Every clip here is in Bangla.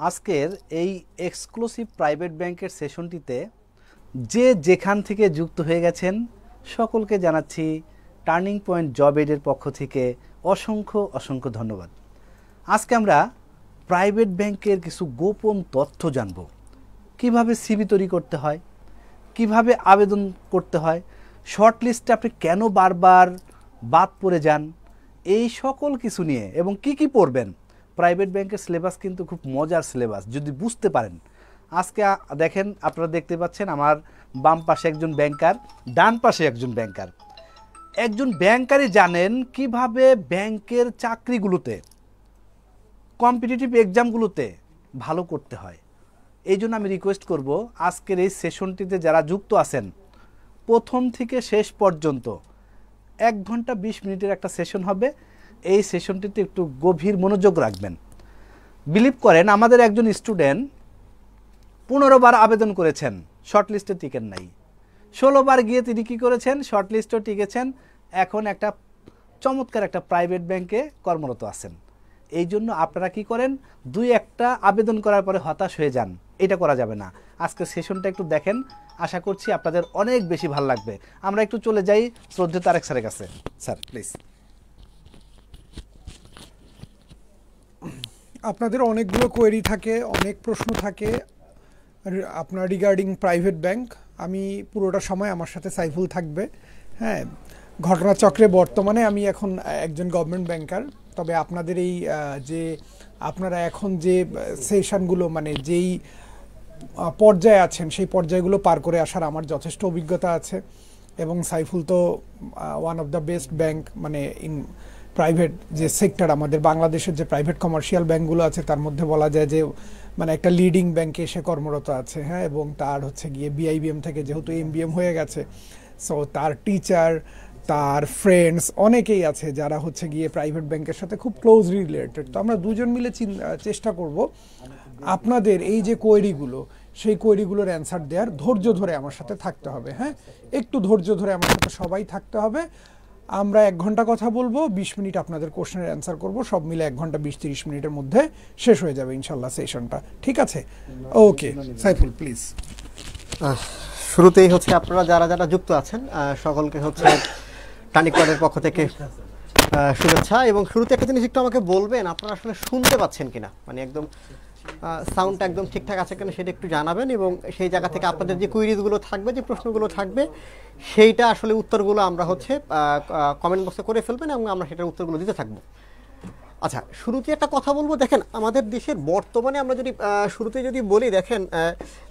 আজকের এই এক্সক্লুসিভ প্রাইভেট ব্যাংকের সেশনটিতে যে যেখান থেকে যুক্ত হয়ে গেছেন সকলকে জানাচ্ছি টার্নিং পয়েন্ট জব এডের পক্ষ থেকে অসংখ্য অসংখ্য ধন্যবাদ। আজকে আমরা প্রাইভেট ব্যাংকের কিছু গোপন তথ্য জানব। কিভাবে সিভি তৈরি করতে হয়, কিভাবে আবেদন করতে হয়, শর্ট লিস্টে আপনি কেন বারবার বাদ পড়ে যান, এই সকল কিছু নিয়ে এবং কি পড়বেন। প্রাইভেট ব্যাংকের সিলেবাস কিন্তু খুব মজার সিলেবাস যদি বুঝতে পারেন। আজকে দেখেন, আপনারা দেখতে পাচ্ছেন আমার বাম পাশে একজন ব্যাংকার, ডান পাশে একজন ব্যাংকার। একজন ব্যাংকারই জানেন কিভাবে ব্যাংকের চাকরিগুলোতে, কম্পিটিটিভ এক্সামগুলোতে ভালো করতে হয়। এই জন্য আমি রিকোয়েস্ট করব আজকের এই সেশনটিতে যারা যুক্ত আছেন প্রথম থেকে শেষ পর্যন্ত 1 ঘন্টা 20 মিনিটের একটা সেশন হবে। এই সেশনটিতে একটু গভীর মনোযোগ রাখবেন। বিলিভ করেন আমাদের একজন স্টুডেন্ট 15 বার আবেদন করেছেন, শর্ট লিস্টে টিকেন নাই। 16 বার গিয়ে তিনি কী করেছেন, শর্ট লিস্টও টিকেছেন। এখন একটা চমৎকার একটা প্রাইভেট ব্যাংকে কর্মরত আছেন। এই জন্য আপনারা কি করেন, 2-1টা আবেদন করার পরে হতাশ হয়ে যান, এটা করা যাবে না। আজকের সেশনটা একটু দেখেন, আশা করছি আপনাদের অনেক বেশি ভালো লাগবে। আমরা একটু চলে যাই শ্রদ্ধেয় তারেক স্যারের কাছে। Sir please. আপনাদের অনেকগুলো কোয়েরি থাকে, অনেক প্রশ্ন থাকে আপনার রিগার্ডিং প্রাইভেট ব্যাংক। আমি পুরোটা সময় আমার সাথে সাইফুল থাকবে। হ্যাঁ, ঘটনাচক্রে বর্তমানে আমি এখন একজন গভর্নমেন্ট ব্যাংকার। তবে আপনাদের এই যে আপনারা এখন যে সেশনগুলো মানে যেই পর্যায়ে আছেন সেই পর্যায়গুলো পার করে আসার আমার যথেষ্ট অভিজ্ঞতা আছে। এবং সাইফুল তো one of the best bank, মানে ইন প্রাইভেট যে সেক্টর, আমাদের বাংলাদেশের যে প্রাইভেট কমার্শিয়াল ব্যাঙ্কগুলো আছে তার মধ্যে বলা যায় যে মানে একটা লিডিং ব্যাংকে এসে কর্মরত আছে। হ্যাঁ, এবং তার হচ্ছে গিয়ে বিআইবিএম থেকে যেহেতু এমবিএম হয়ে গেছে, সো তার টিচার, তার ফ্রেন্ডস অনেকেই আছে যারা হচ্ছে গিয়ে প্রাইভেট ব্যাংকের সাথে খুব ক্লোজলি রিলেটেড। তো আমরা দুজন মিলে চেষ্টা করব আপনাদের এই যে কোয়েরিগুলো, সেই কোয়েরিগুলোর অ্যান্সার দেওয়ার। ধৈর্য ধরে আমার সাথে থাকতে হবে। হ্যাঁ, একটু ধৈর্য ধরে আমার সাথে সবাই থাকতে হবে। আমরা 1 ঘন্টা কথা বলবো, 20 মিনিট আপনাদের কোশ্চেনের অ্যান্সার করব। সব মিলে 1 ঘন্টা 20-30 মিনিটের মধ্যে শেষ হয়ে যাবে ইনশাল্লাহ সেশনটা। ঠিক আছে? ওকে সাইফুল প্লিজ। শুরুতেই হচ্ছে আপনারা যারা যারা যুক্ত আছেন সকলকে হচ্ছে টার্নিং পয়েন্টের পক্ষ থেকে শুভেচ্ছা। এবং শুরুতে একটা জিনিস একটু আমাকে বলবেন, আপনারা আসলে শুনতে পাচ্ছেন কিনা, মানে একদম সাউন্ডটা একদম ঠিকঠাক আছে কিনা সেটা একটু জানাবেন। এবং সেই জায়গা থেকে আপনাদের যে কুইরিজগুলো থাকবে, যে প্রশ্নগুলো থাকবে, সেইটা আসলে উত্তরগুলো আমরা হচ্ছে কমেন্ট বক্সে করে ফেলবেন এবং আমরা সেটার উত্তরগুলো দিতে থাকবো। আচ্ছা, শুরুতে একটা কথা বলবো। দেখেন, আমাদের দেশের বর্তমানে আমরা যদি শুরুতে যদি বলি, দেখেন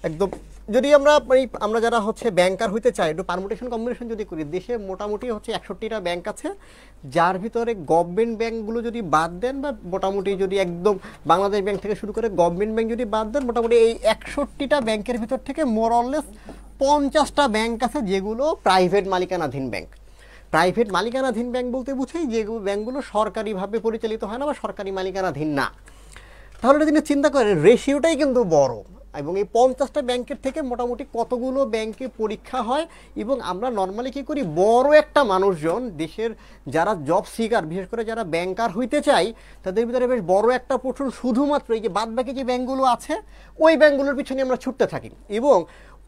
একদম যদি আমরা যারা হচ্ছে ব্যাংকার হইতে চাই, একটু পারমুটেশন কম্বিনেশন যদি করি, দেশে মোটামুটি হচ্ছে 61টা ব্যাংক আছে, যার ভিতরে গভর্নমেন্ট ব্যাংকগুলো যদি বাদ দেন, বা মোটামুটি যদি একদম বাংলাদেশ ব্যাংক থেকে শুরু করে গভর্নমেন্ট ব্যাংক যদি বাদ দেন, মোটামুটি এই 61টা ব্যাংকের ভিতর থেকে মোরলেস 50টা ব্যাংক আছে যেগুলো প্রাইভেট মালিকানাধীন ব্যাংক। প্রাইভেট মালিকানাধীন ব্যাংক বলতে বুঝাই যে ব্যাংকগুলো সরকারিভাবে পরিচালিত হয় না বা সরকারি মালিকানাধীন না। তাহলে যদি চিন্তা করেন, রেশিওটাই কিন্তু বড়। এবং এই 50টা ব্যাংকের থেকে মোটামুটি কতগুলো ব্যাংকে পরীক্ষা হয়। এবং আমরা নর্মালি কী করি, বড় একটা মানুষজন দেশের যারা জব সিকার, বিশেষ করে যারা ব্যাংকার হইতে চাই, তাদের ভিতরে বেশ বড় একটা পোর্শন শুধুমাত্র এই যে বাদবাকি যে ব্যাংকগুলো আছে ওই ব্যাংকগুলোর পিছনে আমরা ছুটতে থাকি। এবং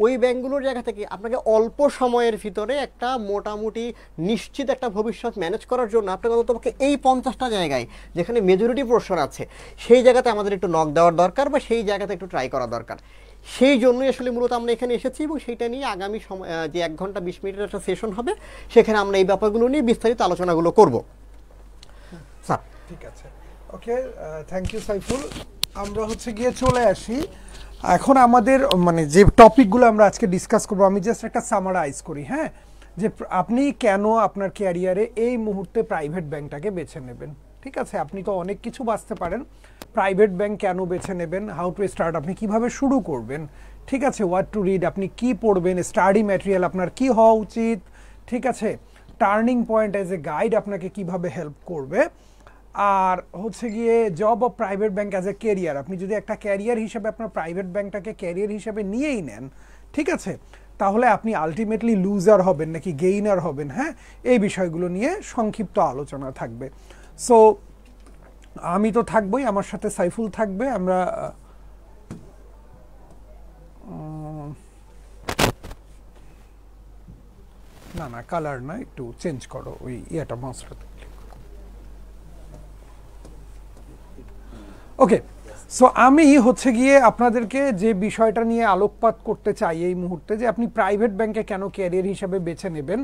ওই ব্যাংকগুলোর জায়গা থেকে আপনাকে অল্প সময়ের ভিতরে একটা মোটামুটি নিশ্চিত একটা ভবিষ্যৎ ম্যানেজ করার জন্য আপনাকে অন্ততপক্ষে এই 50টা জায়গায় যেখানে মেজরিটি পোর্শন আছে সেই জায়গাতে আমাদের একটু নক দেওয়ার দরকার, বা সেই জায়গাতে একটু ট্রাই করা দরকার। সেই জন্যই আসলে মূলত আমরা এখানে এসেছি। এবং সেইটা নিয়ে আগামী সময় যে 1 ঘন্টা 20 মিনিটের একটা সেশন হবে, সেখানে আমরা এই ব্যাপারগুলো নিয়ে বিস্তারিত আলোচনাগুলো করব। স্যার ঠিক আছে, ওকে, থ্যাংক ইউ সাইফুল। আমরা হচ্ছে গিয়ে চলে আসি এখন আমাদের মানে যে টপিকগুলো আমরা আজকে ডিসকাস করবো। আমি জাস্ট একটা সামারাইজ করি। হ্যাঁ, যে আপনি কেন আপনার ক্যারিয়ারে এই মুহূর্তে প্রাইভেট ব্যাংকটাকে বেছে নেবেন। ঠিক আছে, আপনি তো অনেক কিছু বাঁচতে পারেন, প্রাইভেট ব্যাংক কেন বেছে নেবেন, হাউ টু স্টার্ট, আপনি কিভাবে শুরু করবেন। ঠিক আছে, হোয়াট টু রিড, আপনি কি পড়বেন, স্টাডি ম্যাটেরিয়াল আপনার কি হওয়া উচিত। ঠিক আছে, turning point as a guide আপনাকে কিভাবে হেল্প করবে। আর হচ্ছে গিয়ে job of private bank as a career, আপনি যদি একটা ক্যারিয়ার হিসেবে আপনার প্রাইভেট ব্যাংকটাকে ক্যারিয়ার হিসেবে নিয়েই নেন, ঠিক আছে, তাহলে আপনি আলটিমেটলি লুজার হবেন নাকি গেইনার হবেন। হ্যাঁ, এই বিষয়গুলো নিয়ে সংক্ষিপ্ত আলোচনা থাকবে। সো আমি তো থাকবই, আমার সাথে সাইফুল থাকবে। আমরা না না কালার না, একটু চেঞ্জ করো ওই ইয়াটা মাউসটাতে। ওকে, সো আমি হচ্ছে গিয়ে আপনাদেরকে যে বিষয়টা নিয়ে আলোকপাত করতে চাই এই মুহূর্তে, যে আপনি প্রাইভেট ব্যাংকে কেন ক্যারিয়ার হিসাবে বেছে নেবেন।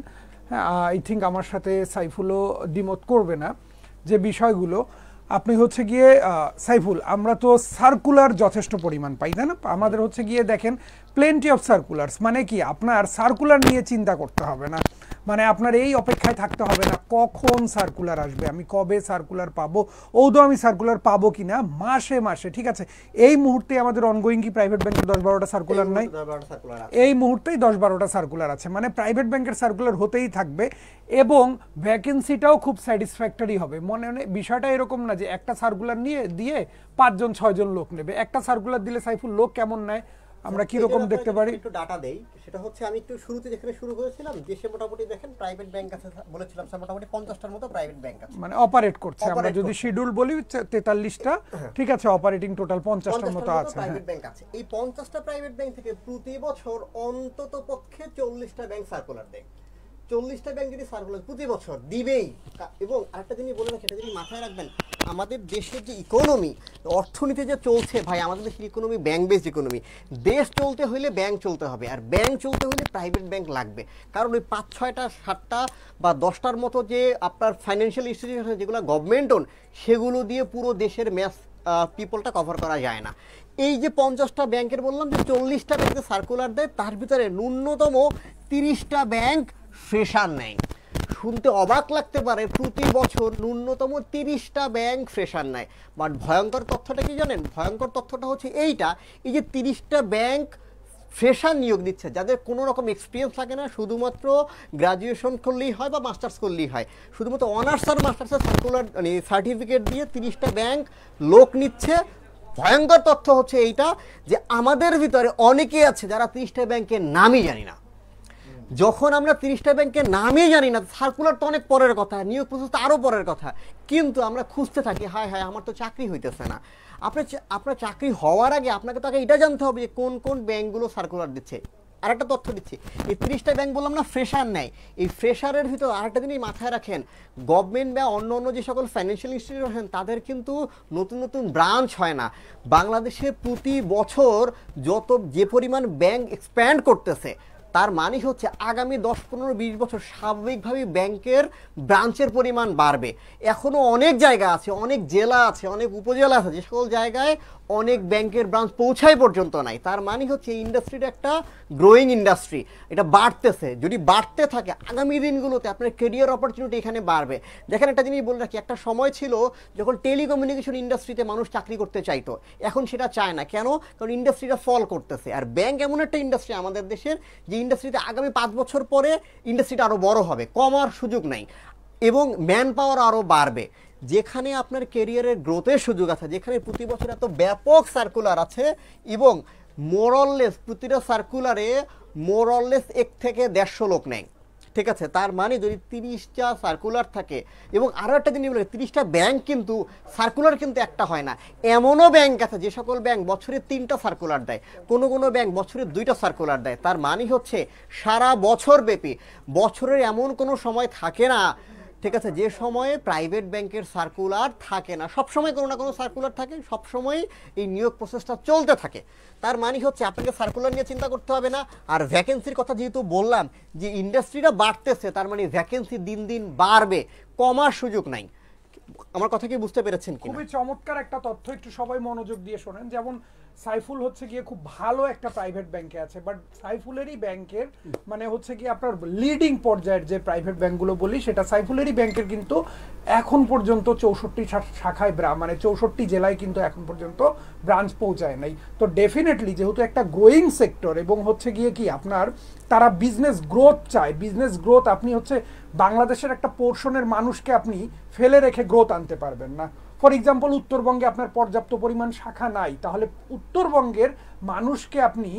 আই থিঙ্ক আমার সাথে সাইফুলও দ্বিমত করবে না যে বিষয়গুলো। আপনি হচ্ছে গিয়ে সাইফুল, আমরা তো সার্কুলার যথেষ্ট পরিমাণ পাই, তাই না? আমাদের হচ্ছে গিয়ে দেখেন প্লেন্টি অফ সার্কুলারস, মানে কি আপনার সার্কুলার নিয়ে চিন্তা করতে হবে না, মানে আপনার এই অপেক্ষায় থাকতে হবে না কখন সার্কুলার আসবে, আমি কবে সার্কুলার পাবো, ওদো আমি সার্কুলার পাবো কিনা মাসে মাসে। ঠিক আছে, এই মুহূর্তে আমাদের অনগোয়িং কি প্রাইভেট ব্যাংকের 10-12টা সার্কুলার নাই? এই মুহূর্তেই 10-12টা সার্কুলার আছে, মানে প্রাইভেট ব্যাংকের সার্কুলার হতেই থাকবে এবং ভ্যাকেন্সিটাও খুব স্যাটিসফ্যাক্টরি হবে। মনে বিষয়টা এরকম না যে একটা সার্কুলার নিয়ে দিয়ে 5-6 জন লোক নেবে। একটা সার্কুলার দিলে সাইফুল লোক কেমন নেয় আমরা কি রকম দেখতে পারি? একটু ডাটা দেই, সেটা হচ্ছে আমি একটু শুরুতে যেখানে শুরু করেছিলাম দেশে মোটামুটি দেখেন প্রাইভেট ব্যাংক আছে বলেছিলাম, মোটামুটি 50টার মতো প্রাইভেট ব্যাংক আছে, মানে অপারেট করছে। আমরা যদি শিডিউল বলি 43টা, ঠিক আছে, অপারেটিং টোটাল 50টার মতো আছে প্রাইভেট ব্যাংক আছে। এই 50টা প্রাইভেট ব্যাংক থেকে প্রতি বছর অন্তত পক্ষে 40টা ব্যাংক সার্কুলার দেয়। 40টা ব্যাংক যদি সার্কুলার প্রতি বছর দিবেই। এবং আরেকটা জিনিস বলে রাখি, এটা যদি মাথায় রাখবেন, আমাদের দেশের যে ইকোনমি, অর্থনীতি যে চলছে ভাই, আমাদের দেশের ইকোনমি ব্যাংক বেসড ইকোনমি। দেশ চলতে হলে ব্যাংক চলতে হবে, আর ব্যাংক চলতে হলে প্রাইভেট ব্যাংক লাগবে। কারণ ওই 5-6টা 7টা বা 10টার মতো যে আপনার ফাইন্যান্সিয়াল ইনস্টিটিউশন যেগুলো গভর্নমেন্ট ওন, সেগুলো দিয়ে পুরো দেশের ম্যাস পিপলটা কভার করা যায় না। এই যে 50টা ব্যাংকের বললাম যে 40টা ব্যাংকে সার্কুলার দেয়, তার ভিতরে ন্যূনতম 30টা ব্যাংক ফ্রেশার নেয়। শুনতে অবাক লাগতে পারে, প্রতি বছর ন্যূনতম 30টা ব্যাংক ফ্রেশার নেয়। বাট ভয়ঙ্কর তথ্যটা কি জানেন? ভয়ঙ্কর তথ্যটা হচ্ছে এইটা, এই যে 30টা ব্যাংক ফ্রেশার নিয়োগ দিচ্ছে, যাদের কোনো রকম এক্সপিরিয়েন্স থাকে না, শুধুমাত্র গ্রাজুয়েশন করলেই হয় বা মাস্টার্স করলেই হয়, শুধুমাত্র অনার্স আর মাস্টার্সের সার্কুলার মানে সার্টিফিকেট দিয়ে 30টা ব্যাংক লোক নিচ্ছে। ভয়ঙ্কর তথ্য হচ্ছে এইটা যে আমাদের ভিতরে অনেকে আছে যারা 30টা ব্যাংকের নামই জানি না। যখন আমরা 30টা ব্যাংকের নামই জানি না, সার্কুলার তো অনেক পরের কথা, নিয়োগ প্রসেস তো আরও পরের কথা, কিন্তু আমরা খুঁজতে থাকি, হায় হায় আমার তো চাকরি হইতেছে না। আপনার চাকরি হওয়ার আগে আপনাকে তো আগে এটা জানতে হবে যে কোন কোন ব্যাংকগুলো সার্কুলার দিচ্ছে। আরেকটা তথ্য দিচ্ছি, এই 30টা ব্যাংক বললাম না ফ্রেশার নেয়, এই ফ্রেশারের ভিতর আরেকটা জিনিস মাথায় রাখেন, গভর্নমেন্ট বা অন্য অন্য যে সকল ফাইন্যান্সিয়াল ইনস্টিটিউশন তাদের কিন্তু নতুন নতুন ব্রাঞ্চ হয় না। বাংলাদেশে প্রতি বছর যে পরিমাণ ব্যাংক এক্সপ্যান্ড করতেছে, তার মানে হচ্ছে আগামী 10-15-20 বছর স্বাভাবিকভাবেই ব্যাংকের ব্রাঞ্চের পরিমাণ বাড়বে। এখনও অনেক জায়গা আছে, অনেক জেলা আছে, অনেক উপজেলা আছে, যে সকল জায়গায় অনেক ব্যাংকের ব্রাঞ্চ পৌঁছায় পর্যন্ত নাই। তার মানে হচ্ছে এই ইন্ডাস্ট্রিটা একটা গ্রোয়িং ইন্ডাস্ট্রি, এটা বাড়তেছে। যদি বাড়তে থাকে আগামী দিনগুলোতে আপনার কেরিয়ার অপরচুনিটি এখানে বাড়বে। দেখেন একটা জিনিস বলে রাখি, একটা সময় ছিল যখন টেলিকমিউনিকেশন ইন্ডাস্ট্রিতে মানুষ চাকরি করতে চাইতো, এখন সেটা চায় না। কেন? কারণ ইন্ডাস্ট্রিটা ফল করতেছে। আর ব্যাংক এমন একটা ইন্ডাস্ট্রি আমাদের দেশের, যে ইন্ডাস্ট্রিতে আগামী 5 বছর পরে ইন্ডাস্ট্রিটা আরও বড় হবে, কমার সুযোগ নাই, এবং ম্যান পাওয়ার আরও বাড়বে। যেখানে আপনার কেরিয়ারের গ্রোথের সুযোগ আছে, যেখানে প্রতি বছর এত ব্যাপক সার্কুলার আছে, এবং মোরললেস প্রতিটা সার্কুলারে মোরললেস 1 থেকে 150 লোক নেয়। ঠিক আছে, তার মানে যদি 30টা সার্কুলার থাকে, এবং আরও একটা জিনিস বলে 30টা ব্যাংক কিন্তু সার্কুলার কিন্তু একটা হয় না। এমনও ব্যাংক আছে যে সকল ব্যাংক বছরে 3টা সার্কুলার দেয়, কোনো কোনো ব্যাংক বছরে 2টা সার্কুলার দেয়। তার মানে হচ্ছে সারা বছর ব্যাপী, বছরের এমন কোনো সময় থাকে না, ঠিক আছে, যে সময়ে প্রাইভেট ব্যাংকের সার্কুলার থাকে না। সবসময় কোনো না কোনো সার্কুলার থাকে, সবসময় এই নিয়োগ প্রসেসটা চলতে থাকে। তার মানে হচ্ছে আপনাকে সার্কুলার নিয়ে চিন্তা করতে হবে না। আর ভ্যাকেন্সির কথা যেহেতু বললাম যে ইন্ডাস্ট্রিটা বাড়তেছে, তার মানে ভ্যাকেন্সি দিন দিন বাড়বে, কমার সুযোগ নাই। আমার কথা কি বুঝতে পেরেছেন কি? খুবই চমৎকার একটা তথ্য, একটু সবাই মনোযোগ দিয়ে শোনেন। যেমন সাইফুল হচ্ছে গিয়ে খুব ভালো একটা প্রাইভেট ব্যাংকে আছে, বাট সাইফুলেরই ব্যাংকের মানে হচ্ছে গিয়ে আপনার লিডিং পর্যায়ের যে প্রাইভেট ব্যাংকগুলো বলি, সেটা সাইফুলেরই ব্যাংকের কিন্তু এখন পর্যন্ত 64 শাখায় মানে 64 জেলায় কিন্তু এখন পর্যন্ত ব্রাঞ্চ পৌঁছায় নাই। তো ডেফিনেটলি যেহেতু একটা গ্রোয়িং সেক্টর, এবং হচ্ছে গিয়ে কি আপনার তারা বিজনেস গ্রোথ চায়, বিজনেস গ্রোথ আপনি হচ্ছে বাংলাদেশের একটা পোর্শনের মানুষকে আপনি ফেলে রেখে গ্রোথ আনতে পারবেন না। ফর এক্সাম্পল, উত্তরবঙ্গে আপনার পর্যাপ্ত পরিমাণ শাখা নাই, তাহলে উত্তরবঙ্গের মানুষকে আপনি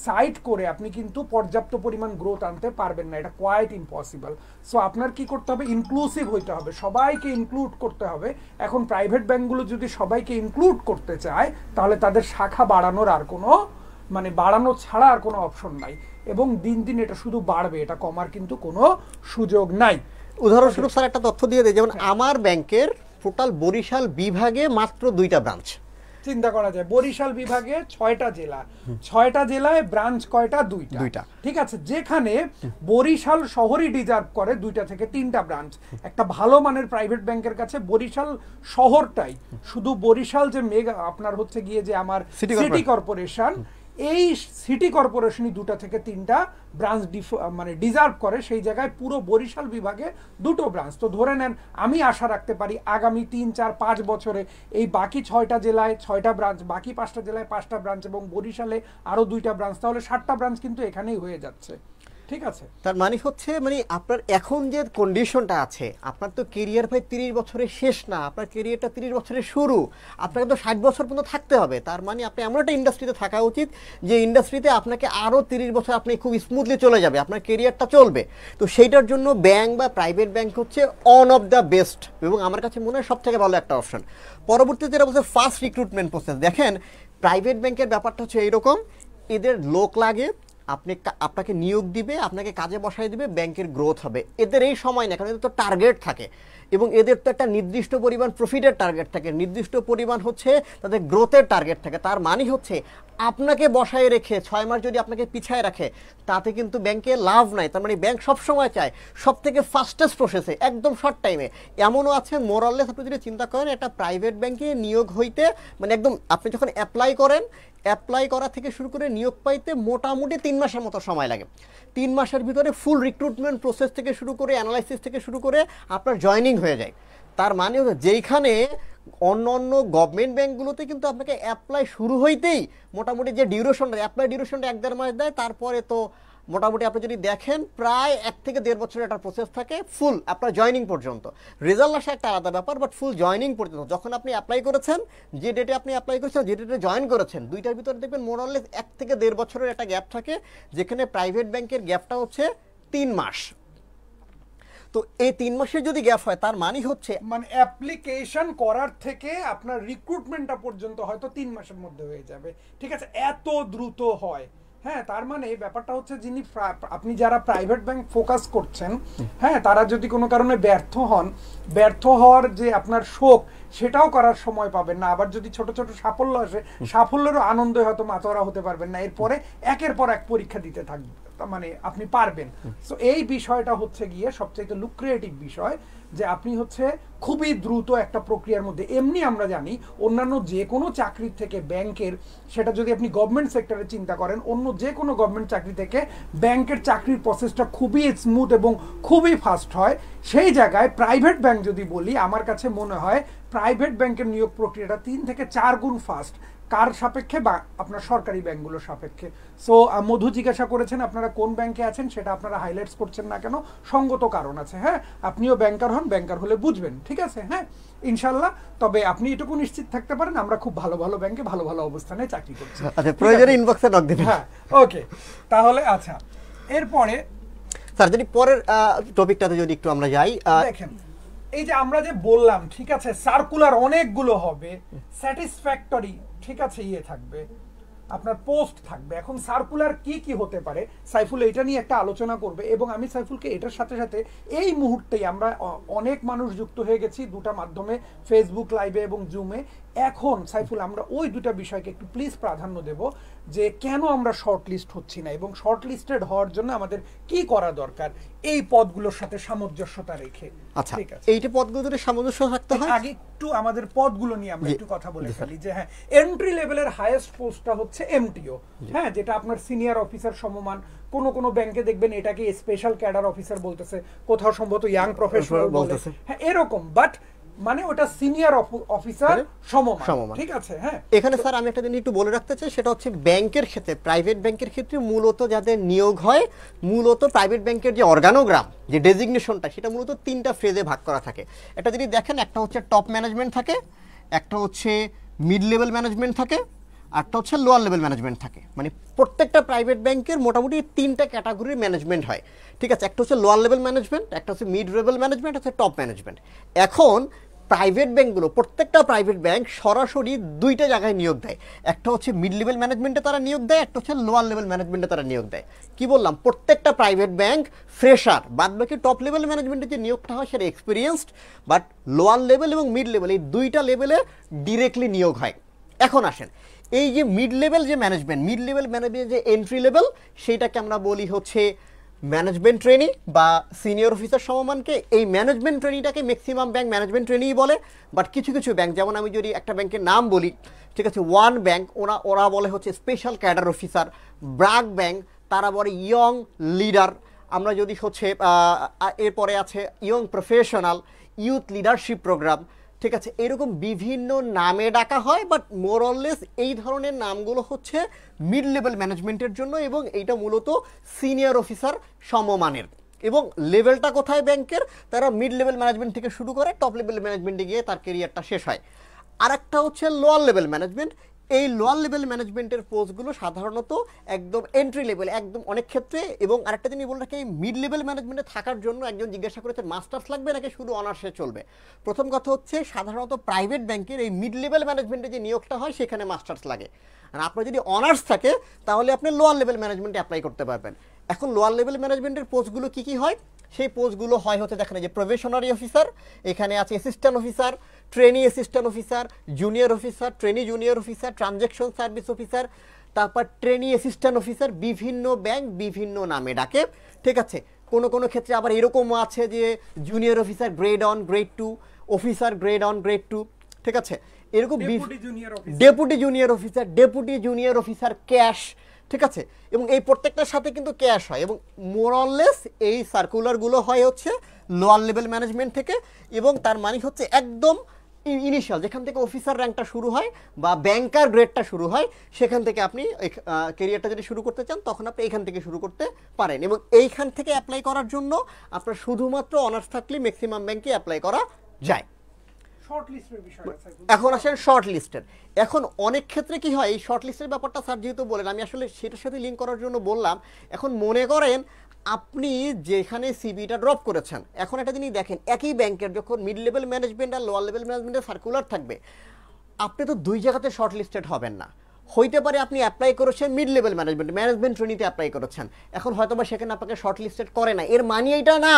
সাইড করে আপনি কিন্তু পর্যাপ্ত পরিমাণ গ্রোথ আনতে পারবেন না, এটা কোয়াইট ইম্পসিবল। সো আপনার কি করতে হবে? ইনক্লুসিভ হইতে হবে, সবাইকে ইনক্লুড করতে হবে। এখন প্রাইভেট ব্যাংকগুলো যদি সবাইকে ইনক্লুড করতে চায়, তাহলে তাদের শাখা বাড়ানোর আর কোনো বাড়ানো ছাড়া আর কোনো অপশন নাই। এবং দিন দিন এটা শুধু বাড়বে, এটা কমার কিন্তু কোনো সুযোগ নাই। উদাহরণস্বরূপ স্যার একটা তথ্য দিয়ে দেয়, যেমন আমার ব্যাংকের টোটাল বরিশাল বিভাগে মাত্র 2টা ব্রাঞ্চ। চিন্তা করা যায় বরিশাল বিভাগে 6টা জেলা, 6টা জেলায় ব্রাঞ্চ কয়টা? 2টা। ঠিক আছে, যেখানে বরিশাল শহরই ডিজার্ভ করে 2টা থেকে 3টা ব্রাঞ্চ। একটা ভালো মানের প্রাইভেট ব্যাংকের কাছে বরিশাল শহরটাই, শুধু বরিশাল যে মেগা আপনার হচ্ছে গিয়ে যে আমার সিটি কর্পোরেশন, এই সিটি কর্পোরেশনই 2টা থেকে 3টা ব্রাঞ্চ মানে ডিজার্ভ করে, সেই জায়গায় পুরো বরিশাল বিভাগে 2টো ব্রাঞ্চ। তো ধরে নেন আমি আশা রাখতে পারি আগামী 3, 4, 5 বছরে এই বাকি 6টা জেলায় 6টা ব্রাঞ্চ, বাকি 5টা জেলায় 5টা ব্রাঞ্চ এবং বরিশালে আরো 2টা ব্রাঞ্চ, তাহলে 7টা ব্রাঞ্চ কিন্তু এখানেই হয়ে যাচ্ছে। ঠিক আছে, তার মানে হচ্ছে মানে আপনার এখন যে কন্ডিশনটা আছে, আপনার তো কেরিয়ার ভাই 30 বছরের শেষ না, আপনার কেরিয়ারটা 30 বছরের শুরু, আপনাকে তো 60 বছর পর্যন্ত থাকতে হবে। তার মানে আপনি এমন একটা ইন্ডাস্ট্রিতে থাকা উচিত যে ইন্ডাস্ট্রিতে আপনাকে আরও 30 বছর আপনি খুব স্মুথলি চলে যাবে, আপনার কেরিয়ারটা চলবে। তো সেইটার জন্য ব্যাংক বা প্রাইভেট ব্যাংক হচ্ছে অন অফ দ্য বেস্ট, এবং আমার কাছে মনে হয় সব থেকে ভালো একটা অপশন। পরবর্তীতে যেটা বলছে ফার্স্ট রিক্রুটমেন্ট প্রসেস, দেখেন প্রাইভেট ব্যাংকের ব্যাপারটা হচ্ছে এইরকম, এদের লোক লাগে, আপনাকে নিয়োগ দিবে, আপনাকে কাজে বসাই দিবে, ব্যাংকের গ্রোথ হবে। এদের এই সময় না, কারণ এদের তো টার্গেট থাকে এবং এদের তো একটা নির্দিষ্ট পরিমাণ প্রফিটের টার্গেট থাকে, নির্দিষ্ট পরিমাণ হচ্ছে তাদের গ্রোথের টার্গেট থাকে। তার মানে হচ্ছে আপনাকে বসায় রেখে 6 মাস যদি আপনাকে পিছায় রাখে, তাতে কিন্তু ব্যাংকে লাভ নাই। তার মানে ব্যাংক সবসময় চায় সব থেকে ফাস্টেস্ট প্রসেসে, একদম শর্ট টাইমে। এমনও আছে মোরাললেস, আপনি যদি চিন্তা করেন একটা প্রাইভেট ব্যাংকে নিয়োগ হইতে, মানে একদম আপনি যখন অ্যাপ্লাই করেন, অ্যাপ্লাই করা থেকে শুরু করে নিয়োগ পাইতে মোটামুটি 3 মাসের মতো সময় লাগে। 3 মাসের ভিতরে ফুল রিক্রুটমেন্ট প্রসেস থেকে শুরু করে অ্যানালাইসিস থেকে শুরু করে আপনার জয়নিং হয়ে যায়। তার মানে হচ্ছে যেইখানে অন্য অন্য গভর্নমেন্ট ব্যাংকগুলোতে কিন্তু আপনাকে অ্যাপ্লাই শুরু হইতেই মোটামুটি যে ডিউরেশনটা, অ্যাপ্লাই ডিউরেশনটা 1-1.5 মাস দেয়, তারপরে তো মোটামুটি আপনি যদি দেখেন প্রায় 1 থেকে 1.5 বছরের একটা প্রসেস থাকে ফুল আপনার জয়নিং পর্যন্ত। রেজাল্ট আসা একটা আলাদা ব্যাপার, বাট ফুল জয়নিং পর্যন্ত যখন আপনি অ্যাপ্লাই করেছেন, যে ডেটে আপনি অ্যাপ্লাই করেছেন, যে ডেটে জয়েন করেছেন, দুইটার ভিতরে দেখবেন মোরাললেস 1 থেকে 1.5 বছরের একটা গ্যাপ থাকে, যেখানে প্রাইভেট ব্যাংকের গ্যাপটা হচ্ছে 3 মাস। তো এই 3 মাসের যদি গ্যাপ হয়, তার মানে হচ্ছে মানে অ্যাপ্লিকেশন করার থেকে আপনার রিক্রুটমেন্টটা পর্যন্ত হয়তো 3 মাসের মধ্যে হয়ে যাবে। ঠিক আছে, এত দ্রুত হয়। হ্যাঁ, তার মানে ব্যাপারটা হচ্ছে যিনি আপনি যারা প্রাইভেট ব্যাংক ফোকাস করছেন, হ্যাঁ, তারা যদি কোনো কারণে ব্যর্থ হন, ব্যর্থ হওয়ার যে আপনার শোক, সেটাও করার সময় পাবেন না। আবার যদি ছোট ছোট সাফল্য আসে, সাফল্যেরও আনন্দে হয়তো মাতোয়ারা হতে পারবেন না। এরপরে একের পর এক পরীক্ষা দিতে থাকবে, মানে আপনি পারবেন। সো এই বিষয়টা হচ্ছে গিয়ে সবচেয়ে লুক্রিয়েটিভ বিষয়, যে আপনি হচ্ছে খুবই দ্রুত একটা প্রক্রিয়ার মধ্যে। এমনি আমরা জানি অন্যান্য যে কোনো চাকরির থেকে ব্যাংকের, সেটা যদি আপনি গভর্নমেন্ট সেক্টরে চিন্তা করেন, অন্য যে কোনো গভর্নমেন্ট চাকরি থেকে ব্যাংকের চাকরির প্রসেসটা খুবই স্মুথ এবং খুবই ফাস্ট হয়। সেই জায়গায় প্রাইভেট ব্যাংক যদি বলি, আমার কাছে মনে হয় প্রাইভেট ব্যাংকের নিয়োগ প্রক্রিয়াটা 3 থেকে 4 গুণ ফাস্ট। কার সাপেক্ষে? বা আপনার সরকারি ব্যাংকগুলোর সাপেক্ষে। সো মধু জিজ্ঞাসা করেছেন আপনারা কোন ব্যাংকে আছেন, সেটা আপনারা হাইলাইটস করছেন না কেন? সঙ্গত কারণ আছে। হ্যাঁ, আপনিও ব্যাংকার হন, ব্যাংকার হলে বুঝবেন। ঠিক আছে, হ্যাঁ, ইনশাল্লাহ। তবে আপনি এটুকু নিশ্চিত থাকতে পারেন, আমরা খুব ভালো ভালো ব্যাংকে ভালো ভালো অবস্থানে চাকরি করছি। আচ্ছা, প্রয়োজনে ইনবক্সে নক দিবেন। হ্যাঁ, ওকে। তাহলে আচ্ছা, এরপরে স্যার যদি পরের টপিকটাতে যদি একটু আমরা যাই, দেখেন এই যে আমরা যে বললাম, ঠিক আছে, সার্কুলার অনেকগুলো হবে, স্যাটিসফ্যাক্টরি, ঠিক আছে, ইয়ে থাকবে, আপনার পোস্ট থাকবে। এখন সার্কুলার কি কি হতে পারে, সাইফুল এটা নিয়ে একটা আলোচনা করবে, এবং আমি সাইফুলকে এটার সাথে সাথে এই মুহূর্তেই আমরা অনেক মানুষ যুক্ত হয়ে গেছি দুটা মাধ্যমে, ফেসবুক লাইভে এবং জুমে। এখন সাইফুল আমরা ওই দুটা বিষয়কে একটু প্লিজ প্রাধান্য দেব, যে কেন আমরা শর্ট লিস্ট হচ্ছি না এবং শর্ট লিস্টেড হওয়ার জন্য আমাদের কি করা দরকার এই পদগুলোর সাথে সামঞ্জস্যতা রেখে। আচ্ছা, এইটা পদগুলোর সামঞ্জস্য রাখতে হয়। আগে একটু আমাদের পদগুলো নিয়ে আমরা একটু কথা বলে ফেলি, যে হ্যাঁ, এন্ট্রি লেভেলের হাইয়েস্ট পোস্টটা হচ্ছে এমটিও, হ্যাঁ, যেটা আপনার সিনিয়র অফিসার সমমান। কোন কোন ব্যাংকে দেখবেন এটাকে স্পেশাল ক্যাডার অফিসার বলতেছে, কোথাও সম্ভবত ইয়াং প্রফেশনাল বলতেছে, হ্যাঁ, এরকম। বাট মানে ওটা সিনিয়র অফিসার সমমান, ঠিক আছে। হ্যাঁ, এখানে স্যার আমি একটা জিনিস একটু বলে রাখতে চাই, সেটা হচ্ছে ব্যাংকের ক্ষেত্রে, প্রাইভেট ব্যাংকের ক্ষেত্রে মূলত যাদের নিয়োগ হয়, মূলত প্রাইভেট ব্যাংকের যে অর্গানোগ্রাম, যে ডেজিগনেশনটা, সেটা মূলত 3টা ফেজে ভাগ করা থাকে। এটা যদি দেখেন, একটা হচ্ছে টপ ম্যানেজমেন্ট থাকে, একটা হচ্ছে মিড লেভেল ম্যানেজমেন্ট থাকে, আরটা হচ্ছে লোয়ার লেভেল ম্যানেজমেন্ট থাকে। মানে প্রত্যেকটা প্রাইভেট ব্যাংকের মোটামুটি 3টা ক্যাটাগরির ম্যানেজমেন্ট হয়। ঠিক আছে, একটা হচ্ছে লোয়ার লেভেল ম্যানেজমেন্ট, একটা হচ্ছে মিড লেভেল ম্যানেজমেন্ট, একটা হচ্ছে টপ ম্যানেজমেন্ট। এখন প্রাইভেট ব্যাংকগুলো, প্রত্যেকটা প্রাইভেট ব্যাংক সরাসরি দুইটা জায়গায় নিয়োগ দেয়। একটা হচ্ছে মিড লেভেল ম্যানেজমেন্টে তারা নিয়োগ দেয়, একটা হচ্ছে লোয়ার লেভেল ম্যানেজমেন্টে তারা নিয়োগ দেয়। কি বললাম, প্রত্যেকটা প্রাইভেট ব্যাংক ফ্রেশার, বাদ বাকি টপ লেভেল ম্যানেজমেন্টে যে নিয়োগটা হয় সেটা এক্সপিরিয়েন্সড, বাট লোয়ার লেভেল এবং মিড লেভেল এই দুইটা লেভেলে ডিরেক্টলি নিয়োগ হয়। এখন আসেন, এই যে মিড লেভেল যে ম্যানেজমেন্ট, মিড লেভেল ম্যানেজমেন্ট যে এন্ট্রি লেভেল, সেইটাকে আমরা বলি হচ্ছে ম্যানেজমেন্ট ট্রেনি বা সিনিয়র অফিসার সমমানকে। এই ম্যানেজমেন্ট ট্রেনিটাকে ম্যাক্সিমাম ব্যাংক ম্যানেজমেন্ট ট্রেনিই বলে, বাট কিছু কিছু ব্যাংক, যেমন আমি যদি একটা ব্যাংকের নাম বলি, ঠিক আছে, ওয়ান ব্যাংক ওরা বলে হচ্ছে special cadre officer. BRAC bank তারা বলে ইয়ং লিডার। আমরা যদি হচ্ছে এরপরে আছে young professional, youth leadership programme, ঠিক আছে, এরকম বিভিন্ন নামে ডাকা হয়। বাট মোরলেস এই ধরনের নামগুলো হচ্ছে মিড লেভেল ম্যানেজমেন্টের জন্য, এবং এইটা মূলত সিনিয়র অফিসার সমমানের। এবং লেভেলটা কোথায় ব্যাংকের, তারা মিড লেভেল ম্যানেজমেন্ট থেকে শুরু করে টপ লেভেল ম্যানেজমেন্টে গিয়ে তার কেরিয়ারটা শেষ হয়। আর একটা হচ্ছে লোয়ার লেভেল ম্যানেজমেন্ট। এই লোয়ার লেভেল ম্যানেজমেন্টের পোস্টগুলো সাধারণত একদম এন্ট্রি লেভেল, একদম অনেক ক্ষেত্রে। এবং আরেকটা জিনিস বলে রাখি, এই মিড লেভেল ম্যানেজমেন্টে থাকার জন্য একজন জিজ্ঞাসা করেছে মাস্টার্স লাগবে নাকি শুধু অনার্সে চলবে। প্রথম কথা হচ্ছে, সাধারণত প্রাইভেট ব্যাংকের এই মিড লেভেল ম্যানেজমেন্টে যে নিয়োগটা হয় সেখানে মাস্টার্স লাগে। আর আপনার যদি অনার্স থাকে তাহলে আপনি লোয়ার লেভেল ম্যানেজমেন্টে অ্যাপ্লাই করতে পারবেন। এখন লোয়ার লেভেল ম্যানেজমেন্টের পোস্টগুলো কী কী হয়, সেই পোস্টগুলো হয় হচ্ছে, দেখেন যে প্রবেশনারি অফিসার, এখানে আছে assistant officer, trainee assistant officer, junior officer, trainee junior officer, transaction service officer, তারপর ট্রেনি অ্যাসিস্ট্যান্ট অফিসার। বিভিন্ন ব্যাংক বিভিন্ন নামে ডাকে, ঠিক আছে। কোনো কোনো ক্ষেত্রে আবার এরকমও আছে যে junior officer grade 1 grade 2, officer grade 1 grade 2, ঠিক আছে, এরকম deputy junior officer, deputy junior officer cash, ঠিক আছে। এবং এই প্রত্যেকটার সাথে কিন্তু ক্যাশ হয়। এবং মোরলেস এই সার্কুলারগুলো হয় হচ্ছে লোয়ার লেভেল ম্যানেজমেন্ট থেকে। এবং তার মানে হচ্ছে একদম ইনিশিয়াল যেখান থেকে অফিসার র্যাঙ্কটা শুরু হয় বা ব্যাংকার গ্রেডটা শুরু হয়, সেখান থেকে আপনি কেরিয়ারটা যদি শুরু করতে চান তখন আপনি এইখান থেকে শুরু করতে পারেন। এবং এইখান থেকে অ্যাপ্লাই করার জন্য আপনার শুধুমাত্র অনার্স থাকলে ম্যাক্সিমাম ব্যাংকে অ্যাপ্লাই করা যায়। এখন আসেন শর্ট লিস্টের। এখন অনেক ক্ষেত্রে কি হয়, এই শর্ট লিস্টের ব্যাপারটা স্যার যেহেতু বলেন, আমি আসলে সেটার সাথে লিঙ্ক করার জন্য বললাম। এখন মনে করেন আপনি যেখানে সিবিটা ড্রপ করেছেন, এখন একটা জিনিস দেখেন, একই ব্যাংকের যখন মিড লেভেল ম্যানেজমেন্ট আর লোয়ার লেভেল ম্যানেজমেন্টের সার্কুলার থাকবে, আপনি তো দুই জায়গাতে শর্ট লিস্টেড হবেন না। হইতে পারে আপনি অ্যাপ্লাই করেছেন মিড লেভেল ম্যানেজমেন্ট ট্রেনিতে অ্যাপ্লাই করেছেন, এখন হয়তো বা সেখানে আপনাকে শর্ট লিস্টেড করে না। এর মানে এইটা না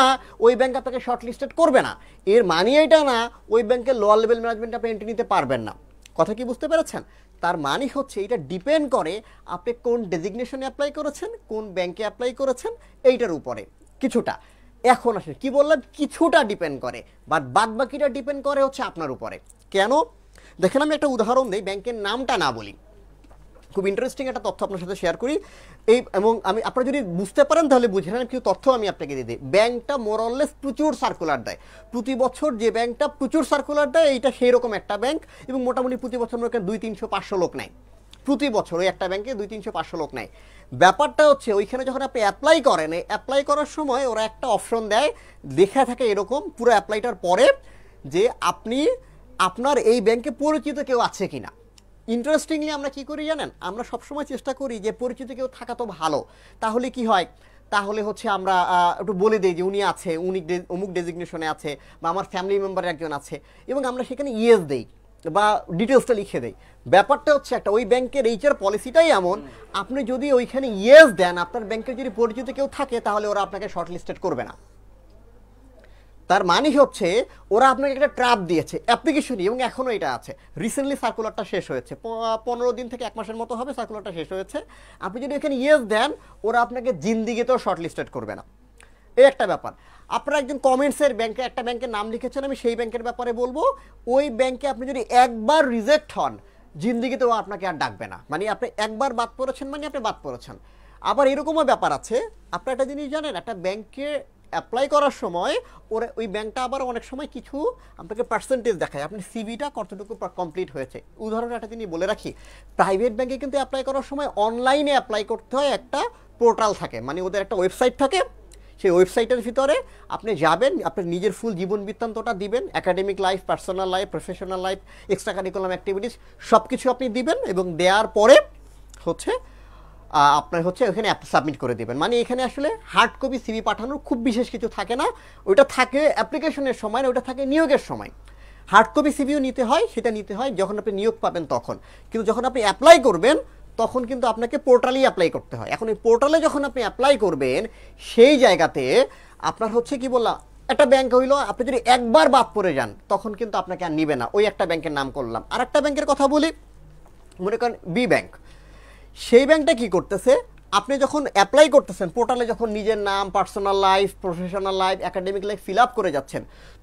ওই ব্যাংক আপনাকে শর্ট লিস্টেড করবে না, এর মানে এইটা না ওই ব্যাংকের লোয়ার লেভেল ম্যানেজমেন্ট আপনি এন্ট্রি নিতে পারবেন না। কথা কি বুঝতে পেরেছেন? তার মানে হচ্ছে এটা ডিপেন্ড করে আপনি কোন ডেজিগনেশনে অ্যাপ্লাই করেছেন, কোন ব্যাংকে অ্যাপ্লাই করেছেন, এইটার উপরে কিছুটা। এখন আসলে কি বললাম, কিছুটা ডিপেন্ড করে, বাট বাদ বাকিটা ডিপেন্ড করে হচ্ছে আপনার উপরে। কেন দেখেন, আমি একটা উদাহরণ দিই, ব্যাংকের নামটা না বলি, খুব ইন্টারেস্টিং একটা তথ্য আপনার সাথে শেয়ার করি। এবং আপনারা যদি বুঝতে পারেন তাহলে বুঝে নেন, কিছু তথ্য আমি আপনাকে দিয়ে দিই। ব্যাংকটা মোরলেস প্রচুর সার্কুলার দেয় প্রতি বছর। যে ব্যাংকটা প্রচুর সার্কুলার দেয় এইটা সেই রকম একটা ব্যাংক, এবং মোটামুটি প্রতি বছর মনে করেন 200-300-500 লোক নেয় প্রতি বছর। ওই একটা ব্যাংকে 200-300-500 লোক নেয়। ব্যাপারটা হচ্ছে ওইখানে যখন আপনি অ্যাপ্লাই করেন, অ্যাপ্লাই করার সময় ওরা একটা অপশন দেয়, লেখা থাকে এরকম পুরো অ্যাপ্লাইটার পরে, যে আপনি আপনার এই ব্যাংকে পরিচিত কেউ আছে কিনা। ইন্টারেস্টিংলি আমরা কি করি জানেন, আমরা সবসময় চেষ্টা করি যে পরিচিত কেউ থাকা তো ভালো। তাহলে কি হয়, তাহলে হচ্ছে আমরা একটু বলে দিই যে উনি আছে, উনি অমুক ডেজিগনেশনে আছে, বা আমার ফ্যামিলি মেম্বার একজন আছে, এবং আমরা সেখানে ইয়েস দেই বা ডিটেলসটা লিখে দেই। ব্যাপারটা হচ্ছে একটা, ওই ব্যাংকের এইচআর পলিসিটাই এমন, আপনি যদি ওইখানে ইয়েস দেন, আপনার ব্যাংকের যদি পরিচিত কেউ থাকে, তাহলে ওরা আপনাকে শর্ট লিস্টেড করবে না। তার মানে হচ্ছে ওরা আপনাকে একটা ট্র্যাপ দিয়েছে অ্যাপ্লিকেশনই, এবং এখনও এটা আছে। রিসেন্টলি সার্কুলারটা শেষ হয়েছে, 15 দিন থেকে 1 মাসের মতো হবে সার্কুলারটা শেষ হয়েছে। আপনি যদি এখানে ইয়েস দেন, ওরা আপনাকে জিন্দিগিতেও শর্ট লিস্টেড করবে না। এই একটা ব্যাপার। আপনারা একজন কমেন্টসের ব্যাংকে একটা ব্যাংকের নাম লিখেছেন, আমি সেই ব্যাংকের ব্যাপারে বলবো। ওই ব্যাংকে আপনি যদি একবার রিজেক্ট হন, জিন্দিগিতেও আপনাকে আর ডাকবে না। মানে আপনি একবার বাদ পড়েছেন মানে আপনি বাদ পড়েছেন। আবার এরকমও ব্যাপার আছে, আপনারা একটা জিনিস জানেন, একটা ব্যাংকে অ্যাপ্লাই করার সময় ওরা ওই ব্যাংকটা আবার অনেক সময় কিছু আপনাকে পার্সেন্টেজ দেখায়, আপনি সিভিটা কতটুকু কমপ্লিট হয়েছে। উদাহরণ একটা জিনিস বলে রাখি, প্রাইভেট ব্যাংকে কিন্তু অ্যাপ্লাই করার সময় অনলাইনে অ্যাপ্লাই করতে হয়, একটা পোর্টাল থাকে, মানে ওদের একটা ওয়েবসাইট থাকে। সেই ওয়েবসাইটের ভিতরে আপনি যাবেন, আপনার নিজের ফুল জীবন বৃত্তান্তটা দিবেন, academic life, personal life, professional life, extra curriculum activities সব কিছু আপনি দিবেন, এবং দেওয়ার পরে হচ্ছে আপনার হচ্ছে ওখানে সাবমিট করে দেবেন। মানে এখানে আসলে হার্ড কপি সিভি পাঠানোর খুব বিশেষ কিছু থাকে না, ওইটা থাকে অ্যাপ্লিকেশনের সময়, ওইটা থাকে নিয়োগের সময়। হার্ড কপি সিভিও নিতে হয়, সেটা নিতে হয় যখন আপনি নিয়োগ পাবেন তখন। কিন্তু যখন আপনি অ্যাপ্লাই করবেন তখন কিন্তু আপনাকে পোর্টালেই অ্যাপ্লাই করতে হয়। এখন এই পোর্টালে যখন আপনি অ্যাপ্লাই করবেন সেই জায়গাতে আপনার হচ্ছে কি বললাম, একটা ব্যাংক হইলো, আপনি যদি একবার বাদ পড়ে যান তখন কিন্তু আপনাকে আর নিবে না। ওই একটা ব্যাংকের নাম করলাম। আর একটা ব্যাংকের কথা বলি, মনে করেন বি ব্যাংক। সেই ব্যাংকটা কি করতেছে, আপনি যখন অ্যাপ্লাই করতেছেন পোর্টালে, যখন নিজের নাম, personal life, professional life, academic life fill up করে যাচ্ছেন,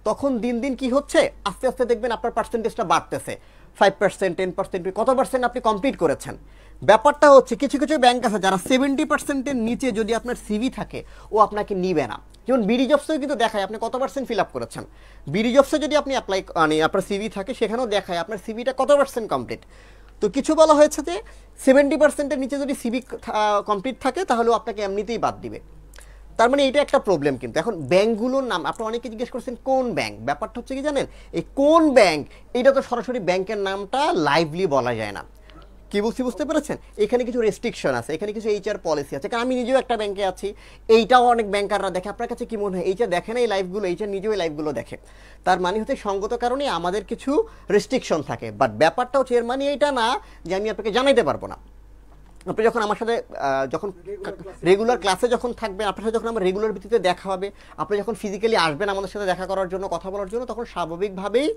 তখন দিন দিন কি হচ্ছে, আস্তে আস্তে দেখবেন আপনার পার্সেন্টেজটা বাড়তেছে। 5%, 10%, কত পার্সেন্ট আপনি কমপ্লিট করেছেন। ব্যাপারটা হচ্ছে কিছু কিছু ব্যাংক আছে যারা 70%-এর নিচে যদি আপনার সিভি থাকে ও আপনাকে নিবে না। যেমন বিডি জবসেও কিন্তু দেখায় আপনি কত পার্সেন্ট ফিল আপ করেছেন। বিডি জবসে যদি আপনি অ্যাপ্লাই মানে আপনার সিভি থাকে, সেখানেও দেখায় আপনার সিভিটা কত পার্সেন্ট কমপ্লিট। তো কিছু বলা হয়েছে যে 70%-এর নিচে যদি সিভি কমপ্লিট থাকে তাহলেও আপনাকে এমনিতেই বাদ দিবে। তার মানে এটা একটা প্রবলেম। কিন্তু এখন ব্যাংকগুলোর নাম আপনারা অনেকে জিজ্ঞেস করছেন কোন ব্যাংক, ব্যাপারটা হচ্ছে কি জানেন, এই কোন ব্যাংক এটা তো সরাসরি ব্যাংকের নামটা লাইভলি বলা যায় না। কি বলছি বুঝতে পেরেছেন? এখানে কিছু রেস্ট্রিকশন আছে, এখানে কিছু এইচআর পলিসি আছে। কারণ আমি নিজেও একটা ব্যাংকে আছি, এইটাও অনেক ব্যাংকাররা দেখে। আপনার কাছে কি মনে হয় এইচআর দেখে না এই লাইভগুলো? এইচআর নিজেও এই লাইভগুলো দেখে। তার মানে হচ্ছে সঙ্গত কারণে আমাদের কিছু রেস্ট্রিকশন থাকে। বাট ব্যাপারটা হচ্ছে এর মানে এইটা না যে আমি আপনাকে জানাইতে পারবো না। আপনি যখন আমার সাথে যখন রেগুলার ক্লাসে যখন থাকবেন, আপনার সাথে যখন আমার রেগুলার ভিত্তিতে দেখা হবে, আপনি যখন ফিজিক্যালি আসবেন আমাদের সাথে দেখা করার জন্য, কথা বলার জন্য, তখন স্বাভাবিকভাবেই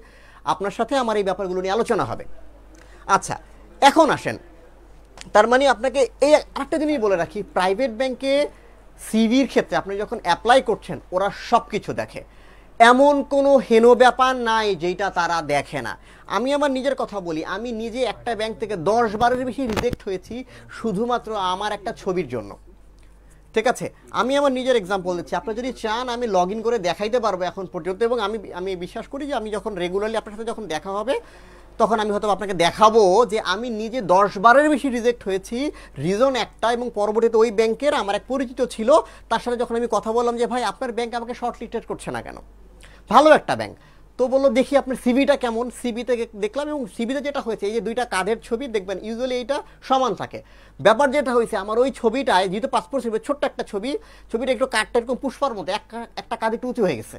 আপনার সাথে আমার এই ব্যাপারগুলো নিয়ে আলোচনা হবে। আচ্ছা, এখন আসেন, তার মানে আপনাকে এই আরেকটা জিনিস বলে রাখি, প্রাইভেট ব্যাংকে সিভির ক্ষেত্রে আপনি যখন অ্যাপ্লাই করছেন ওরা সব কিছু দেখে। এমন কোনো হেন ব্যাপার নাই যেটা তারা দেখে না। আমি আমার নিজের কথা বলি, আমি নিজে একটা ব্যাংক থেকে 10-12-এর বেশি রিজেক্ট হয়েছি শুধুমাত্র আমার একটা ছবির জন্য। ঠিক আছে, আমি আমার নিজের এক্সাম্পল দিচ্ছি। আপনি যদি চান আমি লগ ইন করে দেখাইতে পারবো এখন পর্যন্ত। এবং আমি বিশ্বাস করি যে আমি যখন রেগুলারলি আপনার সাথে যখন দেখা হবে তখন আমি হয়তো আপনাকে দেখাবো যে আমি নিজে 10-12-এর বেশি রিজেক্ট হয়েছি। রিজন একটা, এবং পরবর্তীতে ওই ব্যাংকের আমার এক পরিচিত ছিল, তার সাথে যখন আমি কথা বললাম যে ভাই আপনার ব্যাংক আমাকে শর্ট লিস্টেড করছে না কেন, ভালো একটা ব্যাংক, তো বললো দেখি আপনার সিভিটা কেমন। সিভিতে দেখলাম, এবং সিভিতে যেটা হয়েছে এই যে দুইটা কাঁধের ছবি দেখবেন ইউজুয়ালি এইটা সমান থাকে। ব্যাপার যেটা হয়েছে আমার ওই ছবিটায়, যেহেতু পাসপোর্ট ছবি ছোট্ট একটা ছবিটা একটু কাঠটা এরকম পুষ্পার মতো, একটা কাঁধ একটু উঁচু হয়ে গেছে।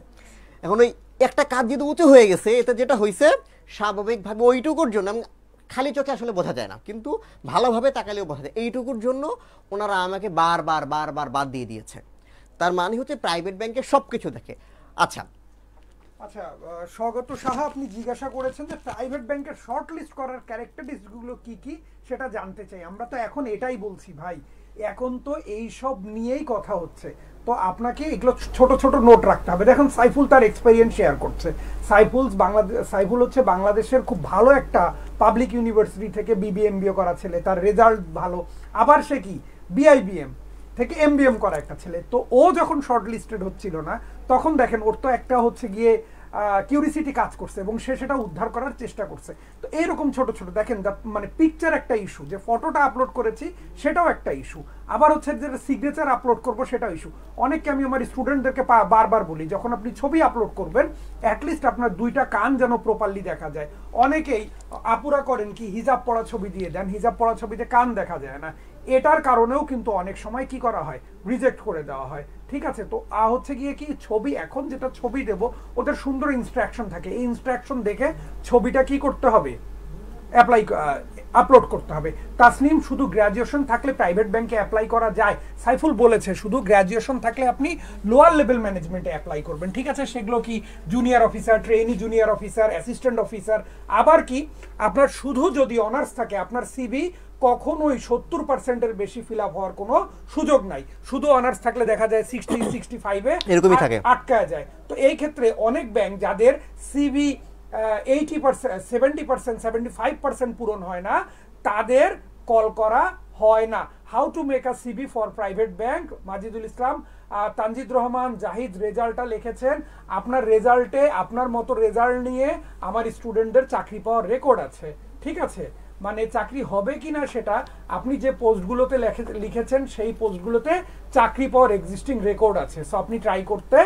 এখন ওই একটা কাঁধ যেহেতু উঁচু হয়ে গেছে, এতে যেটা হয়েছে স্বাভাবিকভাবে ওইটুকুর জন্য, খালি চোখে আসলে বোঝা যায় না, কিন্তু ভালোভাবে তাকালেও বোঝা যায়, এইটুকুর জন্য ওনারা আমাকে বারবার বাদ দিয়ে দিয়েছে। তার মানে হচ্ছে প্রাইভেট ব্যাংকে সব কিছু দেখে। আচ্ছা, স্বগত সাহা, আপনি জিজ্ঞাসা করেছেন যে প্রাইভেট ব্যাংকের শর্ট লিস্ট করার ক্যারেক্টারিস্টিক্সগুলো কি কি সেটা জানতে চাই। আমরা তো এখন এটাই বলছি ভাই, এখন তো এই সব নিয়েই কথা হচ্ছে। তো আপনাকে এগুলো ছোট ছোট নোট রাখতে হবে। দেখুন সাইফুল তার এক্সপেরিয়েন্স শেয়ার করছে। সাইফুল হচ্ছে বাংলাদেশের খুব ভালো একটা পাবলিক ইউনিভার্সিটি থেকে বিবিএমবিএ করা ছেলে, তার রেজাল্ট ভালো। আবার সে কি বিআইবিএম থেকে এমবিএম করা একটা ছেলে। তো ও যখন শর্ট লিস্টেড হচ্ছিল না, তখন দেখেন ওর তো একটা হচ্ছে গিয়ে কিউরিসিটি কাজ করছে এবং সে সেটা উদ্ধার করার চেষ্টা করছে। তো এইরকম ছোট ছোট দেখেন, মানে পিকচার একটা ইস্যু, যে ফটোটা আপলোড করেছি সেটাও একটা ইস্যু, আবার হচ্ছে যে সিগনেচার আপলোড করবো সেটাও ইস্যু। অনেককে আমি আমার স্টুডেন্টদেরকে বারবার বলি, যখন আপনি ছবি আপলোড করবেন অ্যাটলিস্ট আপনার দুইটা কান যেন প্রপারলি দেখা যায়। অনেকেই আপুরা করেন কি, হিজাব পরা ছবি দিয়ে দেন, হিজাব পরা ছবিতে কান দেখা যায় না। এটার কারণেও কিন্তু অনেক সময় কি করা হয়, রিজেক্ট করে দেওয়া হয়। ঠিক আছে, তো হচ্ছে গিয়ে কি, ছবি এখন যেটা ছবি দেব ওদের সুন্দর ইনস্ট্রাকশন থাকে, এই ইনস্ট্রাকশন দেখে ছবিটা কি করতে হবে, আপলোড করতে হবে। তাসনিম, শুধু গ্র্যাজুয়েশন থাকলে প্রাইভেট ব্যাংকে অ্যাপ্লাই করা যায়? সাইফুল বলেছে শুধু গ্র্যাজুয়েশন থাকলে আপনি লোয়ার লেভেল ম্যানেজমেন্টে অ্যাপ্লাই করবেন। ঠিক আছে, সেগুলো কি junior officer, trainee junior officer, assistant officer. আবার কি, আপনার শুধু যদি অনার্স থাকে আপনার সিভি কখনোই 70%-এর বেশি ফিল আপ হওয়ার কোনো সুযোগ নাই। শুধু অনার্স থাকলে দেখা যায় 60-65-এ এরকমই থাকে, আটকায় যায়। তো এই ক্ষেত্রে অনেক ব্যাংক যাদের সিভি 80%, 70%, 75% পূরণ হয় না, তাদের কল করা হয় না। How to make a CV for private bank, Majidul Islam, Tanjid Rahman, Zahid রেজাল্টটা লিখেছেন। আপনার রেজাল্টে আপনার মতো রেজাল্ট নিয়ে আমার স্টুডেন্টদের চাকরি পাওয়ার রেকর্ড আছে। ঠিক আছে, মানে চাকরি হবে কিনা সেটা আপনি যে পোস্টগুলোতে লিখেছেন সেই পোস্টগুলোতে চাকরি পাওয়ার এক্সিস্টিং রেকর্ড আছে। সো আপনি ট্রাই করতে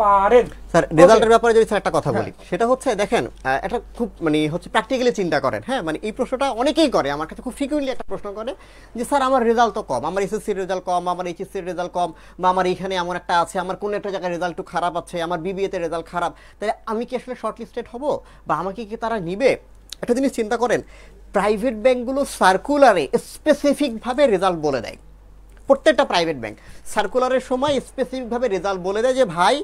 পারেন। স্যার রেজাল্টের ব্যাপারে যদি স্যার একটা কথা বলি, সেটা হচ্ছে দেখেন এটা খুব মানে হচ্ছে প্র্যাকটিক্যালি চিন্তা করেন, হ্যাঁ মানে এই প্রশ্নটা অনেকেই করে, আমার কাছে খুব ফ্রিকুয়েন্টলি একটা প্রশ্ন করে যে স্যার আমার রেজাল্ট তো কম, আমার এসএসসির রেজাল্ট কম, আমার এইচএসসির রেজাল্ট কম, বা আমার এইখানে এমন একটা আছে, আমার কোন একটা জায়গায় রেজাল্ট একটু খারাপ আছে, আমার বিবিএতে রেজাল্ট খারাপ, তাহলে আমি কি আসলে শর্ট লিস্টেড হব বা আমাকে কি তারা নিবে? একটা জিনিস চিন্তা করেন, প্রাইভেট ব্যাংকগুলো সার্কুলারে স্পেসিফিকভাবে রেজাল্ট বলে দেয়। প্রত্যেকটা প্রাইভেট ব্যাংক সার্কুলারের সময় স্পেসিফিকভাবে রেজাল্ট বলে দেয় যে ভাই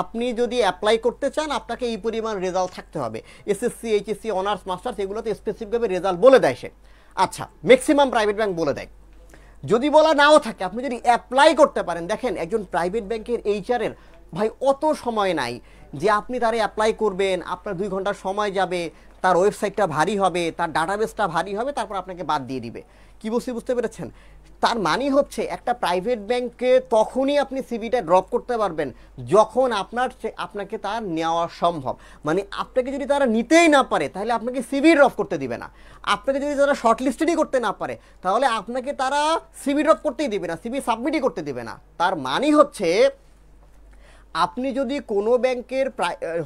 আপনি যদি অ্যাপ্লাই করতে চান আপনাকে এই পরিমাণ রেজাল্ট থাকতে হবে। এসএসসি, এইচএসসি, অনার্স, মাস্টার্স এগুলোতে স্পেসিফিকভাবে রেজাল্ট বলে দেয় সে। আচ্ছা, ম্যাক্সিমাম প্রাইভেট ব্যাংক বলে দেয়। যদি বলা নাও থাকে, আপনি যদি অ্যাপ্লাই করতে পারেন, দেখেন একজন প্রাইভেট ব্যাংকের এইচআরের ভাই অত সময় নাই যে আপনি তারে অ্যাপ্লাই করবেন, আপনার 2 ঘন্টা সময় যাবে, তার ওয়েবসাইটটা ভারী হবে, তার ডাটাবেসটা ভারী হবে, তারপর আপনাকে বাদ দিয়ে দিবে। কি বুঝতে পেরেছেন? তার মানে হচ্ছে একটা প্রাইভেট ব্যাংকে তখনই আপনি সিভিটা ড্রপ করতে পারবেন যখন আপনাকে তার নেওয়া সম্ভব। মানে আপনাকে যদি তারা নিতেই না পারে তাহলে আপনাকে সিভি ড্রপ করতে দিবে না। আপনাকে যদি তারা শর্ট লিস্টেডই করতে না পারে তাহলে আপনাকে তারা সিভি ড্রপ করতেই দিবে না, সিভি সাবমিটই করতে দিবে না। তার মানে হচ্ছে আপনি যদি কোনো ব্যাংকের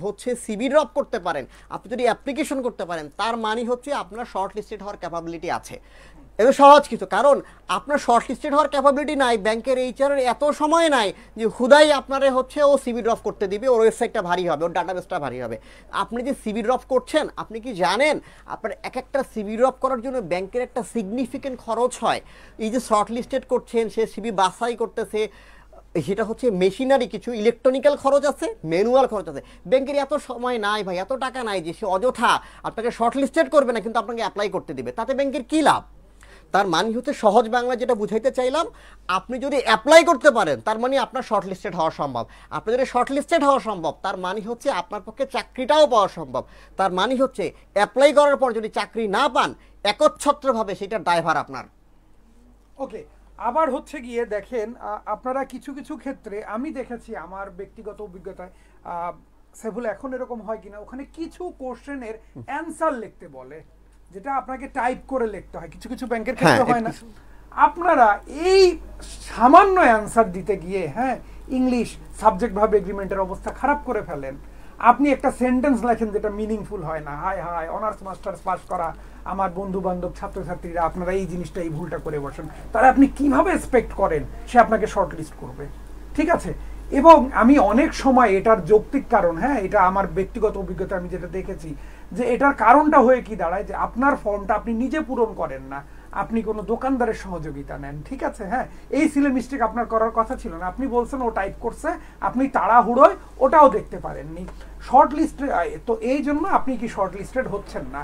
হচ্ছে সিভি ড্রপ করতে পারেন, আপনি যদি অ্যাপ্লিকেশন করতে পারেন, তার মানে হচ্ছে আপনার শর্ট লিস্টেড হওয়ার ক্যাপাবিলিটি আছে। এটা সহজ কিছু, কারণ আপনার শর্ট লিস্টেড হওয়ার ক্যাপাবিলিটি নাই, ব্যাংকের এইচআরের এত সময় নাই যে হুদাই আপনারে হচ্ছে ও সিভি ড্রপ করতে দিবে, ওর ওয়েবসাইটটা ভারী হবে, ওর ডাটাবেসটা ভারী হবে। আপনি যে সিভি ড্রপ করছেন, আপনি কি জানেন আপনার একটা সিভি ড্রপ করার জন্য ব্যাংকের একটা সিগনিফিকেন্ট খরচ হয়। এই যে শর্ট লিস্টেড করছেন, সে সিভি বাছাই করতেছে, সেটা হচ্ছে মেশিনারি কিছু ইলেকট্রনিক্যাল খরচ আছে, ম্যানুয়াল খরচ আছে। ব্যাংকের এত সময় নাই ভাই, এত টাকা নাই যে সে অযথা আপনাকে শর্ট লিস্টেড করবে না কিন্তু আপনাকে অ্যাপ্লাই করতে দিবে, তাতে ব্যাংকের কী লাভ? তার মানে হচ্ছে সহজ বাংলা যেটা বুঝাইতে চাইলাম, আপনি যদি অ্যাপ্লাই করতে পারেন তার মানে আপনার শর্ট লিস্টেড হওয়া সম্ভব। আপনি যদি শর্ট লিস্টেড হওয়া সম্ভব তার মানে হচ্ছে আপনার পক্ষে চাকরিটাও পাওয়া সম্ভব। তার মানে হচ্ছে অ্যাপ্লাই করার পর যদি চাকরি না পান একচ্ছত্রভাবে সেটা ড্রাইভার আপনার। ওকে, আবার হচ্ছে গিয়ে দেখেন আপনারা কিছু কিছু ক্ষেত্রে আমি দেখেছি আমার ব্যক্তিগত অভিজ্ঞতায়, সেভুল এখন এরকম হয় কিনা, ওখানে কিছু কোশ্চেনের অ্যান্সার লিখতে বলে, যেটা আপনাকে টাইপ করে লিখতে হয়, কিছু কিছু ব্যাংকের ক্ষেত্রে হয় না। আপনারা এই সামান্য অ্যান্সার দিতে গিয়ে ইংলিশ সাবজেক্ট ভাবে এগ্রিমেন্টের অবস্থা খারাপ করে ফেলেন। আপনি একটা সেন্টেন্স লেখেন যেটা মিনিংফুল হয় না, high high honours masters pass করা আমার বন্ধু বান্ধব ছাত্রছাত্রীরা আপনারা এই জিনিসটা এই ভুলটা করে বসেন, তাহলে আপনি কিভাবে এক্সপেক্ট করেন সে আপনাকে শর্ট লিস্ট করবে? ঠিক আছে, এবং আমি অনেক সময় এটার যৌক্তিক কারণ, এটা আমার ব্যক্তিগত অভিজ্ঞতা, আমি যেটা দেখেছি যে এটার কারণটা হয়ে কি দাঁড়ায় যে আপনার ফর্মটা আপনি নিজে পূরণ করেন না, আপনি কোনো দোকানদারের সহযোগিতা নেন। ঠিক আছে, এই সিলে মিস্টেক আপনার করার কথা ছিল না, আপনি বলছেন ও টাইপ করছে, আপনি তাড়াহুড়োয় ওটাও দেখতে পারেননি। শর্ট লিস্ট তো এই জন্য আপনি কি শর্ট লিস্টেড হচ্ছেন না।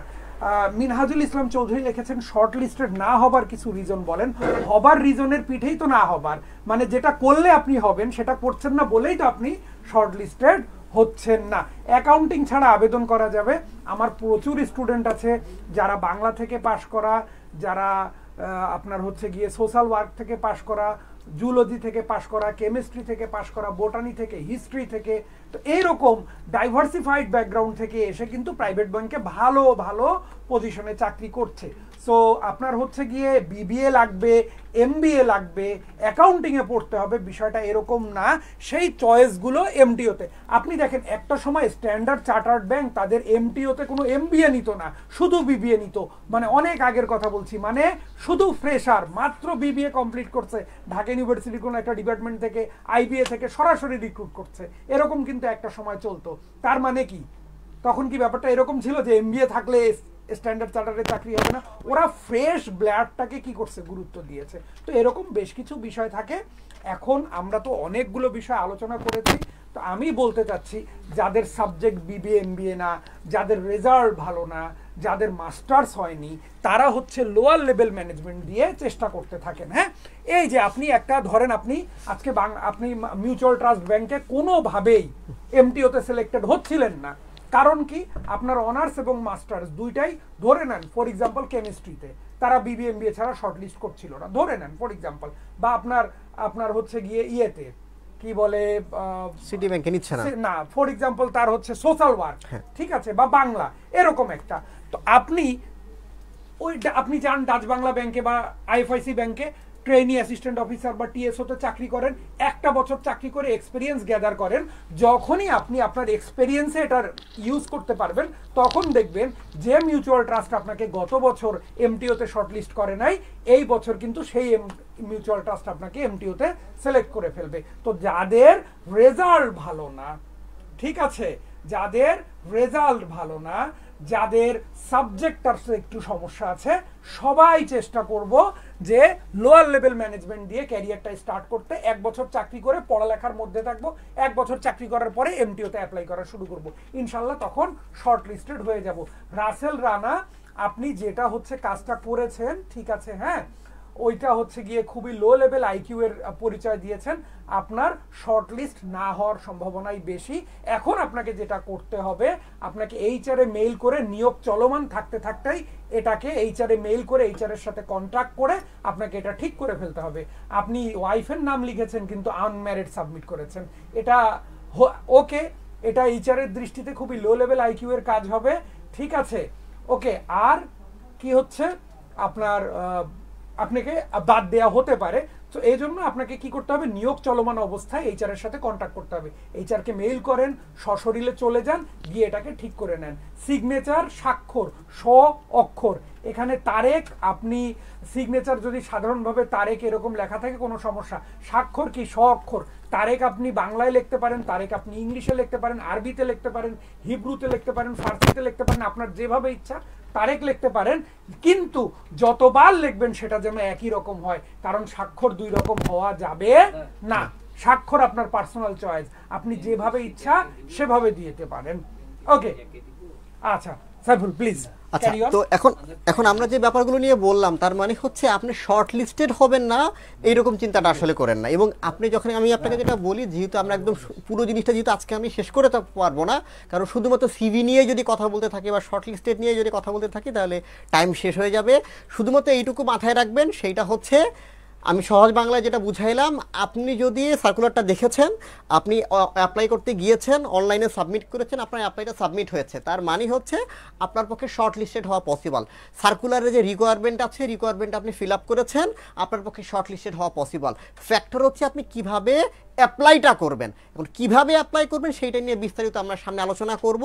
মিনহাজুল ইসলাম চৌধুরী লিখেছেন শর্ট লিস্টেড না হবার কিছু রিজন বলেন। হবার রিজনের পিঠেই তো না হবার, মানে যেটা করলে আপনি হবেন সেটা করছেন না বলেই তো আপনি শর্ট লিস্টেড হচ্ছেন না। অ্যাকাউন্টিং ছাড়া আবেদন করা যাবে। আমার প্রচুর স্টুডেন্ট আছে যারা বাংলা থেকে পাশ করা, যারা আপনার হচ্ছে গিয়ে সোশ্যাল ওয়ার্ক থেকে পাশ করা, জুলজি থেকে পাশ করা, কেমিস্ট্রি থেকে পাশ করা, বোটানি থেকে, হিস্ট্রি থেকে, তো এইরকম ডাইভার্সিফাইড ব্যাকগ্রাউন্ড থেকে এসে কিন্তু প্রাইভেট ব্যাংকে ভালো ভালো পজিশনে চাকরি করছে। সো আপনার হচ্ছে গিয়ে বিবিএ লাগবে, এমবিএ লাগবে, অ্যাকাউন্টিংয়ে পড়তে হবে, বিষয়টা এরকম না। সেই চয়েসগুলো এমটিওতে আপনি দেখেন, একটা সময় স্ট্যান্ডার্ড চার্টার্ড ব্যাংক তাদের এমটিওতে কোনো এমবিএ নিত না, শুধু বিবিএ নিত। মানে অনেক আগের কথা বলছি, মানে শুধু ফ্রেশার মাত্র বিবিএ কমপ্লিট করছে, ঢাকা ইউনিভার্সিটির কোনো একটা ডিপার্টমেন্ট থেকে, আইবিএ থেকে সরাসরি রিক্রুট করছে, এরকম কিন্তু একটা সময় চলতো। তার মানে কি তখন কি ব্যাপারটা এরকম ছিল যে এমবিএ থাকলে স্ট্যান্ডার্ড চার্টারের চাকরি হবে না? ওরা ফ্রেশ ব্লাডটাকে কি করছে, গুরুত্ব দিয়েছে। তো এরকম বেশ কিছু বিষয় থাকে। এখন আমরা তো অনেকগুলো বিষয় আলোচনা করেছি, তো আমি বলতে চাচ্ছি যাদের সাবজেক্ট বিবিএ এমবিএ না, যাদের রেজাল্ট ভালো না, যাদের মাস্টার্স হয়নি, তারা হচ্ছে লোয়ার লেভেল ম্যানেজমেন্ট দিয়ে চেষ্টা করতে থাকেন। এই যে আপনি একটা ধরেন, আপনি আজকে আপনি মিউচুয়াল ট্রাস্ট ব্যাংকে কোনোভাবেই এমটিওতে সিলেক্টেড হচ্ছিলেন না, কারণ কি আপনার অনার্স এবং মাস্টার্স দুইটাই ধরে নেন, ফর এক্সাম্পল কেমিস্ট্রিতে তারা বিবিএ এমবিএ ছাড়া শর্ট লিস্ট করছিল না, ধরে নেন ফর এক্সাম্পল, বা আপনার হচ্ছে গিয়ে ইয়েতে কি বলে সিটি ব্যাংকে নিচ্ছে না, ফর এক্সাম্পল তার হচ্ছে সোশ্যাল ওয়ার্ক, ঠিক আছে, বা বাংলা, এরকম একটা। তো আপনি যান ডাচ বাংলা ব্যাংকে বা আইএফআইসি ব্যাংকে, ট্রেনি অ্যাসিস্ট্যান্ট অফিসার বা টিএসওতে চাকরি করেন, একটা বছর চাকরি করে এক্সপিরিয়েন্স গ্যাদার করেন, যখনই আপনি আপনার এক্সপিরিয়েন্সে এটার ইউজ করতে পারবেন তখন দেখবেন যে মিউচুয়াল ট্রাস্ট আপনাকে গত বছর এমটিওতে শর্টলিস্ট করে নাই, এই বছর কিন্তু সেই মিউচুয়াল ট্রাস্ট আপনাকে এমটিওতে সিলেক্ট করে ফেলবে। তো যাদের রেজাল্ট ভালো না, ঠিক আছে, যাদের রেজাল্ট ভালো না, যাদের সাবজেক্টটার একটু সমস্যা আছে, সবাই চেষ্টা করব যে লোয়ার লেভেল ম্যানেজমেন্ট দিয়ে ক্যারিয়ারটা স্টার্ট করতে। 1 বছর চাকরি করে পড়ালেখার মধ্যে থাকবো, 1 বছর চাকরি করার পরে এমটিওতে অ্যাপ্লাই করা শুরু করব, ইনশাল্লাহ তখন শর্ট লিস্টেড হয়ে যাব। রাসেল রানা, আপনি যেটা হচ্ছে কাজটা করেছেন, ঠিক আছে, হ্যাঁ, ওইটা হচ্ছে গিয়ে খুবই লো লেভেল আইকিউ এর পরিচয় দিয়েছেন, আপনার শর্টলিস্ট না হওয়ার সম্ভাবনাই বেশি। এখন আপনাকে যেটা করতে হবে, আপনাকে এইচআরে মেইল করে, নিয়োগ চলমান থাকতে থাকতেই এটাকে এইচআরে মেইল করে এইচআরের সাথে কন্ট্যাক্ট করে আপনাকে এটা ঠিক করে ফেলতে হবে। আপনি ওয়াইফের নাম লিখেছেন কিন্তু আনম্যারিড সাবমিট করেছেন, এটা ওকে, এটা এইচআরের দৃষ্টিতে খুবই লো লেভেল আইকিউ এর কাজ হবে, ঠিক আছে, ওকে। আর কি হচ্ছে, আপনার আপনাকে বাদ দেয়া হতে পারে, তো এই জন্য আপনাকে কি করতে হবে, নিয়োগ চলমান অবস্থায় এইচআর এর সাথে কন্ট্যাক্ট করতে হবে, এইচআর কে মেইল করেন, সশরীরে চলে যান, গিয়ে এটাকে ঠিক করে নেন। সিগনেচার, স্বাক্ষর, অক্ষর, এখানে তারেক, আপনি সিগনেচার যদি সাধারণভাবে তারেক এরকম লেখা থাকে কোনো সমস্যা, স্বাক্ষর কি অক্ষর, তারেক আপনি বাংলায় লিখতে পারেন, তারেক আপনি ইংলিশে লিখতে পারেন, আরবিতে লিখতে পারেন, হিব্রুতে লিখতে পারেন, ফার্সিতে লিখতে পারেন, আপনার যেভাবে ইচ্ছা তারেক লিখতে পারেন, কিন্তু যতবার লিখবেন সেটা যেন একই রকম হয়, কারণ স্বাক্ষর 2 রকম হওয়া যাবে না। স্বাক্ষর আপনার পার্সোনাল চয়েস, আপনি যেভাবে ইচ্ছা সেভাবে দিতে পারেন, ওকে। আচ্ছা সাইফুল প্লিজ। আচ্ছা, তো এখন আমরা যে ব্যাপারগুলো নিয়ে বললাম, তার মানে হচ্ছে আপনি শর্ট লিস্টেড হবেন না এইরকম চিন্তাটা আসলে করেন না। এবং আপনি যখন, আমি আপনাকে যেটা বলি, যেহেতু আমরা একদম পুরো জিনিসটা যেহেতু আজকে আমি শেষ করে পারবো না, কারণ শুধুমাত্র সিভি নিয়ে যদি কথা বলতে থাকি বা শর্ট লিস্টেড নিয়ে যদি কথা বলতে থাকি তাহলে টাইম শেষ হয়ে যাবে। শুধুমাত্র এইটুকু মাথায় রাখবেন, সেইটা হচ্ছে আমি সহজ বাংলায় যেটা বুঝাইলাম, আপনি যদি সার্কুলারটা দেখেছেন, আপনি অ্যাপ্লাই করতে গিয়েছেন, অনলাইনে সাবমিট করেছেন, আপনার অ্যাপ্লাইটা সাবমিট হয়েছে, তার মানে হচ্ছে আপনার পক্ষে শর্ট লিস্টেড হওয়া পসিবল। সার্কুলারে যে রিকোয়ারমেন্ট আছে, রিকোয়ারমেন্ট আপনি ফিল আপ করেছেন, আপনার পক্ষে শর্ট লিস্টেড হওয়া পসিবল। ফ্যাক্টর হচ্ছে আপনি কিভাবে অ্যাপ্লাইটা করবেন, এবং কিভাবে অ্যাপ্লাই করবেন সেইটা নিয়ে বিস্তারিত আমরা সামনে আলোচনা করব।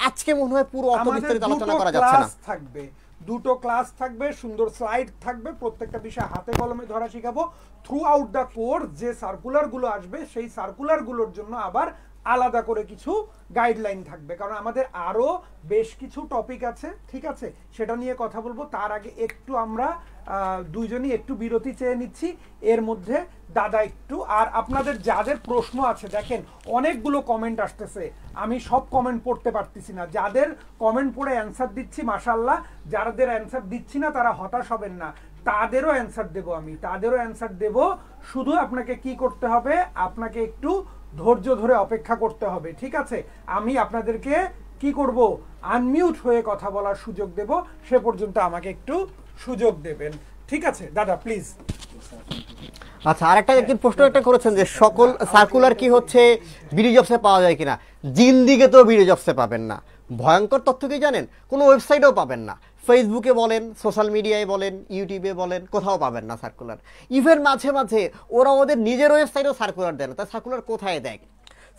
আজকে মনে হয় পুরো অত বিস্তারিত আলোচনা করা যাচ্ছে না। থাকবে 2টো ক্লাস থাকবে, সুন্দর স্লাইড থাকবে, প্রত্যেকটা বিষয় হাতে কলমে ধরা শিখাবো। থ্রু আউট দ্য কোর্স যে সার্কুলারগুলো আসবে সেই সার্কুলারগুলোর জন্য আবার আলাদা করে কিছু গাইডলাইন থাকবে, কারণ আমাদের আরো বেশ কিছু টপিক আছে, ঠিক আছে, সেটা নিয়ে কথা বলবো। তার আগে একটু আমরা দুইজনই একটু বিরতি চেয়ে নিচ্ছি, এর মধ্যে দাদা একটু, আর আপনাদের যাদের প্রশ্ন আছে, দেখেন অনেকগুলো কমেন্ট আসতেছে, আমি সব কমেন্ট পড়তে পারতেছি না, যাদের কমেন্ট পড়ে অ্যান্সার দিচ্ছি মাশাআল্লাহ, যাদের অ্যান্সার দিচ্ছি না তারা হতাশ হবেন না, তাদেরও অ্যান্সার দেব, আমি তাদেরও অ্যান্সার দেব। শুধু আপনাকে কি করতে হবে, আপনাকে একটু ধৈর্য ধরে অপেক্ষা করতে হবে, ঠিক আছে। আমি আপনাদেরকে কি করব, আনমিউট হয়ে কথা বলার সুযোগ দেব, সে পর্যন্ত আমাকে একটু সুযোগ দেবেন, ঠিক আছে দাদা প্লিজ। আচ্ছা, আরেকটা একদিন প্রশ্ন একটা করেছেন যে সকল সার্কুলার কি হচ্ছে বিডি জবসে পাওয়া যায় কিনা। জিন্দিগে তো বিডি জবসে পাবেন না। ভয়ঙ্কর তথ্য কি জানেন, কোনো ওয়েবসাইটেও পাবেন না, ফেসবুকে বলেন, সোশ্যাল মিডিয়ায় বলেন, ইউটিউবে বলেন, কোথাও পাবেন না সার্কুলার। ইভেন মাঝে মাঝে ওরা ওদের নিজের ওয়েবসাইটেও সার্কুলার দেয় না। তাই সার্কুলার কোথায় দেয়,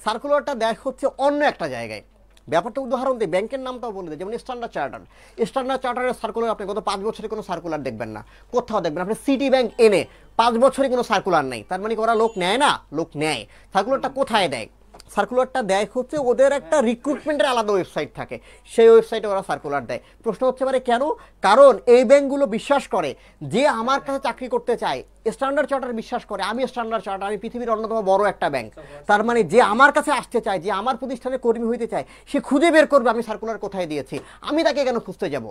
সার্কুলারটা দেয় হচ্ছে অন্য একটা জায়গায়। ব্যাপারটা উদাহরণ দিই, ব্যাংকের নামটাও বলে দেয়, যেমন স্ট্যান্ডার্ড চার্টার। স্ট্যান্ডার্ড চার্টারের সার্কুলার আপনি গত 5 বছরে কোনো সার্কুলার দেখবেন না, কোথাও দেখবেন। আপনি সিটি ব্যাংক এনে 5 বছরে কোনো সার্কুলার নেই, তার মানে ওরা লোক নেয় না, লোক নেয়। সার্কুলারটা কোথায় দেয়, সার্কুলারটা দেয় হচ্ছে ওদের একটা রিক্রুটমেন্টের আলাদা ওয়েবসাইট থাকে, সেই ওয়েবসাইটে ওরা সার্কুলার দেয়। প্রশ্ন হচ্ছে পারে কেন, কারণ এই ব্যাংকগুলো বিশ্বাস করে যে আমার কাছে চাকরি করতে চায়, স্ট্যান্ডার্ড চার্টার বিশ্বাস করে আমি স্ট্যান্ডার্ড চার্টার, আমি পৃথিবীর অন্যতম বড় একটা ব্যাংক, তার মানে যে আমার কাছে আসতে চায়, যে আমার প্রতিষ্ঠানে কর্মী হইতে চায়, সে খুঁজে বের করবে আমি সার্কুলার কোথায় দিয়েছি, আমি তাকে কেন খুঁজতে যাব।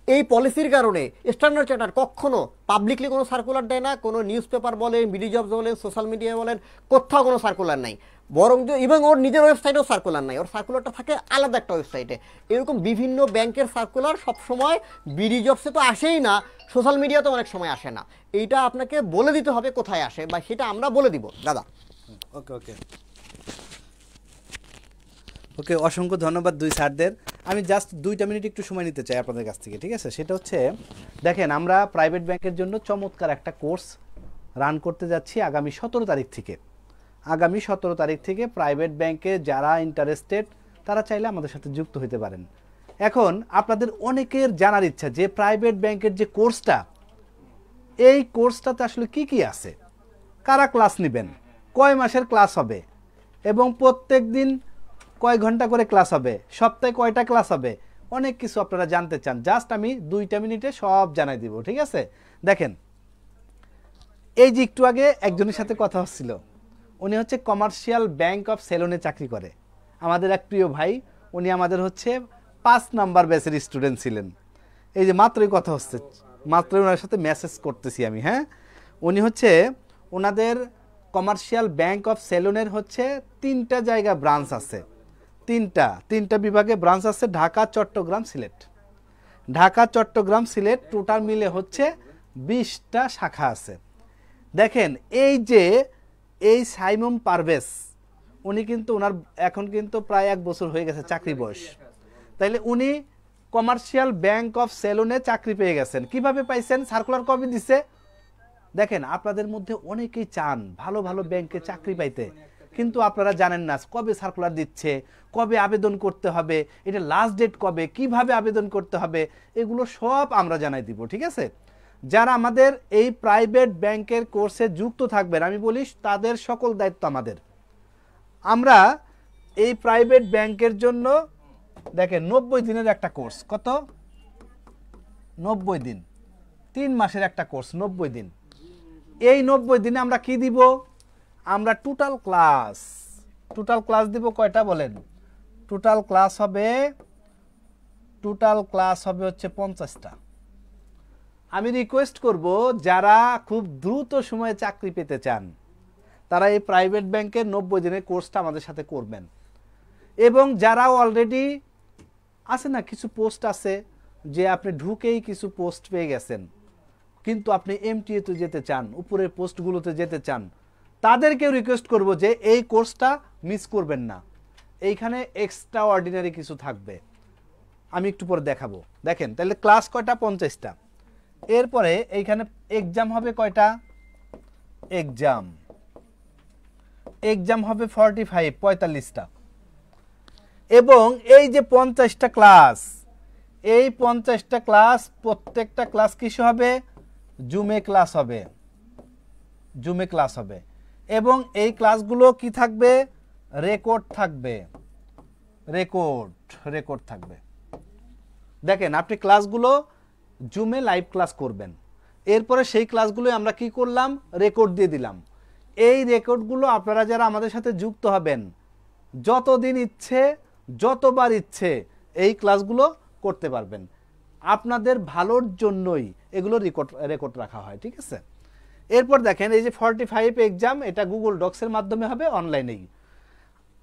এই পলিসির কারণে স্ট্যান্ডার্ড চার্টার কখনো পাবলিকলি কোনো সার্কুলার দেয় না, কোনো নিউজ পেপার বলেন, বিডি জবস বলেন, সোশ্যাল মিডিয়া বলেন, কোথাও কোনো সার্কুলার নাই। বরং এবং ওর নিজের ওয়েবসাইটেও সার্কুলার নাই, ওর সার্কুলারটা থাকে আলাদা একটা ওয়েবসাইটে। এরকম বিভিন্ন ব্যাংকের সার্কুলার সবসময় বিডি জবসে তো আসেই না, সোশ্যাল মিডিয়াতে অনেক সময় আসে না। এইটা আপনাকে বলে দিতে হবে কোথায় আসে, বা সেটা আমরা বলে দিব দাদা। ওকে ওকে ওকে, অসংখ্য ধন্যবাদ দুই স্যারদের। আমি জাস্ট 2টা মিনিট একটু সময় নিতে চাই আপনাদের কাছ থেকে, ঠিক আছে। সেটা হচ্ছে, দেখেন আমরা প্রাইভেট ব্যাংকের জন্য চমৎকার একটা কোর্স রান করতে যাচ্ছি আগামী 17 তারিখ থেকে। আগামী 17 তারিখ থেকে প্রাইভেট ব্যাংকে যারা ইন্টারেস্টেড তারা চাইলে আমাদের সাথে যুক্ত হতে পারেন। এখন আপনাদের অনেকের জানার ইচ্ছা যে প্রাইভেট ব্যাংকের যে কোর্সটা, এই কোর্সটাতে আসলে কি কি আছে, কারা ক্লাস নেবেন, কয় মাসের ক্লাস হবে এবং প্রত্যেক দিন কয় ঘন্টা করে ক্লাস হবে, সপ্তাহে কয়টা ক্লাস হবে, অনেক কিছু আপনারা জানতে চান। জাস্ট আমি 2টা মিনিটে সব জানাই দিব, ঠিক আছে? দেখেন, এই যে একটু আগে একজনের সাথে কথা হচ্ছিল, উনি হচ্ছে কমার্শিয়াল ব্যাংক অফ সেলনে চাকরি করে, আমাদের এক প্রিয় ভাই। উনি আমাদের হচ্ছে 5 নাম্বার ব্যাচের স্টুডেন্ট ছিলেন। এই যে মাত্রই কথা হচ্ছে, মাত্রই ওনার সাথে মেসেজ করতেছি আমি। হ্যাঁ, উনি হচ্ছে ওনাদের কমার্শিয়াল ব্যাংক অফ সেলনের হচ্ছে 3টা জায়গা ব্রাঞ্চ আছে, 3টা বিভাগে ব্রাঞ্চ আছে, ঢাকা, চট্টগ্রাম, সিলেট। ঢাকা, চট্টগ্রাম, সিলেট টোটাল মিলে হচ্ছে 20টা শাখা আছে। দেখেন, এই যে এই সাইমন পারভেজ, উনি কিন্তু ওনার এখন কিন্তু প্রায় 1 বছর হয়ে গেছে চাকরি বয়স। তাইলে উনি কমার্শিয়াল ব্যাংক অফ সেলনে চাকরি পেয়ে গেছেন। কিভাবে পাইছেন? সার্কুলার কবে দিছে? দেখেন, আপনাদের মধ্যে অনেকেই চান ভালো ভালো ব্যাংকে চাকরি পাইতে, কিন্তু আপনারা জানেন না কবে সার্কুলার দিচ্ছে, কবে আবেদন করতে হবে, এটা লাস্ট ডেট কবে, কিভাবে আবেদন করতে হবে, এগুলো সব আমরা জানাই দিব, ঠিক আছে? যারা আমাদের এই প্রাইভেট ব্যাংকের কোর্সে যুক্ত থাকবেন, আমি বলি তাদের সকল দায়িত্ব আমাদের। আমরা এই প্রাইভেট ব্যাংকের জন্য দেখেন 90 দিনের একটা কোর্স, কত? 90 দিন, 3 মাসের একটা কোর্স, 90 দিন। এই 90 দিনে আমরা কি দিব? আমরা টোটাল ক্লাস দিব কয়টা বলেন? টোটাল ক্লাস হবে হচ্ছে 50টা। আমি রিকোয়েস্ট করব যারা খুব দ্রুত সময়ে চাকরি পেতে চান তারা এই প্রাইভেট ব্যাংকের 90 দিনের কোর্সটা আমাদের সাথে করবেন। এবং যারা অলরেডি আছে না, কিছু পোস্ট আছে যে আপনি ঢুকেই কিছু পোস্ট পেয়ে গেছেন, কিন্তু আপনি এমটিএতে যেতে চান, উপরের পোস্টগুলোতে যেতে চান, তাদেরকেও রিকোয়েস্ট করব যে এই কোর্সটা মিস করবেন না। এইখানে এক্সট্রা অর্ডিনারি কিছু থাকবে, আমি একটু পরে দেখাবো। দেখেন, তাহলে ক্লাস কয়টা? 50টা। এরপরে এইখানে এক্সাম হবে কয়টা? এক্সাম হবে 45টা। এবং এই যে 50টা ক্লাস, এই 50টা ক্লাস, প্রত্যেকটা ক্লাস কিসে হবে? জুমে ক্লাস হবে। এবং এই ক্লাসগুলো কি থাকবে? রেকর্ড থাকবে। দেখেন, আপনি ক্লাসগুলো জুমে লাইভ ক্লাস করবেন, এরপরে সেই ক্লাসগুলো আমরা কি করলাম? রেকর্ড দিয়ে দিলাম। এই রেকর্ডগুলো আপনারা যারা আমাদের সাথে যুক্ত হবেন, যতদিন ইচ্ছে, যতবার ইচ্ছে এই ক্লাসগুলো করতে পারবেন। আপনাদের ভালোর জন্যই এগুলো রেকর্ড রাখা হয়, ঠিক আছে? এরপর দেখেন, এই যে 45 এক্সাম, এটা গুগল ডক্সের মাধ্যমে হবে, অনলাইনেই।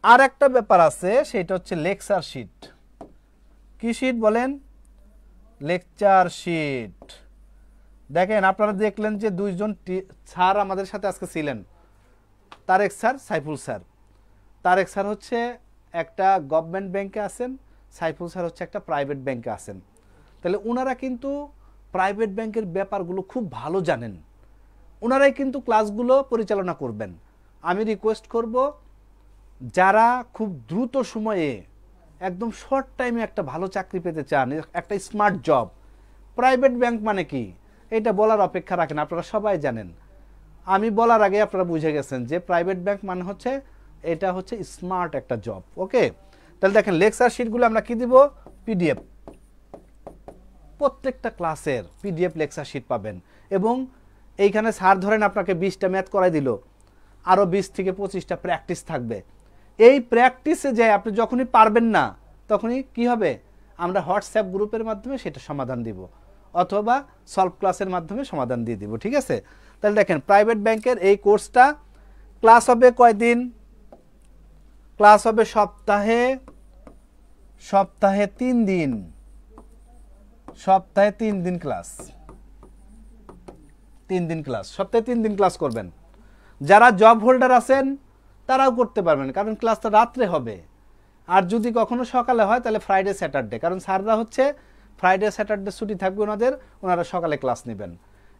আর একটা ব্যাপার আছে, সেটা হচ্ছে লেকচার শিট। কি শিট বলেন? Lecture sheet. দেখেন, আপনারা দেখলেন যে 2জন স্যার আমাদের সাথে আজকে ছিলেন, Tarek sir, Saiful sir. Tarek sir হচ্ছে একটা গভর্নমেন্ট ব্যাংকে আছেন, সাইফুল স্যার হচ্ছে একটা প্রাইভেট ব্যাংকে আছেন। তাহলে ওনারা কিন্তু প্রাইভেট ব্যাংকের ব্যাপারগুলো খুব ভালো জানেন, ওনারাই কিন্তু ক্লাসগুলো পরিচালনা করবেন। আমি রিকোয়েস্ট করব যারা খুব দ্রুত সময়ে একদম শর্ট টাইমে একটা ভালো চাকরি পেতে চান, একটা স্মার্ট জব, প্রাইভেট ব্যাংক মানে কি এটা বলার অপেক্ষা রাখেন, আপনারা সবাই জানেন। আমি বলার আগে আপনারা বুঝে গেছেন যে প্রাইভেট ব্যাংক মানে হচ্ছে এটা হচ্ছে স্মার্ট একটা জব। ওকে, তাহলে দেখেন, লেকচার শিটগুলো আমরা কি দিব? পিডিএফ। প্রত্যেকটা ক্লাসের পিডিএফ লেকচার শিট পাবেন। এবং এইখানে স্যার ধরেন আপনাকে 20টা ম্যাথ করাই দিল, আরও 20 থেকে 25টা প্র্যাকটিস থাকবে। এই প্র্যাকটিসে যে আপনি যখনই পারবেন না, তখনই কি হবে? আমরা হোয়াটসঅ্যাপ গ্রুপের মাধ্যমে সেটা সমাধান দিব, অথবা সলভ ক্লাসের মাধ্যমে সমাধান দিয়ে দিব, ঠিক আছে? তাহলে দেখেন, প্রাইভেট ব্যাংকের এই কোর্সটা ক্লাস হবে কয়দিন? ক্লাস হবে সপ্তাহে 3 দিন। সপ্তাহে 3 দিন ক্লাস, 3 দিন ক্লাস, সপ্তাহে 3 দিন ক্লাস করবেন। যারা জব হোল্ডার আছেন তারাও করতে পারবেন, কারণ ক্লাসটা রাত্রে হবে। আর যদি কখনো সকালে হয় তাহলে ফ্রাইডে স্যাটারডে, কারণ স্যাররা হচ্ছে ফ্রাইডে স্যাটারডে ছুটি থাকবে ওনাদের, ওনারা সকালে ক্লাস নেবেন।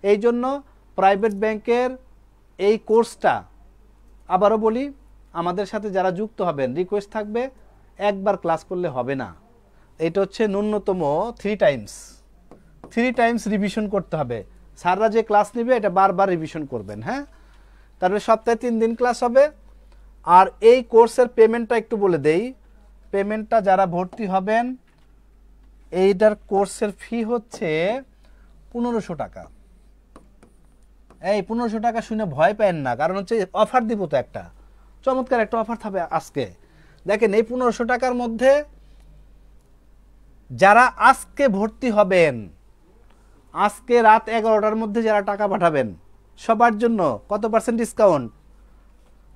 এই জন্য প্রাইভেট ব্যাংকের এই কোর্সটা আবারও বলি, আমাদের সাথে যারা যুক্ত হবেন রিকোয়েস্ট থাকবে একবার ক্লাস করলে হবে না, এটা হচ্ছে ন্যূনতম 3 টাইমস রিভিশন করতে হবে। স্যাররা যে ক্লাস নেবে এটা বারবার রিভিশন করবেন। হ্যাঁ, তারপরে সপ্তাহে 3 দিন ক্লাস হবে। আর এই কোর্সের পেমেন্টটা একটু বলে দেই, পেমেন্টটা যারা ভর্তি হবেন এইটার কোর্সের ফি হচ্ছে 1500 টাকা। এই 1500 টাকা শুনে ভয় পেন না, কারণ হচ্ছে অফার দিব তো, একটা চমৎকার একটা অফার থাকবে আজকে। দেখেন এই 1500 টাকার মধ্যে যারা আজকে ভর্তি হবেন, আজকে রাত 11টার মধ্যে যারা টাকা পাঠাবেন সবার জন্য কত পার্সেন্ট ডিসকাউন্ট?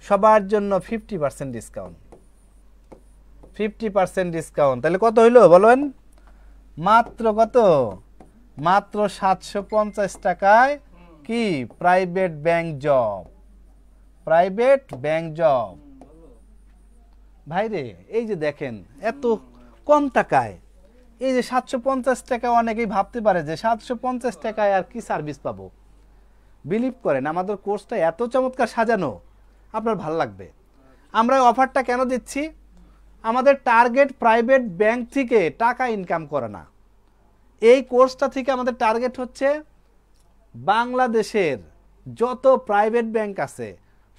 সবার জন্য 50% ডিসকাউন্ট। 50% ডিসকাউন্ট, তাহলে কত হইলো বলেন? মাত্র কত? মাত্র 750 টাকায় কি private bank job. Private bank job ভাইরে, এই যে দেখেন এত কম টাকায়, এই যে 750 টাকা, অনেকেই ভাবতে পারে যে 750 টাকায় আর কি সার্ভিস পাবো। বিলিভ করেন আমাদের কোর্সটা এত চমৎকার সাজানো, আপনার ভালো লাগবে। আমরা অফারটা কেন দিচ্ছি? আমাদের টার্গেট প্রাইভেট ব্যাংক থেকে টাকা ইনকাম করে না। এই কোর্সটা থেকে আমাদের টার্গেট হচ্ছে বাংলাদেশের যত প্রাইভেট ব্যাংক আছে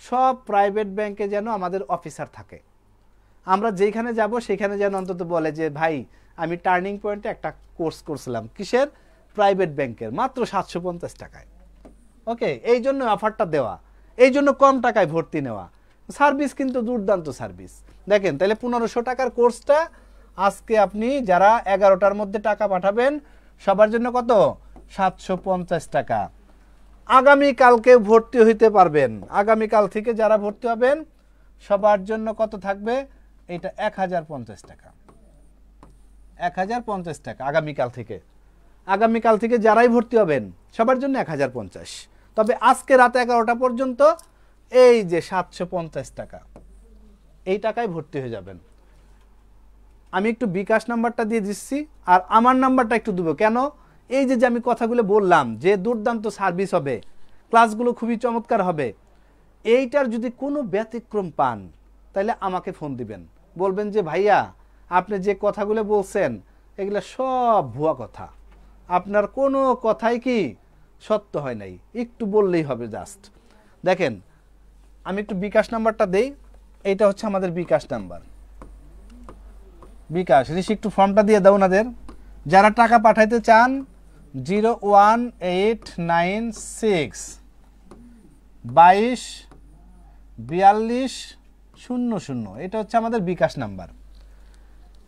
সব প্রাইভেট ব্যাংকে যেন আমাদের অফিসার থাকে। আমরা যেখানে যাব সেখানে যেন অন্তত বলে যে ভাই আমি টার্নিং পয়েন্টে একটা কোর্স করছিলাম, কিসের? প্রাইভেট ব্যাংকের, মাত্র 750 টাকায়। ওকে, এই জন্য অফারটা দেওয়া, এই জন্য কম টাকায় ভর্তি নেওয়া। সার্ভিস কিন্তু দুর্দান্ত সার্ভিস। দেখেন তাহলে 1500 টাকার কোর্সটা আজকে আপনি যারা 11টার মধ্যে টাকা পাঠাবেন সবার জন্য কত? 750 টাকা। আগামীকালকে ভর্তি হইতে পারবেন। আগামীকাল থেকে যারা ভর্তি হবেন সবার জন্য কত থাকবে? এটা 1050 টাকা। 1050 টাকা আগামীকাল থেকে। আগামীকাল থেকে যারাই ভর্তি হবেন সবার জন্য 1050। তবে আজকে রাত 11টা পর্যন্ত এই যে 750 টাকা, এই টাকায় ভর্তি হয়ে যাবেন। আমি একটু বিকাশ নাম্বারটা দিয়ে দিচ্ছি, আর আমার নাম্বারটা একটু দেবো। কেন? এই যে আমি কথাগুলো বললাম যে দুর্দান্ত সার্ভিস হবে, ক্লাসগুলো খুবই চমৎকার হবে, এইটার যদি কোনো ব্যতিক্রম পান তাহলে আমাকে ফোন দিবেন, বলবেন যে ভাইয়া আপনি যে কথাগুলো বলছেন এগুলো সব ভুয়া কথা, আপনার কোনো কথাই কি সত্য হয় নাই, একটু বললেই হবে জাস্ট। দেখেন আমি একটু বিকাশ নাম্বারটা দেই, এইটা হচ্ছে আমাদের বিকাশ নাম্বার। বিকাশ ঋষি একটু ফর্মটা দিয়ে দাও ওনাদের, যারা টাকা পাঠাইতে চান 01896 224200, এটা হচ্ছে আমাদের বিকাশ নাম্বার।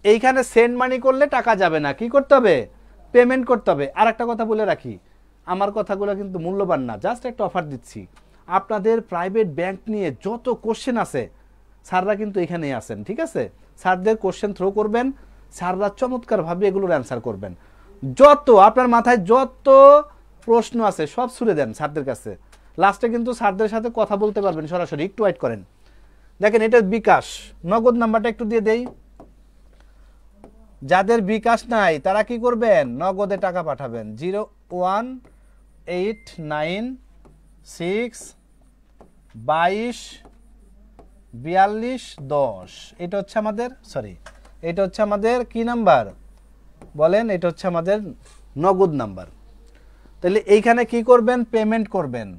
এইখানে সেন্ড মানি করলে টাকা যাবে না, কি করতে হবে? পেমেন্ট করতে হবে। আর একটা কথা বলে রাখি, আমার কথাগুলো কিন্তু মূল্যবান না, জাস্ট একটা অফার দিচ্ছি। আপনাদের প্রাইভেট ব্যাংক নিয়ে যত কোশ্চেন আছে স্যাররা কিন্তু এখানেই আছেন, ঠিক আছে? স্যারদের কোশ্চেন থ্রো করবেন, স্যাররা চমৎকারভাবে এগুলোর অ্যান্সার করবেন। যত আপনার মাথায় যত প্রশ্ন আছে সব ছুড়ে দেন স্যারদের কাছে, লাস্টে কিন্তু স্যারদের সাথে কথা বলতে পারবেন সরাসরি। একটু ওয়েট করেন। দেখেন এটা বিকাশ, নগদ নাম্বারটা একটু দিয়ে দেই। যাদের বিকাশ নাই তারা কি করবেন? নগদে টাকা পাঠাবেন 01896 224210। এটা হচ্ছে আমাদের এটা হচ্ছে আমাদের কি নাম্বার বলেন? এটা হচ্ছে আমাদের নগদ নাম্বার। তাহলে এইখানে কি করবেন? পেমেন্ট করবেন।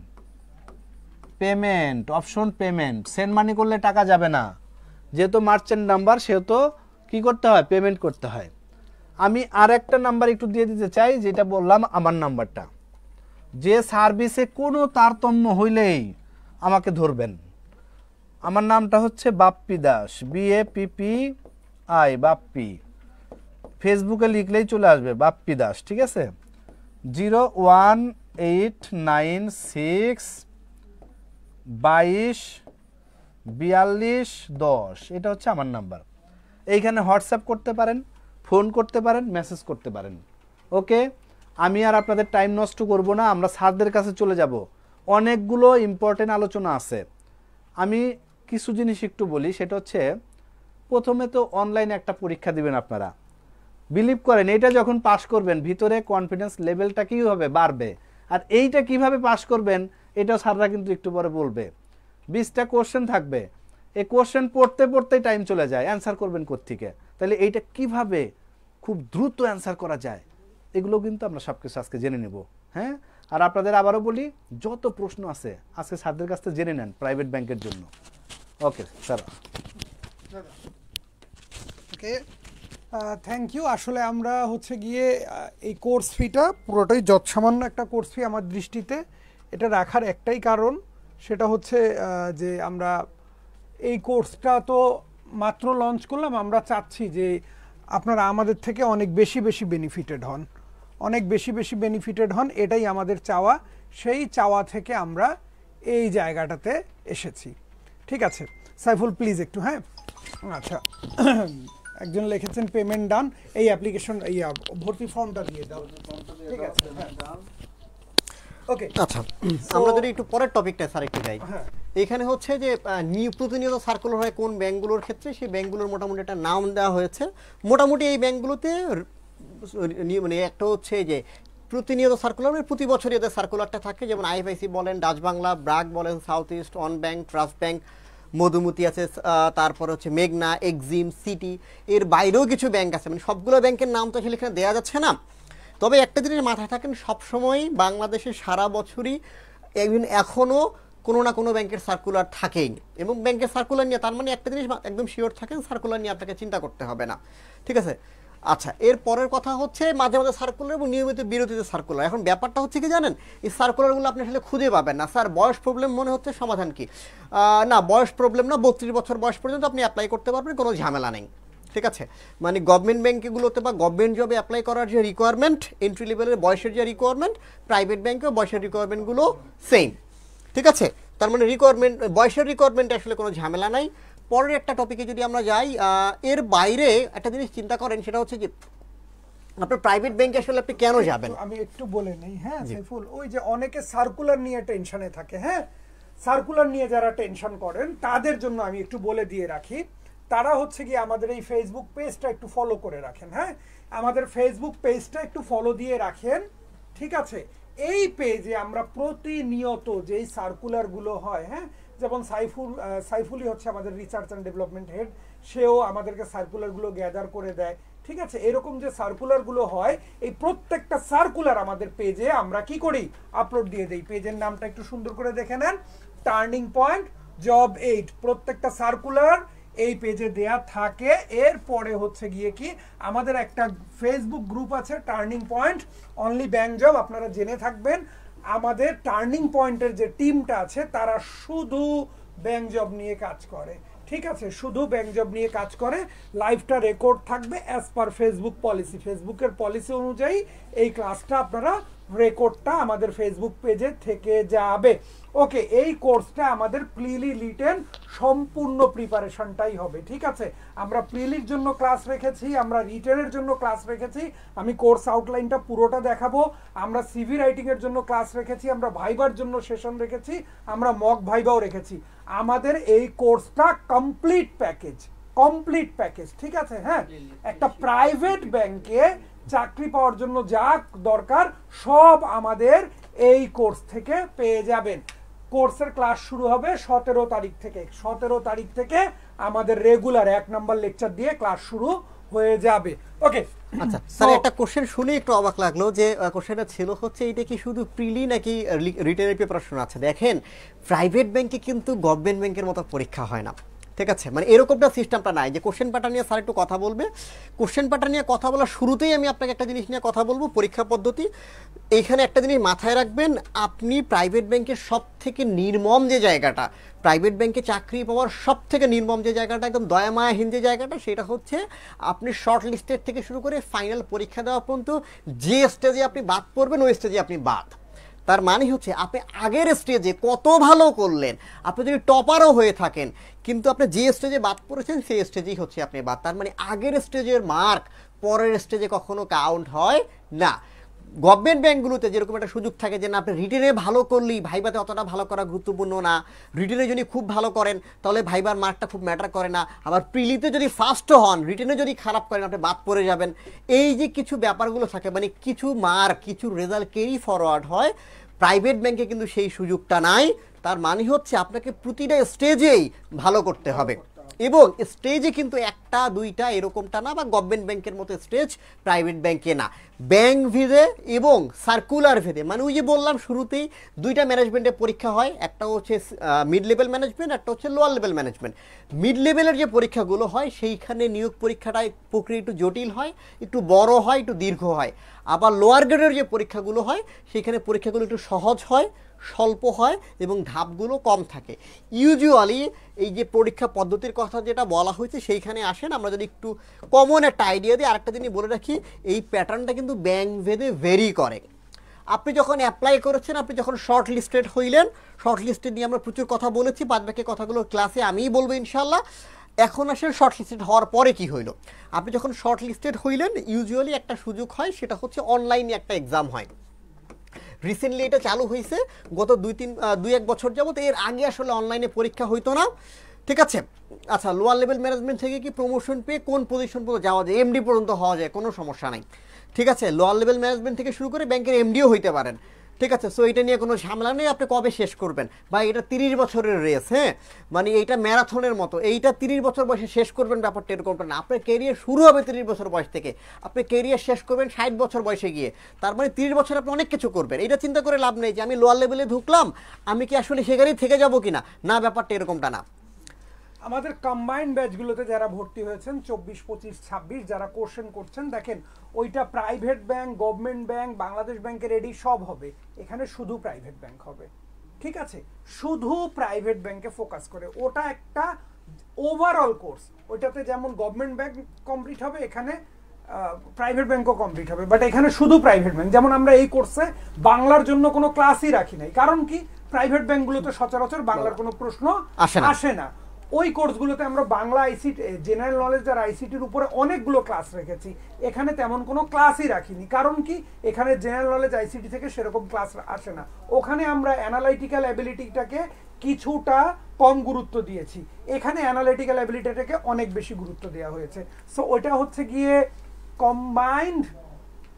Payment option, payment. Send money করলে টাকা যাবে না, যেহেতু মার্চেন্ট নাম্বার সেহেতু কি করতে হয়? পেমেন্ট করতে হয়। আমি আর একটা নাম্বার একটু দিয়ে দিতে চাই, যেটা বললাম আমার নাম্বারটা। যে সার্ভিসে কোনো তারতম্য হইলেই আমাকে ধরবেন। আমার নামটা হচ্ছে বাপ্পি দাস, BAPPI, বাপ্পি। ফেসবুকে লিখলেই চলে আসবে বাপ্পি দাস, ঠিক আছে? 01896 224210, এটা হচ্ছে আমার নাম্বার। এইখানে হোয়াটসঅ্যাপ করতে পারেন, ফোন করতে পারেন, মেসেজ করতে পারেন। ওকে, আমি আর আপনাদের টাইম নষ্ট করব না, আমরা স্যারদের কাছে চলে যাব। অনেকগুলো ইম্পর্টেন্ট আলোচনা আছে। আমি কিছু জিনিস একটু বলি, সেটা হচ্ছে প্রথমে তো অনলাইনে একটা পরীক্ষা দিবেন আপনারা। বিলিভ করেন এটা যখন পাস করবেন ভিতরে কনফিডেন্স লেভেলটা কি হবে? বাড়বে। আর এইটা কিভাবে পাস করবেন এটাও স্যাররা কিন্তু একটু পরে বলবে। 20টা কোশ্চেন থাকবে, এই কোশ্চেন পড়তে পড়তেই টাইম চলে যায়, অ্যান্সার করবেন কোত্থেকে? তাহলে এইটা কিভাবে খুব দ্রুত অ্যান্সার করা যায়, এগুলো কিন্তু আমরা সব কিছু আজকে জেনে নেব। হ্যাঁ, আর আপনাদের আবারও বলি, যত প্রশ্ন আছে আজকে স্যারদের কাছ থেকে জেনে নেন প্রাইভেট ব্যাংকের জন্য। Okay sir. Okay, thank you. আসলে আমরা হচ্ছে গিয়ে এই কোর্স ফিটা পুরোটাই যৎসামান্য একটা কোর্স ফি আমার দৃষ্টিতে। এটা রাখার একটাই কারণ, সেটা হচ্ছে যে আমরা এই কোর্সটা তো মাত্র লঞ্চ করলাম, আমরা চাচ্ছি যে আপনারা আমাদের থেকে অনেক বেশি বেশি বেনিফিটেড হন, অনেক বেশি বেশি বেনিফিটেড হন, এটাই আমাদের চাওয়া। সেই চাওয়া থেকে আমরা এই জায়গাটাতে এসেছি। ঠিক আছে সাইফুল, প্লিজ একটু। হ্যাঁ, আচ্ছা, একজন লিখেছেন পেমেন্ট ডান, এই অ্যাপ্লিকেশন এই ভর্তি ফর্মটা দিয়ে দাও। ঠিক আছে, ওকে। আচ্ছা, আমরা যদি একটু পরের টপিকটা স্যার একটু যাই। এখানে হচ্ছে যে প্রতিনিয়ত সার্কুলার হয় কোন ব্যাংকগুলোর ক্ষেত্রে, সেই ব্যাংকগুলোর মোটামুটি একটা নাম দেওয়া হয়েছে। মোটামুটি এই ব্যাংকগুলোতে মানে একটা হচ্ছে যে প্রতিনিয়ত সার্কুলার, প্রতি বছরই এদের সার্কুলারটা থাকে, যেমন আইএফআইসি বলেন, ডাচ বাংলা, ব্রাক বলেন, south east, on bank, trust bank, Madhumati আছে, তারপর হচ্ছে মেঘনা, এক্সিম, সিটি, এর বাইরেও কিছু ব্যাংক আছে। মানে সবগুলো ব্যাংকের নাম তো আসলে এখানে দেওয়া যাচ্ছে না। তবে একটা জিনিস মাথায় থাকেন, সবসময় বাংলাদেশে সারা বছরই এখনও কোনো না কোনো ব্যাংকের সার্কুলার থাকেই, এবং ব্যাংকের সার্কুলার নিয়ে তার মানে একটা জিনিস একদম শিওর থাকেন, সার্কুলার নিয়ে আপনাকে চিন্তা করতে হবে না। ঠিক আছে, আচ্ছা, এর পরের কথা হচ্ছে মাঝে মাঝে সার্কুলার এবং নিয়মিত বিরতিতে সার্কুলার। এখন ব্যাপারটা হচ্ছে কি জানেন, এই সার্কুলারগুলো আপনি আসলে খুঁজে পাবেন না। স্যার বয়স প্রবলেম মনে হচ্ছে, সমাধান কি? না, বয়স প্রবলেম না, 32 বছর বয়স পর্যন্ত আপনি অ্যাপ্লাই করতে পারবেন, কোনো ঝামেলা নেই। ঠিক আছে, মানে গভর্নমেন্ট ব্যাংকগুলোতে বা গভর্নমেন্ট জবে অ্যাপ্লাই করার যে রিকোয়ারমেন্ট, এন্ট্রি লেভেলের বয়সের যে রিকোয়ারমেন্ট, প্রাইভেট ব্যাংকেও বয়সের রিকোয়ারমেন্টগুলো সেম। ঠিক আছে, তার মানে রিকোয়ারমেন্ট, বয়সের রিকোয়ারমেন্টে আসলে কোনো ঝামেলা নাই। পরের একটা টপিকে যদি আমরা যাই, এর বাইরে একটা জিনিস চিন্তা করেন, সেটা হচ্ছে যে আপনার প্রাইভেট ব্যাংকে আসলে আপনি কেন যাবেন? আমি একটু বলে নেই। হ্যাঁ সাইফুল, ওই যে অনেকে সার্কুলার নিয়ে টেনশনে থাকে, হ্যাঁ, সার্কুলার নিয়ে যারা টেনশন করেন তাদের জন্য আমি একটু বলে দিয়ে রাখি, তারা হচ্ছে কি আমাদের এই ফেসবুক পেজটা একটু ফলো করে রাখেন। হ্যাঁ, আমাদের ফেসবুক পেজটা একটু ফলো দিয়ে রাখেন। ঠিক আছে, এই পেজে আমরা প্রতিনিয়ত যেই সার্কুলারগুলো হয়, হ্যাঁ, যেমন সাইফুলই হচ্ছে আমাদের রিসার্চ অ্যান্ড ডেভেলপমেন্ট হেড, সেও আমাদেরকে সার্কুলারগুলো গ্যাদার করে দেয়। ঠিক আছে, এরকম যে সার্কুলারগুলো হয়, এই প্রত্যেকটা সার্কুলার আমাদের পেজে আমরা কি করি, আপলোড দিয়ে দেই। পেজের নামটা একটু সুন্দর করে দেখে নেন, টার্নিং পয়েন্ট জব 8। প্রত্যেকটা সার্কুলার এই পেজে দেয়া থাকে। এরপরে হচ্ছে গিয়ে কি, আমাদের একটা ফেসবুক গ্রুপ আছে turning point only bank job, আপনারা জেনে থাকবেন। আমাদের টার্নিং পয়েন্টের যে টিমটা আছে তারা শুধু ব্যাংক জব নিয়ে কাজ করে। ঠিক আছে, শুধু ব্যাংক জব নিয়ে কাজ করে। লাইভটা রেকর্ড থাকবে অ্যাজ পার ফেসবুক পলিসি, ফেসবুকের পলিসি অনুযায়ী এই ক্লাসটা আপনারা রেকর্ডটা আমাদের ফেসবুক পেজে থেকে যাবে। ওকে, এই কোর্সটা আমাদের প্রিলি রিটেন সম্পূর্ণ প্রিপারেশনটাই হবে। ঠিক আছে, আমরা প্রিলির জন্য ক্লাস রেখেছি, আমরা রিটেনের জন্য ক্লাস রেখেছি, আমি কোর্স আউটলাইনটা পুরোটা দেখাবো, আমরা সিভি রাইটিং এর জন্য ক্লাস রেখেছি, আমরা ভাইবার জন্য সেশন রেখেছি, আমরা মক ভাইবাও রেখেছি। আমাদের এই কোর্সটা কমপ্লিট প্যাকেজ। ঠিক আছে, হ্যাঁ, একটা প্রাইভেট ব্যাংকে চাকরি পাওয়ার জন্য যা দরকার সব আমাদের এই কোর্স থেকে পেয়ে যাবেন। কোর্সের ক্লাস শুরু হবে 17 তারিখ থেকে। 17 তারিখ থেকে আমাদের রেগুলার 1 নাম্বার লেকচার দিয়ে ক্লাস শুরু হয়ে যাবে। ওকে, আচ্ছা স্যার, একটা কোশ্চেন শুনে একটু অবাক লাগলো, যে কোশ্চেনটা ছিল হচ্ছে এটা কি শুধু প্রিলি নাকি রিটেনের প্রিপারেশন আছে? দেখেন, প্রাইভেট ব্যাংকে কিন্তু গভর্নমেন্ট ব্যাংকের মতো পরীক্ষা হয় না। ঠিক আছে, মানে এরকমটা সিস্টেমটা নাই যে কোশ্চেন প্যাটার্ন নিয়ে স্যার একটু কথা বলবে। কোশ্চেন প্যাটার্ন নিয়ে কথা বলার শুরুতেই আমি আপনাকে একটা জিনিস নিয়ে কথা বলবো, পরীক্ষা পদ্ধতি। এইখানে একটা জিনিস মাথায় রাখবেন, আপনি প্রাইভেট ব্যাংকের সব থেকে নির্মম যে জায়গাটা, প্রাইভেট ব্যাংকে চাকরি পাওয়ার সব থেকে নির্মম যে জায়গাটা, একদম দয়ামায়াহীন যে জায়গাটা, সেটা হচ্ছে আপনি শর্ট লিস্টের থেকে শুরু করে ফাইনাল পরীক্ষা দেওয়া পর্যন্ত যে স্টেজে আপনি বাদ পড়বেন ওই স্টেজে আপনি বাদ। তার মানে হচ্ছে আপনি আগের স্টেজে কত ভালো করলেন, আপনি যদি টপারও হয়ে থাকেন, কিন্তু আপনি যে স্টেজে বাদ পড়েছেন সেই স্টেজেই হচ্ছে আপনি বাদ। তার মানে আগের স্টেজের মার্ক পরের স্টেজে কখনো কাউন্ট হয় না। গভর্নমেন্ট ব্যাংকগুলোতে যেরকম একটা সুযোগ থাকে যে না, আপনি রিটেনে ভালো করলেই ভাইবাতে অতটা ভালো করা গুরুত্বপূর্ণ না, রিটেনে যদি খুব ভালো করেন তাহলে ভাইবার মার্কটা খুব ম্যাটার করে না, আবার প্রিলিতে যদি ফার্স্টও হন, রিটেনে যদি খারাপ করেন আপনি বাদ পড়ে যাবেন। এই যে কিছু ব্যাপারগুলো থাকে, মানে কিছু মার্ক, কিছু রেজাল্ট ক্যারি ফরওয়ার্ড হয় প্রাইভেট ব্যাংকে কিন্তু সেই সুযোগটা নাই। তার মানে হচ্ছে আপনাকে প্রতিটা স্টেজেই ভালো করতে হবে, এবং স্টেজে কিন্তু একটা দুইটা এরকমটা না, বা গভর্নমেন্ট ব্যাংকের মতো স্টেজ প্রাইভেট ব্যাংকে না, ব্যাংক ভেদে এবং সার্কুলার ভেদে। মানে ওই যে বললাম শুরুতেই দুইটা ম্যানেজমেন্টের পরীক্ষা হয়, একটা হচ্ছে মিড লেভেল ম্যানেজমেন্ট, একটা হচ্ছে লোয়ার লেভেল ম্যানেজমেন্ট। মিড লেভেলের যে পরীক্ষাগুলো হয় সেইখানে নিয়োগ পরীক্ষাটায় প্রক্রিয়া একটু জটিল হয়, একটু বড় হয়, একটু দীর্ঘ হয়। আবার লোয়ার গ্রেডের যে পরীক্ষাগুলো হয় সেইখানে পরীক্ষাগুলো একটু সহজ হয়, স্বল্প হয় এবং ধাপগুলো কম থাকে। ইউজুয়ালি এই যে পরীক্ষা পদ্ধতির কথা যেটা বলা হয়েছে সেইখানে আসেন, আমরা যদি একটু কমন একটা আইডিয়া দিই। আরেকটা জিনিস বলে রাখি, এই প্যাটার্নটা কিন্তু ব্যাংক ভেদে ভেরি করে। আপনি যখন অ্যাপ্লাই করেছেন, আপনি যখন শর্ট লিস্টেড হইলেন, শর্ট লিস্টেড নিয়ে আমরা প্রচুর কথা বলেছি, বাদ বাকি কথাগুলো ক্লাসে আমিই বলবো ইনশাল্লাহ। এখন আসলে শর্ট লিস্টেড হওয়ার পরে কি হইলো, আপনি যখন শর্ট লিস্টেড হইলেন ইউজুয়ালি একটা সুযোগ হয়, সেটা হচ্ছে অনলাইনে একটা এক্সাম হয়। রিসেন্টলি এটা চালু হয়েছে, গত দুই এক বছর যাবত। এর আগে আসলে অনলাইনে পরীক্ষা হইতো না, ঠিক আছে। আচ্ছা, লোয়ার লেভেল ম্যানেজমেন্ট থেকে কি প্রমোশন পেয়ে কোন পজিশন পর্যন্ত যাওয়া যায়, এমডি পর্যন্ত হওয়া যায়, কোনো সমস্যা নাই, ঠিক আছে। লোয়ার লেভেল ম্যানেজমেন্ট থেকে শুরু করে ব্যাংকের এমডিও হইতে পারেন, ঠিক আছে। সো এটা নিয়ে কোনো ঝামেলা নেই। আপনি কবে শেষ করবেন বা এটা 30 বছরের রেস, হ্যাঁ, মানে এইটা ম্যারাথনের মতো, এইটা 30 বছর বয়সে শেষ করবেন ব্যাপারটা এরকমটা না। আপনার ক্যারিয়ার শুরু হবে 30 বছর বয়স থেকে, আপনি ক্যারিয়ার শেষ করবেন 60 বছর বয়সে গিয়ে। তার মানে 30 বছর আপনি অনেক কিছু করবেন। এটা চিন্তা করে লাভ নেই যে আমি লোয়ার লেভেলে ঢুকলাম, আমি কি আসলে সেখানেই থেকে যাবো কিনা, না, ব্যাপারটা এরকমটা না। আমাদের কম্বাইন্ড ব্যাচগুলোতে যারা ভর্তি হয়েছেন 24, 25, 26 যারা কোশ্চেন করছেন, দেখেন ওইটা private bank, government bank, Bangladesh ব্যাংকের এডি সব হবে, এখানে শুধু প্রাইভেট ব্যাংক হবে, ঠিক আছে। শুধু প্রাইভেট ব্যাংকে ফোকাস করে, ওটা একটা ওভারঅল কোর্স। ওইটাতে যেমন গভর্নমেন্ট ব্যাংক কমপ্লিট হবে, এখানে প্রাইভেট ব্যাংকও কমপ্লিট হবে, বাট এখানে শুধু প্রাইভেট ব্যাংক। যেমন আমরা এই কোর্সে বাংলার জন্য কোনো ক্লাসই রাখি নাই, কারণ কি প্রাইভেট ব্যাংকগুলোতে সচরাচর বাংলার কোনো প্রশ্ন আসে না। ওই কোর্সগুলোতে আমরা বাংলা আইসিটি, জেনারেল নলেজ আর আইসিটির উপরে অনেকগুলো ক্লাস রেখেছি, এখানে তেমন কোনো ক্লাসই রাখিনি। কারণ কি, এখানে জেনারেল নলেজ আইসিটি থেকে সেরকম ক্লাস আসে না। ওখানে আমরা অ্যানালাইটিক্যাল অ্যাবিলিটিটাকে কিছুটা কম গুরুত্ব দিয়েছি, এখানে অ্যানালাইটিক্যাল অ্যাবিলিটিটাকে অনেক বেশি গুরুত্ব দেওয়া হয়েছে। সো ওটা হচ্ছে গিয়ে কম্বাইন্ড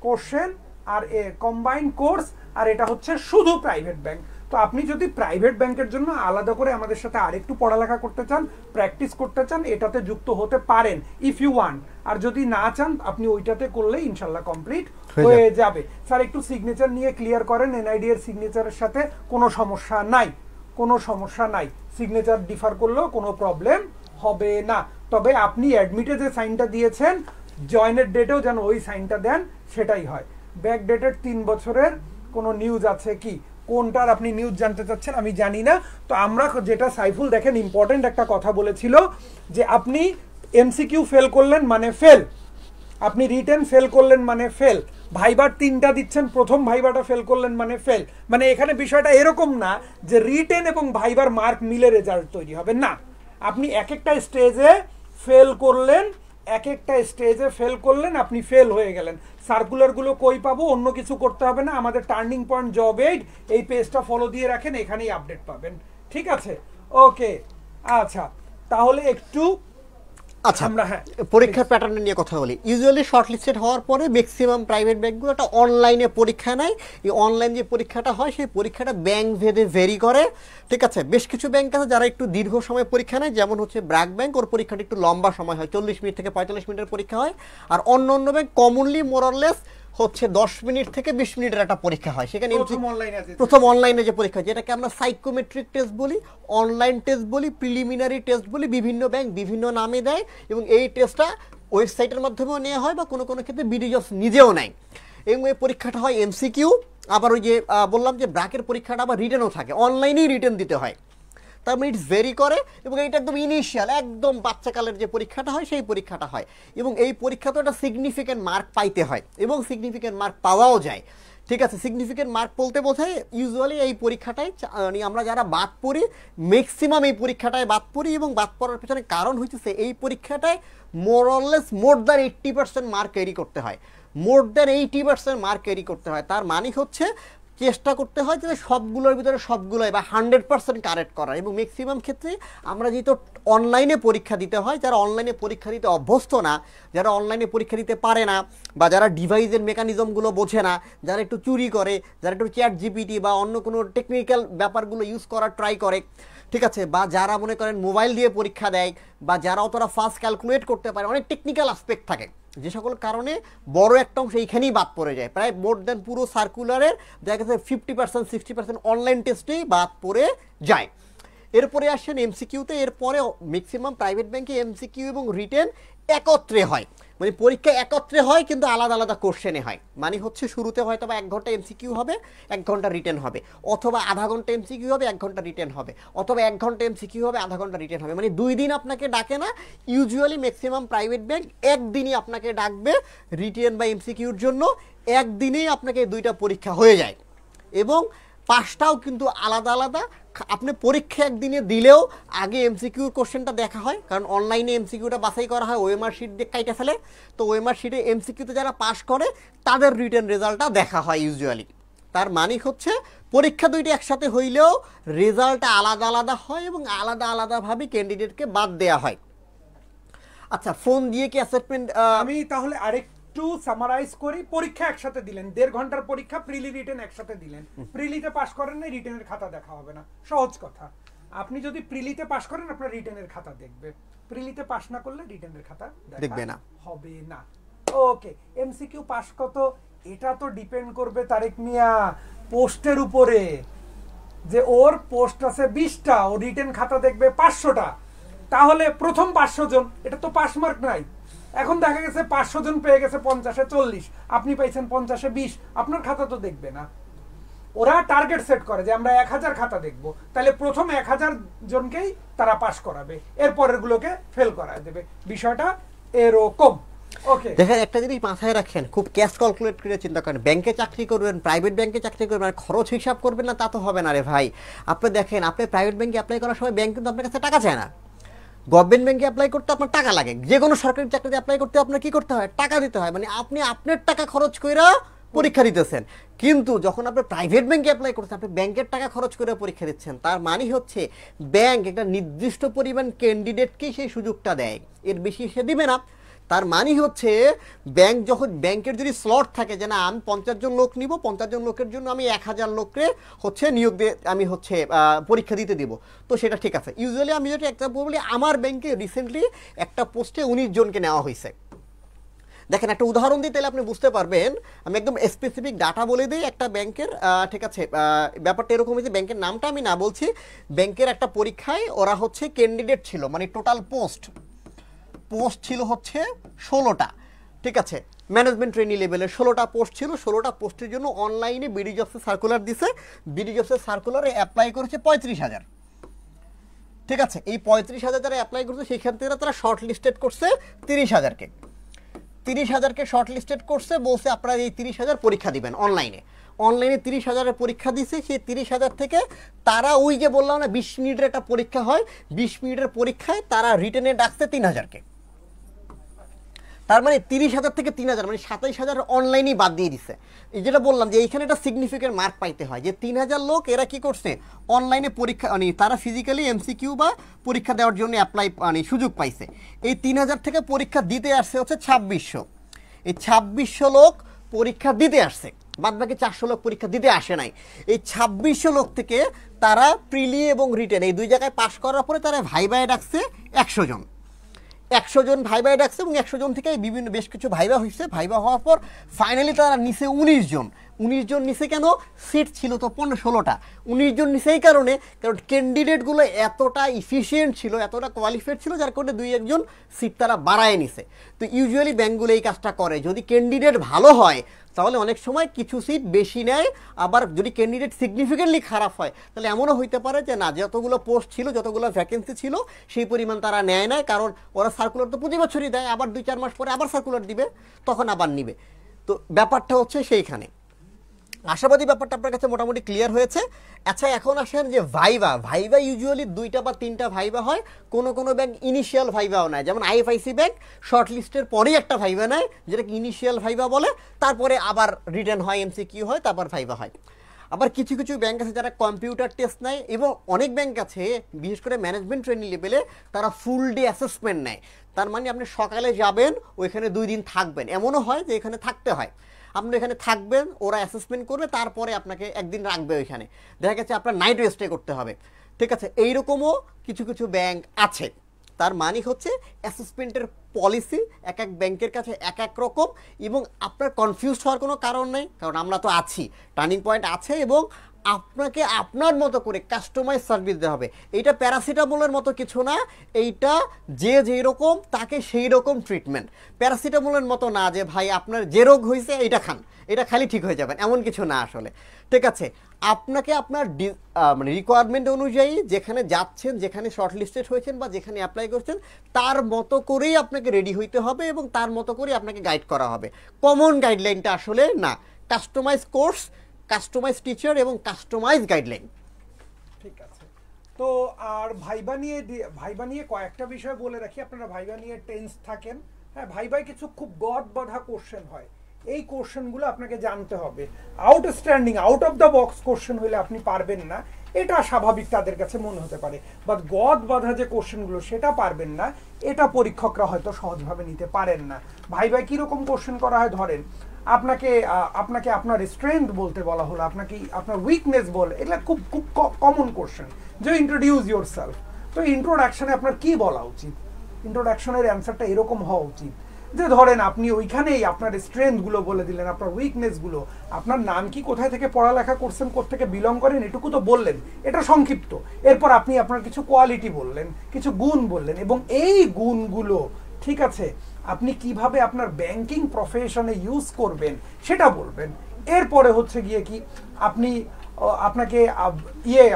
কোশ্চেন আর কম্বাইন্ড কোর্স, আর এটা হচ্ছে শুধু প্রাইভেট ব্যাংক। তো আপনি যদি প্রাইভেট ব্যাংকের জন্য আলাদা করে আমাদের সাথে আরেকটু পড়ালেখা করতে চান, প্র্যাকটিস করতে চান, এটাতে যুক্ত হতে পারেন ইফ ইউ ওয়ান্ট। আর যদি না চান, আপনি ওইটাতে করলে ইনশাল্লাহ কমপ্লিট হয়ে যাবে। স্যার একটু সিগনেচার নিয়ে ক্লিয়ার করেন, এনআইডি এর সিগনেচারের সাথে কোনো সমস্যা নাই, কোনো সমস্যা নাই, সিগনেচার ডিফার করলেও কোনো প্রবলেম হবে না। তবে আপনি অ্যাডমিটে যে সাইনটা দিয়েছেন, জয়েনের ডেটেও যেন ওই সাইনটা দেন, সেটাই হয়। ব্যাক ডেটেড 3 বছরের কোনো নিউজ আছে কি, কোনটার আপনি নিউজ জানতে চাচ্ছেন আমি জানি না। তো আমরা যেটা, সাইফুল দেখেন ইম্পর্টেন্ট একটা কথা বলেছিল যে আপনি এমসিকিউ ফেল করলেন মানে ফেল, আপনি রিটেন ফেল করলেন মানে ফেল, ভাইবার 3টা দিচ্ছেন, প্রথম ভাইবাটা ফেল করলেন মানে ফেল। মানে এখানে বিষয়টা এরকম না যে রিটেন এবং ভাইবার মার্ক মিলে রেজাল্ট তৈরি হবে, না। আপনি এক একটা স্টেজে ফেল করলেন, এক একটা স্টেজে ফেল করলেন, আপনি ফেল হয়ে গেলেন। সার্কুলারগুলো কই পাবো, অন্য কিছু করতে হবে না, আমাদের টার্নিং পয়েন্ট জব এইড এই পেজটা ফলো দিয়ে রাখেন, এখানেই আপডেট পাবেন, ঠিক আছে। ওকে, আচ্ছা তাহলে একটু আচ্ছা, আমরা পরীক্ষার প্যাটার্ন নিয়ে কথা বলি। ইউজুয়ালি শর্টলিস্টেড হওয়ার পরে ম্যাক্সিমাম প্রাইভেট ব্যাংকগুলো একটা অনলাইনে পরীক্ষা নেয়। এই অনলাইন যে পরীক্ষাটা হয়, সেই পরীক্ষাটা ব্যাংক ভেদে ভেরি করে, ঠিক আছে। বেশ কিছু ব্যাংক আছে যারা একটু দীর্ঘ সময় পরীক্ষা নেয়, যেমন হচ্ছে ব্র্যাক ব্যাংক, ওর পরীক্ষাটা একটু লম্বা সময় হয়, 40 মিনিট থেকে 45 মিনিটের পরীক্ষা হয়। আর অন্য অন্য ব্যাংক কমনলি মোরলেস হচ্ছে 10 মিনিট থেকে 20 মিনিটের একটা পরীক্ষা হয়। সেখানে প্রথম অনলাইনে যে পরীক্ষা, যেটাকে আমরা সাইকোমেট্রিক টেস্ট বলি, অনলাইন টেস্ট বলি, প্রিলিমিনারি টেস্ট বলি, বিভিন্ন ব্যাংক বিভিন্ন নামে দেয়। এবং এই টেস্টটা ওয়েবসাইটের মাধ্যমেও নেওয়া হয় বা কোনো কোনো ক্ষেত্রে বিডিজবস নিজেও নেয়। এবং এই পরীক্ষাটা হয় এমসিকিউ। আবার ওই যে বললাম যে ব্র্যাকের পরীক্ষাটা আবার রিটেনও থাকে, অনলাইনেই রিটেন দিতে হয়। তার মানে ইটস ভেরি করে। এবং এইটা একদম ইনিশিয়াল, একদম বাচ্চাকালের যে পরীক্ষাটা হয় সেই পরীক্ষাটা হয়। এবং এই পরীক্ষা তো একটা সিগনিফিক্যান্ট মার্ক পাইতে হয় এবং সিগনিফিক্যান্ট মার্ক পাওয়াও যায়, ঠিক আছে। সিগনিফিক্যান্ট মার্ক বলতে বোঝায় ইউজুয়ালি এই পরীক্ষাটাই আমরা যারা বাদ পড়ি, ম্যাক্সিমাম এই পরীক্ষাটায় বাদ পড়ি। এবং বাদ পড়ার পেছনে কারণ হইতেছে এই পরীক্ষাটায় মোরলেস মোর দ্যান 80% মার্ক ক্যারি করতে হয়, মোর দ্যান 80% মার্ক ক্যারি করতে হয়। তার মানে হচ্ছে চেষ্টা করতে হয় যে সবগুলোর ভিতরে সবগুলোই বা 100% কারেক্ট করা, এবং ম্যাক্সিমাম ক্ষেত্রে আমরা যেহেতু অনলাইনে পরীক্ষা দিতে হয়, যারা অনলাইনে পরীক্ষা দিতে অভ্যস্ত না, যারা অনলাইনে পরীক্ষা দিতে পারে না, বা যারা ডিভাইসের মেকানিজমগুলো বোঝে না, যারা একটু চুরি করে, যারা একটু চ্যাট জিপিটি বা অন্য কোনো টেকনিক্যাল ব্যাপারগুলো ইউজ করার ট্রাই করে, ঠিক আছে, বা যারা মনে করেন মোবাইল দিয়ে পরীক্ষা দেয়, বা যারা অতটা ফাস্ট ক্যালকুলেট করতে পারে, অনেক টেকনিক্যাল আসপেক্ট থাকে, যে সকল কারণে বড় একটা অংশ এইখানেই বাদ পড়ে যায়। প্রায় মোর দেন পুরো সার্কুলারের দেখা গেছে 50% 60% অনলাইন টেস্টেই বাদ পড়ে যায়। এরপরে আসেন এমসিকিউতে। এরপরে ম্যাক্সিমাম প্রাইভেট ব্যাংকে এমসিকিউ এবং রিটেন একত্রে হয়, মানে পরীক্ষা একত্রে হয় কিন্তু আলাদা আলাদা কোশ্চেনে হয়। মানে হচ্ছে শুরুতে হয়তো বা 1 ঘন্টা এমসিকিউ হবে, 1 ঘন্টা রিটেন হবে, অথবা আধা ঘন্টা এমসিকিউ হবে, 1 ঘন্টা রিটেন হবে, অথবা 1 ঘন্টা এমসিকিউ হবে, আধা ঘন্টা রিটেন হবে। মানে 2 দিন আপনাকে ডাকে না, ইউজুয়ালি ম্যাক্সিমাম প্রাইভেট ব্যাংক একদিনই আপনাকে ডাকবে রিটেন বা এমসিকিউর জন্য, একদিনেই আপনাকে 2টা পরীক্ষা হয়ে যায়, এবং পাঁচটাও কিন্তু আলাদা আলাদা। আপনি পরীক্ষা একদিনে দিলেও আগে এমসিকিউর কোশ্চেনটা দেখা হয়, কারণ অনলাইনে এমসিকিউটা বাছাই করা হয়, ওএমআর শিট দিয়ে কাইটে ফেলে, তো ওএমআর শিটে এমসিকিউতে যারা পাস করে তাদের রিটেন রেজাল্টটা দেখা হয় ইউজুয়ালি। তার মানে হচ্ছে পরীক্ষা 2টি একসাথে হইলেও রেজাল্টটা আলাদা আলাদা হয়, এবং আলাদা আলাদাভাবে ক্যান্ডিডেটকে বাদ দেওয়া হয়। আচ্ছা, ফোন দিয়ে কি অ্যাসেসমেন্ট? আমি তাহলে আরেকটু সামারাইজ করি। পরীক্ষা একসাথে দিলেন, 1.5 ঘন্টার পরীক্ষা, প্রিলি রিটেন একসাথে দিলেন, প্রিলিতে পাস করেন না, রিটেনের খাতা দেখা হবে না। সহজ কথা, আপনি যদি প্রিলিতে পাস করেন আপনার রিটেনের খাতা দেখবে, প্রিলিতে পাস না করলে রিটেনের খাতা দেখবে না, হবে না। ওকে, এমসিকিউ পাস কত এটা তো ডিপেন্ড করবে তারেক মিয়া পোস্টের উপরে, যে ওর পোস্ট আছে 20টা, ও রিটেন খাতা দেখবে 500টা, তাহলে প্রথম 500 জন, এটা তো পাস মার্ক নাই। এখন দেখা গেছে 500 জন পেয়ে গেছে 50-এ 40, আপনি পাইছেন 50-এ 20, আপনার খাতা তো দেখবে না। ওরা টার্গেট সেট করে যে আমরা 1000 খাতা দেখব, তাহলে প্রথম 1000 জনকেই তারা পাস করাবে, এরপরের গুলোকে ফেল করায় দেবে। বিষয়টা এরকম। ওকে, দেখেন একটা জিনিস মাথায় রাখেন, খুব ক্যাশ ক্যালকুলেট করে চিন্তা করেন। ব্যাংকে চাকরি করবেন, প্রাইভেট ব্যাংকে চাকরি করবেন, আর খরচ হিসাব করবেন না, তা তো হবে না রে ভাই। আপনি দেখেন, আপনি প্রাইভেট ব্যাংকে অ্যাপ্লাই করার সময় ব্যাংক কিন্তু আপনার কাছে টাকা চায় না। গভর্নমেন্ট ব্যাংকে অ্যাপ্লাই করতে আপনার টাকা লাগে, যে কোনো সরকারি চাকরিতে অ্যাপ্লাই করতে আপনার কি করতে হয়? টাকা দিতে হয়। মানে আপনি আপনার টাকা খরচ করে পরীক্ষা দিতেছেন, কিন্তু যখন আপনি প্রাইভেট ব্যাংকে অ্যাপ্লাই করছেন আপনি ব্যাংকের টাকা খরচ করে পরীক্ষা দিচ্ছেন। তার মানে হচ্ছে ব্যাংক একটা নির্দিষ্ট পরিমাণ ক্যান্ডিডেটকেই সেই সুযোগটা দেয়, এর বেশি সে দিবে না। তার মানে হচ্ছে ব্যাংক যখন, ব্যাংকের যদি স্লট থাকে যে না আমি 50 জন লোক নিব, 50 জন লোকের জন্য আমি 1000 লোককে হচ্ছে নিয়োগ দিয়ে আমি হচ্ছে পরীক্ষা দিতে দিব, তো সেটা ঠিক আছে। ইউজুয়ালি আমি যদি একটা বলি, আমার ব্যাংকে রিসেন্টলি একটা পোস্টে 19 জনকে নেওয়া হয়েছে। দেখেন একটা উদাহরণ দিই তাহলে আপনি বুঝতে পারবেন, আমি একদম স্পেসিফিক ডাটা বলে দিই একটা ব্যাংকের, ঠিক আছে। ব্যাপারটা এরকম হয়েছে, ব্যাংকের নামটা আমি না বলছি, ব্যাংকের একটা পরীক্ষায় ওরা হচ্ছে ক্যান্ডিডেট ছিল, মানে টোটাল পোস্ট ছিল হচ্ছে 16টা, ঠিক আছে। ম্যানেজমেন্ট ট্রেনি লেভেলের 16টা পোস্ট ছিল। 16টা পোস্টের জন্য অনলাইনে বিডি জবসের সার্কুলার দিছে, বিডি জবসের সার্কুলারে অ্যাপ্লাই করেছে 35,000, ঠিক আছে। এই 35,000 যারা অ্যাপ্লাই করছে সেখান থেকে তারা শর্ট লিস্টেড করছে 30,000কে, 30,000কে শর্ট লিস্টেড করছে, বলছে আপনারা এই 30,000 পরীক্ষা দিবেন অনলাইনে। 30,000-এর পরীক্ষা দিছে, সেই 30,000 থেকে তারা ওই যে বললাম না 20 মিনিটের একটা পরীক্ষা হয়, 20 মিনিটের পরীক্ষায় তারা রিটেনে ডাকছে 3,000কে। তার মানে 30,000 থেকে 3,000 মানে 27,000 অনলাইনেই বাদ দিয়ে দিছে। এই যেটা বললাম যে এইখানে একটা সিগনিফিকেন্ট মার্ক পাইতে হয়, যে 3,000 লোক এরা কি করছে অনলাইনে পরীক্ষা, মানে তারা ফিজিক্যালি এমসিকিউ বা পরীক্ষা দেওয়ার জন্য অ্যাপ্লাই মানে সুযোগ পাইছে। এই 3,000 থেকে পরীক্ষা দিতে আসছে হচ্ছে 2600, এই 2600 লোক পরীক্ষা দিতে আসছে, বাদ বাকি 400 লোক পরীক্ষা দিতে আসে নাই। এই 2600 লোক থেকে তারা প্রিলি এবং রিটেন এই 2 জায়গায় পাস করার পরে তারা ভাইভায় ডাকছে 100 জন, 100 জন ভাইভায় ডাকছে, এবং 100 জন থেকে বিভিন্ন বেশ কিছু ভাইভা হয়েছে। ভাইভা হওয়ার পর ফাইনালি তারা নিচে 19 জন। 19 জন নিচে কেন? সিট ছিল তো 16টা, 19 জন নিচে এই কারণ ক্যান্ডিডেটগুলো এতটা ইফিসিয়েন্ট ছিল, এতটা কোয়ালিফাইড ছিল, যার কারণে 2-1 জন সিট তারা বাড়ায় নিছে। তো ইউজুয়ালি ব্যাঙ্কগুলো এই কাজটা করে, যদি ক্যান্ডিডেট ভালো হয় তাহলে অনেক সময় কিছু সিট বেশি নেয়, আবার যদি ক্যান্ডিডেট সিগনিফিকেন্টলি খারাপ হয় তাহলে এমনও হইতে পারে যে না, যতগুলো পোস্ট ছিল, যতগুলো ভ্যাকেন্সি ছিল সেই পরিমাণ তারা নেয় না, কারণ ওরা সার্কুলার তো প্রতি বছরই দেয়, আবার 2-4 মাস পরে আবার সার্কুলার দিবে, তখন আবার নিবে। তো ব্যাপারটা হচ্ছে সেইখানে। আশাবাদী ব্যাপারটা আপনার কাছে মোটামুটি ক্লিয়ার হয়েছে। আচ্ছা, এখন আসেন যে ভাইভা ইউজুয়ালি 2টা বা 3টা ভাইভা হয়, কোনো কোনো ব্যাংক ইনিশিয়াল ভাইভাও নেয়, যেমন আইএফআইসি ব্যাংক শর্ট লিস্টের পরেই একটা ভাইভা নেয়, যেটাকে ইনিশিয়াল ভাইভা বলে, তারপরে আবার রিটেন হয়, এমসিকিউ হয়, তারপর ভাইভা হয়। আবার কিছু কিছু ব্যাংক আছে যারা কম্পিউটার টেস্ট নেয়, এবং অনেক ব্যাংক আছে বিশেষ করে ম্যানেজমেন্ট ট্রেনিং লেভেলে তারা ফুল ডে অ্যাসেসমেন্ট নেয়। তার মানে আপনি সকালে যাবেন, ওইখানে 2 দিন থাকবেন, এমনও হয় যে এখানে থাকতে হয়। আপনি এখানে থাকবেন, ওরা অ্যাসেসমেন্ট করবে, তারপরে আপনাকে একদিন রাখবে ওইখানে, দেখা গেছে আপনার নাইট স্টে করতে হবে। ঠিক আছে, এইরকমও কিছু কিছু ব্যাংক আছে। তার মানে হচ্ছে অ্যাসেসমেন্টের পলিসি এক এক ব্যাংকের কাছে এক এক রকম, এবং আপনার কনফিউজ হওয়ার কোনো কারণ নেই, কারণ আমরা তো আছি, টার্নিং পয়েন্ট আছে, এবং আপনাকে আপনার মতো করে কাস্টমাইজ সার্ভিস দেওয়া হবে। এইটা প্যারাসিটামলের মতো কিছু না, এইটা যে যেই রকম তাকে সেই রকম ট্রিটমেন্ট। প্যারাসিটামলের মতো না যে ভাই আপনার যে রোগ হয়েছে এইটা খান, এটা খালি ঠিক হয়ে যাবেন, এমন কিছু না আসলে। ঠিক আছে, আপনাকে আপনার মানে রিকোয়ারমেন্ট অনুযায়ী যেখানে যাচ্ছেন, যেখানে শর্ট লিস্টেড হয়েছেন বা যেখানে অ্যাপ্লাই করছেন, তার মতো করেই আপনাকে রেডি হইতে হবে এবং তার মতো করেই আপনাকে গাইড করা হবে। কমন গাইডলাইনটা আসলে না, কাস্টমাইজ কোর্স, কাস্টমাইজ টিচার এবং কাস্টমাইজ গাইডলাইন। ঠিক আছে, তো আর ভাইবা নিয়ে কয়েকটা বিষয় বলে রাখি। আপনারা ভাইবা নিয়ে টেন্স থাকেন, হ্যাঁ, ভাইবাই কিছু খুব গদ বাঁধা কোশ্চেন হয়, এই কোশ্চেনগুলো আপনাকে জানতে হবে। Outstanding, out of the box question হলে আপনি পারবেন না, এটা স্বাভাবিক তাদের কাছে মনে হতে পারে, বাট গদ বাঁধা যে কোশ্চেনগুলো সেটা পারবেন না, এটা পরীক্ষকরা হয়তো সহজভাবে নিতে পারেন না। ভাইবাই কিরকম কোশ্চেন করা হয়, ধরেন আপনাকে আপনার স্ট্রেংথ বলতে বলা হলো, আপনাকে আপনার উইকনেস বল, এগুলো খুব খুব কমন কোশ্চেন। যে ইন্ট্রোডিউস ইউর সেলফ, তো ইন্ট্রোডাকশনে আপনার কি বলা উচিত, ইন্ট্রোডাকশনের অ্যান্সারটা এরকম হওয়া উচিত যে ধরেন আপনি ওইখানেই আপনার স্ট্রেংথগুলো বলে দিলেন, আপনার উইকনেসগুলো, আপনার নাম কি, কোথায় থেকে পড়ালেখা করছেন, কোত্থেকে বিলং করেন, এটুকু তো বললেন, এটা সংক্ষিপ্ত। এরপর আপনি আপনার কিছু কোয়ালিটি বললেন, কিছু গুণ বললেন, এবং এই গুণগুলো, ঠিক আছে, আপনি কিভাবে আপনার ব্যাংকিং প্রফেশনে ইউজ করবেন সেটা বলবেন। এরপরে হচ্ছে গিয়ে কি আপনাকে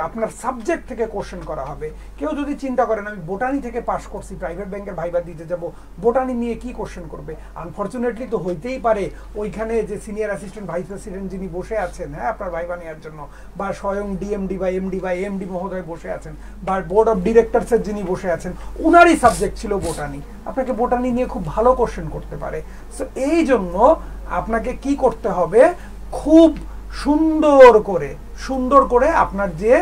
আপনার সাবজেক্ট থেকে কোশ্চেন করা হবে। কেউ যদি চিন্তা করেন আমি বোটানি থেকে পাশ করছি, প্রাইভেট ব্যাংকের ভাইবা দিতে যাব, বোটানি নিয়ে কি কোশ্চেন করবে, আনফরচুনেটলি তো হইতেই পারে ওইখানে যে সিনিয়র অ্যাসিস্ট্যান্ট ভাইস প্রেসিডেন্ট যিনি বসে আছেন, হ্যাঁ, আপনার ভাইবা নেওয়ার জন্য, বা স্বয়ং ডিএমডি বা এমডি মহোদয় বসে আছেন, বা বোর্ড অফ ডিরেক্টরসের যিনি বসে আছেন, উনারই সাবজেক্ট ছিল বোটানি, আপনাকে বোটানি নিয়ে খুব ভালো কোশ্চেন করতে পারে। সো এই জন্য আপনাকে কি করতে হবে, খুব সুন্দর করে আপনার যে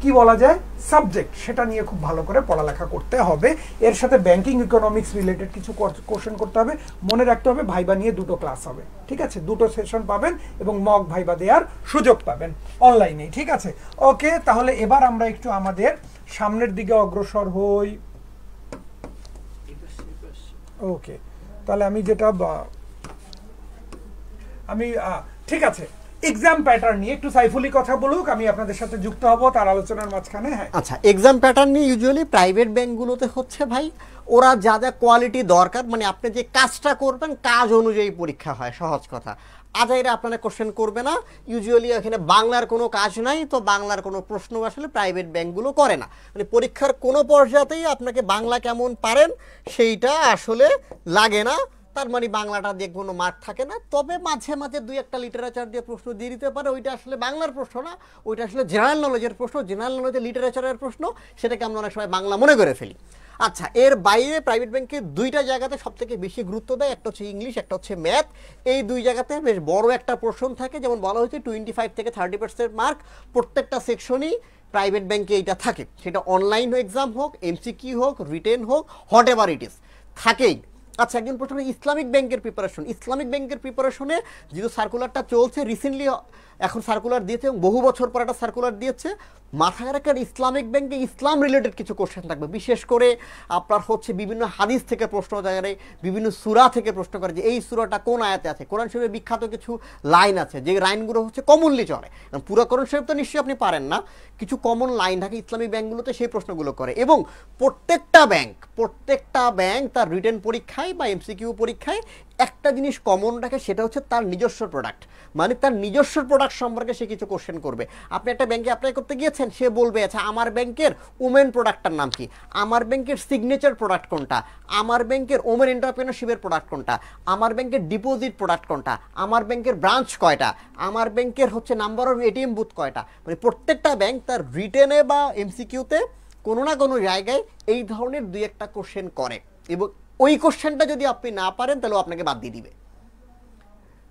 কি বলা যায় সাবজেক্ট, সেটা নিয়ে খুব ভালো করে পড়ালেখা করতে হবে। এর সাথে ব্যাংকিং ইকোনমিক্স রিলেটেড কিছু কোশ্চেন করতে হবে। মনে রাখতে হবে ভাইবা নিয়ে 2টো ক্লাস হবে, ঠিক আছে, 2টো সেশন পাবেন এবং মক ভাইবা দেওয়ার সুযোগ পাবেন অনলাইনে, ঠিক আছে। ওকে, তাহলে এবার আমরা একটু আমাদের সামনের দিকে অগ্রসর হই। ওকে, তাহলে ঠিক আছে, এক্সাম প্যাটার্ন নিয়ে একটু সাইফুলি কথা বলুক, আমি আপনাদের সাথে যুক্ত হব তার আলোচনার মাঝখানে। হ্যাঁ, আচ্ছা, এক্সাম প্যাটার্ন নিয়ে ইউজুয়ালি প্রাইভেট ব্যাংকগুলোতে হচ্ছে ভাই, ওরা যা যা কোয়ালিটি দরকার, মানে আপনি যে কাজটা করবেন কাজ অনুযায়ী পরীক্ষা হয়, সহজ কথা। আজাইরা আপনারা কোশ্চেন করবে না, ইউজুয়ালি এখানে বাংলার কোনো কাজ নাই, তো বাংলার কোনো প্রশ্ন আসলে প্রাইভেট ব্যাংকগুলো করে না, মানে পরীক্ষার কোনো পর্যায়েই আপনাকে বাংলা কেমন পারেন সেইটা আসলে লাগে না, তার মানে বাংলাটা দিয়ে কোনো মার্ক থাকে না। তবে মাঝে মাঝে 2-1টা লিটারেচার দিয়ে প্রশ্ন দিয়ে দিতে পারে, ওইটা আসলে বাংলার প্রশ্ন না, ওইটা আসলে জেনারেল নলেজের প্রশ্ন, জেনারেল নলেজের লিটারেচারের প্রশ্ন, সেটাকে আমরা অনেক সময় বাংলা মনে করে ফেলি। আচ্ছা, এর বাইরে প্রাইভেট ব্যাংকে 2টা জায়গাতে সবথেকে বেশি গুরুত্ব দেয়, একটা হচ্ছে ইংলিশ, একটা হচ্ছে ম্যাথ। এই 2 জায়গাতে বেশ বড় একটা পোরশন থাকে, যেমন বলা হয়েছে 25 থেকে 30% মার্ক প্রত্যেকটা সেকশনই প্রাইভেট ব্যাংকে এইটা থাকে, সেটা অনলাইন এক্সাম হোক, এমসিকিউ হোক, রিটেন হোক, হোয়াট এভার ইট ইজ, থাকেই। আচ্ছা, একজন প্রশ্ন, ইসলামিক ব্যাংকের প্রিপারেশনে যেহেতু সার্কুলারটা চলছে রিসেন্টলি, এখন সার্কুলার দিয়েছে এবং বহু বছর পর একটা সার্কুলার দিয়েছে, মাথায় রাখার ইসলামিক ব্যাংকে ইসলাম রিলেটেড কিছু কোশ্চেন থাকবে। বিশেষ করে আপনার হচ্ছে বিভিন্ন হাদিস থেকে প্রশ্ন করে, বিভিন্ন সূরা থেকে প্রশ্ন করে যে এই সূরাটা কোন আয়াতে আছে। কোরআন শরীফের বিখ্যাত কিছু লাইন আছে, যে লাইনগুলো হচ্ছে কমনলি চলে, পুরো কোরআন শরীফ তো নিশ্চয়ই আপনি পারেন না, কিছু কমন লাইন থাকে ইসলামিক ব্যাংকগুলোতে, সেই প্রশ্নগুলো করে। এবং প্রত্যেকটা ব্যাংক তার রিটেন পরীক্ষায় বা এমসিকিউ পরীক্ষায় একটা জিনিস কমন রাখে, সেটা হচ্ছে তার নিজস্ব প্রোডাক্ট, মানে তার নিজস্ব প্রোডাক্ট সম্পর্কে সে কিছু কোশ্চেন করবে। আপনি একটা ব্যাংকে অ্যাপ্লাই করতে গিয়েছেন, সে বলবে আচ্ছা আমার ব্যাংকের ওমেন প্রোডাক্টটার নাম কি, আমার ব্যাংকের সিগনেচার প্রোডাক্ট কোনটা, আমার ব্যাংকের ওমেন এন্টারপ্রেনারশিপের প্রোডাক্ট কোনটা, আমার ব্যাংকের ডিপোজিট প্রোডাক্ট কোনটা, আমার ব্যাংকের ব্রাঞ্চ কয়টা, আমার ব্যাংকের হচ্ছে নাম্বার অফ এটিএম বুথ কয়টা। মানে প্রত্যেকটা ব্যাংক তার রিটেনে বা এমসিকিউতে কোনো না কোনো জায়গায় এই ধরনের 2-1টা কোশ্চেন করে, এবং ওই কোশ্চেনটা যদি আপনি না পারেন তাহলে আপনাকে বাদ দিয়ে দিবে।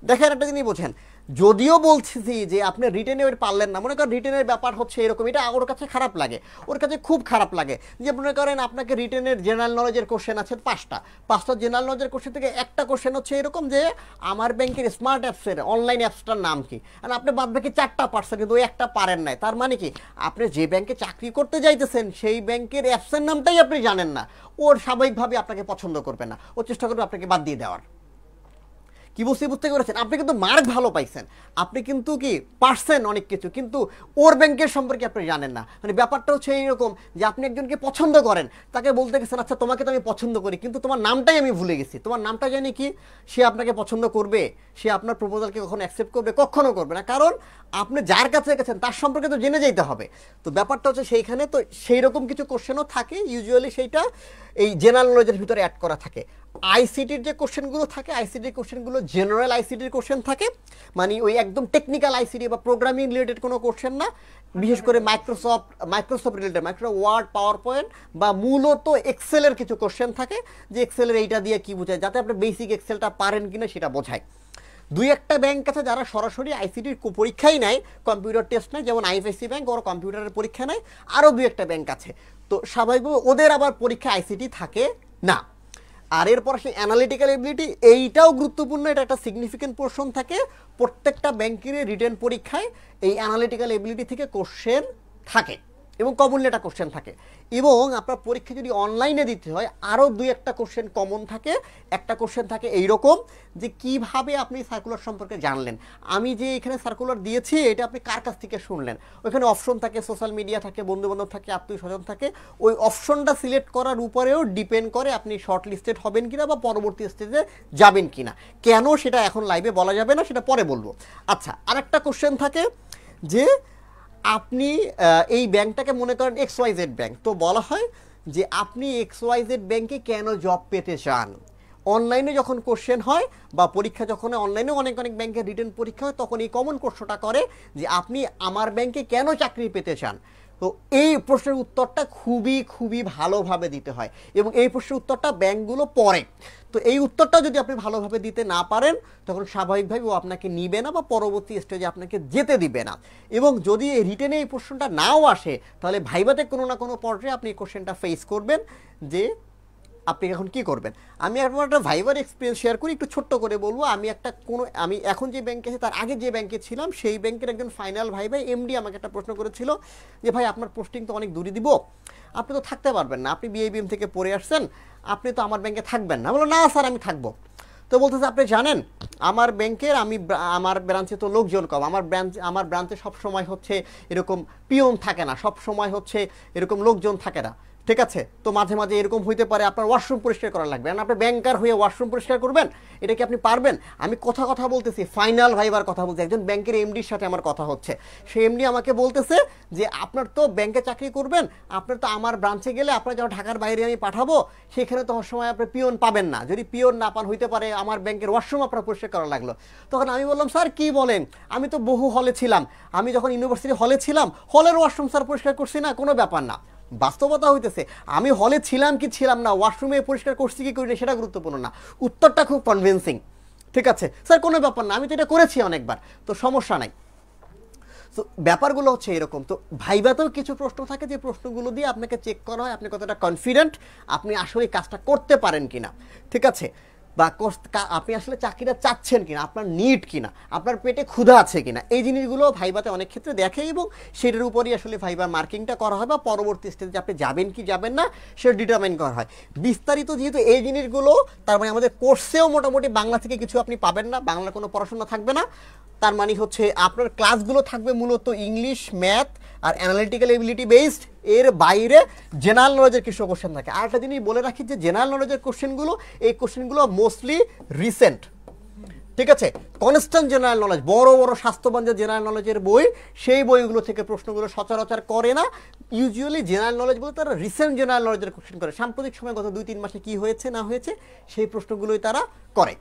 দেখেন একটা জিনিস বোঝেন, যদিও বলছি যে আপনি রিটেনে পারলেন না, মনে করেন রিটেনের ব্যাপার হচ্ছে এরকম, এটা ওর কাছে খারাপ লাগে, ওর কাছে খুব খারাপ লাগে যে মনে করেন আপনাকে রিটেনের জেনারেল নলেজের কোশ্চেন আছে পাঁচটা জেনারেল নলেজের কোশ্চেন থেকে একটা কোশ্চেন হচ্ছে এরকম যে আমার ব্যাংকের স্মার্ট অ্যাপসের অনলাইন অ্যাপসটার নাম কি, আর আপনি বাদ বাকি 4টা পারছেন কিন্তু ওই একটা পারেন নাই। তার মানে কি আপনি যে ব্যাংকে চাকরি করতে যাইতেছেন সেই ব্যাংকের অ্যাপসের নামটাই আপনি জানেন না, ওর স্বাভাবিকভাবে আপনাকে পছন্দ করবে না, ও চেষ্টা করবে আপনাকে বাদ দিয়ে দেওয়ার। কি বুঝতে পেরেছেন? আপনি কিন্তু মার্ক ভালো পাইছেন, আপনি কিন্তু কি পারছেন অনেক কিছু, কিন্তু ওর ব্যাংকের সম্পর্কে আপনি জানেন না। মানে ব্যাপারটা হচ্ছে এইরকম যে আপনি একজনকে পছন্দ করেন, তাকে বলতে গেছেন আচ্ছা তোমাকে তো আমি পছন্দ করি কিন্তু তোমার নামটাই আমি ভুলে গেছি, তোমার নামটা জানি কি, সে আপনাকে পছন্দ করবে, সে আপনার প্রপোজালকে কখনো অ্যাকসেপ্ট করবে? কখনো করবে না, কারণ আপনি যার কাছে গেছেন তার সম্পর্কে তো জেনে যেতে হবে। তো ব্যাপারটা হচ্ছে সেইখানে তো সেই রকম কিছু কোশ্চেনও থাকে, ইউজুয়ালি সেইটা এই জেনারেল নলেজের ভিতরে অ্যাড করা থাকে। আইসিটির যে কোশ্চেনগুলো থাকে, আইসিটির কোশ্চেনগুলো জেনারেল আইসিটির কোশ্চেন থাকে, মানে ওই একদম টেকনিক্যাল আইসিটি বা প্রোগ্রামিং রিলেটেড কোনো কোশ্চেন না, বিশেষ করে Microsoft related, Microsoft Word, PowerPoint বা মূলত এক্সেলের কিছু কোশ্চেন থাকে যে এক্সেলের এইটা দিয়ে কি বোঝায়, যাতে আপনি বেসিক এক্সেলটা পারেন কিনা সেটা বোঝায়। দুই একটা ব্যাংক আছে যারা সরাসরি আইসিটির পরীক্ষাই নেয়, কম্পিউটার টেস্ট নেয়, যেমন আইএফএসসি ব্যাংক, ওরা কম্পিউটারের পরীক্ষা নেয়। আরও দুই একটা ব্যাংক আছে, তো স্বাভাবিকভাবে ওদের আবার পরীক্ষা আইসিটি থাকে না। আর এরপর সেই অ্যানালিটিক্যাল এবিলিটি, এইটাও গুরুত্বপূর্ণ, এটা একটা সিগনিফিকেন্ট পোর্শন থাকে প্রত্যেকটা ব্যাংকের রিটেন পরীক্ষায়। এই অ্যানালিটিক্যাল এবিলিটি থেকে কোশ্চেন থাকে এবং কমনলি একটা কোশ্চেন থাকে, এবং আপনার পরীক্ষা যদি অনলাইনে দিতে হয় আরও দুই একটা কোশ্চেন কমন থাকে। একটা কোশ্চেন থাকে এইরকম যে কিভাবে আপনি সার্কুলার সম্পর্কে জানলেন, আমি যে এখানে সার্কুলার দিয়েছি এটা আপনি কার কাছ থেকে শুনলেন। ওইখানে অপশন থাকে, সোশ্যাল মিডিয়া থাকে, বন্ধুবান্ধব থাকে, আত্মীয় স্বজন থাকে, ওই অপশনটা সিলেক্ট করার উপরেও ডিপেন্ড করে আপনি শর্ট লিস্টেড হবেন কিনা বা পরবর্তী স্টেজে যাবেন কিনা। কেন সেটা এখন লাইভে বলা যাবে না, সেটা পরে বলবো। আচ্ছা, আরেকটা কোশ্চেন থাকে যে আপনি এই ব্যাংকটাকে মনে করেন XYZ ব্যাংক, তো বলা হয় যে আপনি XYZ ব্যাংকে কেন জব পেতে চান। অনলাইনে যখন কোশ্চেন হয় বা পরীক্ষা যখন অনলাইনে অনেক ব্যাংকের রিটেন পরীক্ষা হয়, তখন এই কমন প্রশ্নটা করে যে আপনি আমার ব্যাংকে কেন চাকরি পেতে চান। তো এই প্রশ্নের উত্তরটা খুবই ভালোভাবে দিতে হয়, এবং এই প্রশ্নের উত্তরটা ব্যাংকগুলো পড়ে। তো এই উত্তরটা যদি আপনি ভালোভাবে দিতে না পারেন, তখন স্বাভাবিকভাবে ও আপনাকে নিবে না বা পরবর্তী স্টেজে আপনাকে যেতে দিবে না। এবং যদি এই রিটেনে এই প্রশ্নটা নাও আসে, তাহলে ভাইভাতে কোনো না কোনো পর্যায়ে আপনি এই কোশ্চেনটা ফেস করবেন যে আপনি এখন কি করবেন। আমি আপনার একটা ভাইবার এক্সপিরিয়েন্স শেয়ার করি, একটু ছোট্ট করে বলবো। আমি এখন যে ব্যাংকে আছি তার আগে যে ব্যাংকে ছিলাম, সেই ব্যাংকের একজন ফাইনাল ভাই এমডি আমাকে একটা প্রশ্ন করেছিল যে ভাই আপনার পোস্টিং তো অনেক দূরে দিব, আপনি তো থাকতে পারবেন না, আপনি বিআইবিএম থেকে পড়ে আসছেন, আপনি তো আমার ব্যাংকে থাকবেন না। বললো না স্যার আমি থাকবো। তো বলতেছে আপনি জানেন আমার ব্যাংকের আমার ব্রাঞ্চে তো লোকজন কম, আমার ব্রাঞ্চে সবসময় হচ্ছে এরকম পিয়ন থাকে না, সব সময় হচ্ছে এরকম লোকজন থাকে না, ঠিক আছে, তো মাঝে মাঝে এরকম হইতে পারে আপনার ওয়াশরুম পরিষ্কার করা লাগবে, আর আপনি ব্যাংকার হয়ে ওয়াশরুম পরিষ্কার করবেন, এটা কি আপনি পারবেন? আমি কথা বলতেছি, ফাইনাল ভাইবার কথা বলছি, একজন ব্যাংকের এমডির সাথে আমার কথা হচ্ছে। সেই এমডি আমাকে বলতেছে যে আপনার তো ব্যাংকে চাকরি করবেন, আপনার তো আমার ব্রাঞ্চে গেলে আপনার যখন ঢাকার বাইরে আমি পাঠাবো, সেখানে তো সময় আপনি পিয়ন পাবেন না, যদি পিয়ন না পান হইতে পারে আমার ব্যাংকের ওয়াশরুম আপনার পরিষ্কার করা লাগলো। তখন আমি বললাম স্যার কি বলেন, আমি তো বহু হলে ছিলাম, আমি যখন ইউনিভার্সিটি হলে ছিলাম হলের ওয়াশরুম স্যার পরিষ্কার করছি না, কোনো ব্যাপার না। বাস্তবতা হইতেছে আমি হলে ছিলাম কি ছিলাম না, ওয়াশরুমে পরিষ্কার করছি কি করি না সেটা গুরুত্বপূর্ণ না, উত্তরটা খুব কনভিন্সিং, ঠিক আছে স্যার কোনো ব্যাপার না, আমি তো এটা করেছি অনেকবার, তো সমস্যা নাই। তো ব্যাপারগুলো হচ্ছে এরকম। তো ভাইভাতেও কিছু প্রশ্ন থাকে যে প্রশ্নগুলো দিয়ে আপনাকে চেক করা হয় আপনি কতটা কনফিডেন্ট, আপনি আসলে কাজটা করতে পারেন কিনা, ঠিক আছে, বা আপনি আসলে চাকরিটা চাচ্ছেন কিনা, আপনার নিড কিনা, আপনার পেটে ক্ষুধা আছে কিনা, এই জিনিসগুলো ভাইভাতে অনেক ক্ষেত্রে দেখে, এবং সেটার উপরই আসলে ভাইবার মার্কিংটা করা হয় বা পরবর্তী স্টেজে আপনি যাবেন কি যাবেন না সেটা ডিটারমাইন করা হয়। বিস্তারিত যেহেতু এই জিনিসগুলো, তার মানে আমাদের কোর্সেও মোটামুটি বাংলা থেকে কিছু আপনি পাবেন না, বাংলার কোনো পড়াশোনা থাকবে না, তার মানে হচ্ছে আপনার ক্লাসগুলো থাকবে মূলত ইংলিশ, ম্যাথ আর অ্যানালিটিক্যাল এবিলিটি বেসড, এর বাইরে জেনারেল নলেজের কিছু কোশ্চেন থাকে। আর একটা জিনিস বলে রাখি যে জেনারেল নলেজের কোশ্চেনগুলো, এই কোশ্চেনগুলো মোস্টলি রিসেন্ট, ঠিক আছে, কনস্ট্যান্ট জেনারেল নলেজ, বড় স্বাস্থ্যবান যে জেনারেল নলেজের বই, সেই বইগুলো থেকে প্রশ্নগুলো সচরাচর করে না। ইউজুয়ালি জেনারেল নলেজ বলতে তারা রিসেন্ট জেনারেল নলেজের কোশ্চেন করে, সাম্প্রতিক সময় গত 2-3 মাসে কি হয়েছে না হয়েছে সেই প্রশ্নগুলোই তারা করে।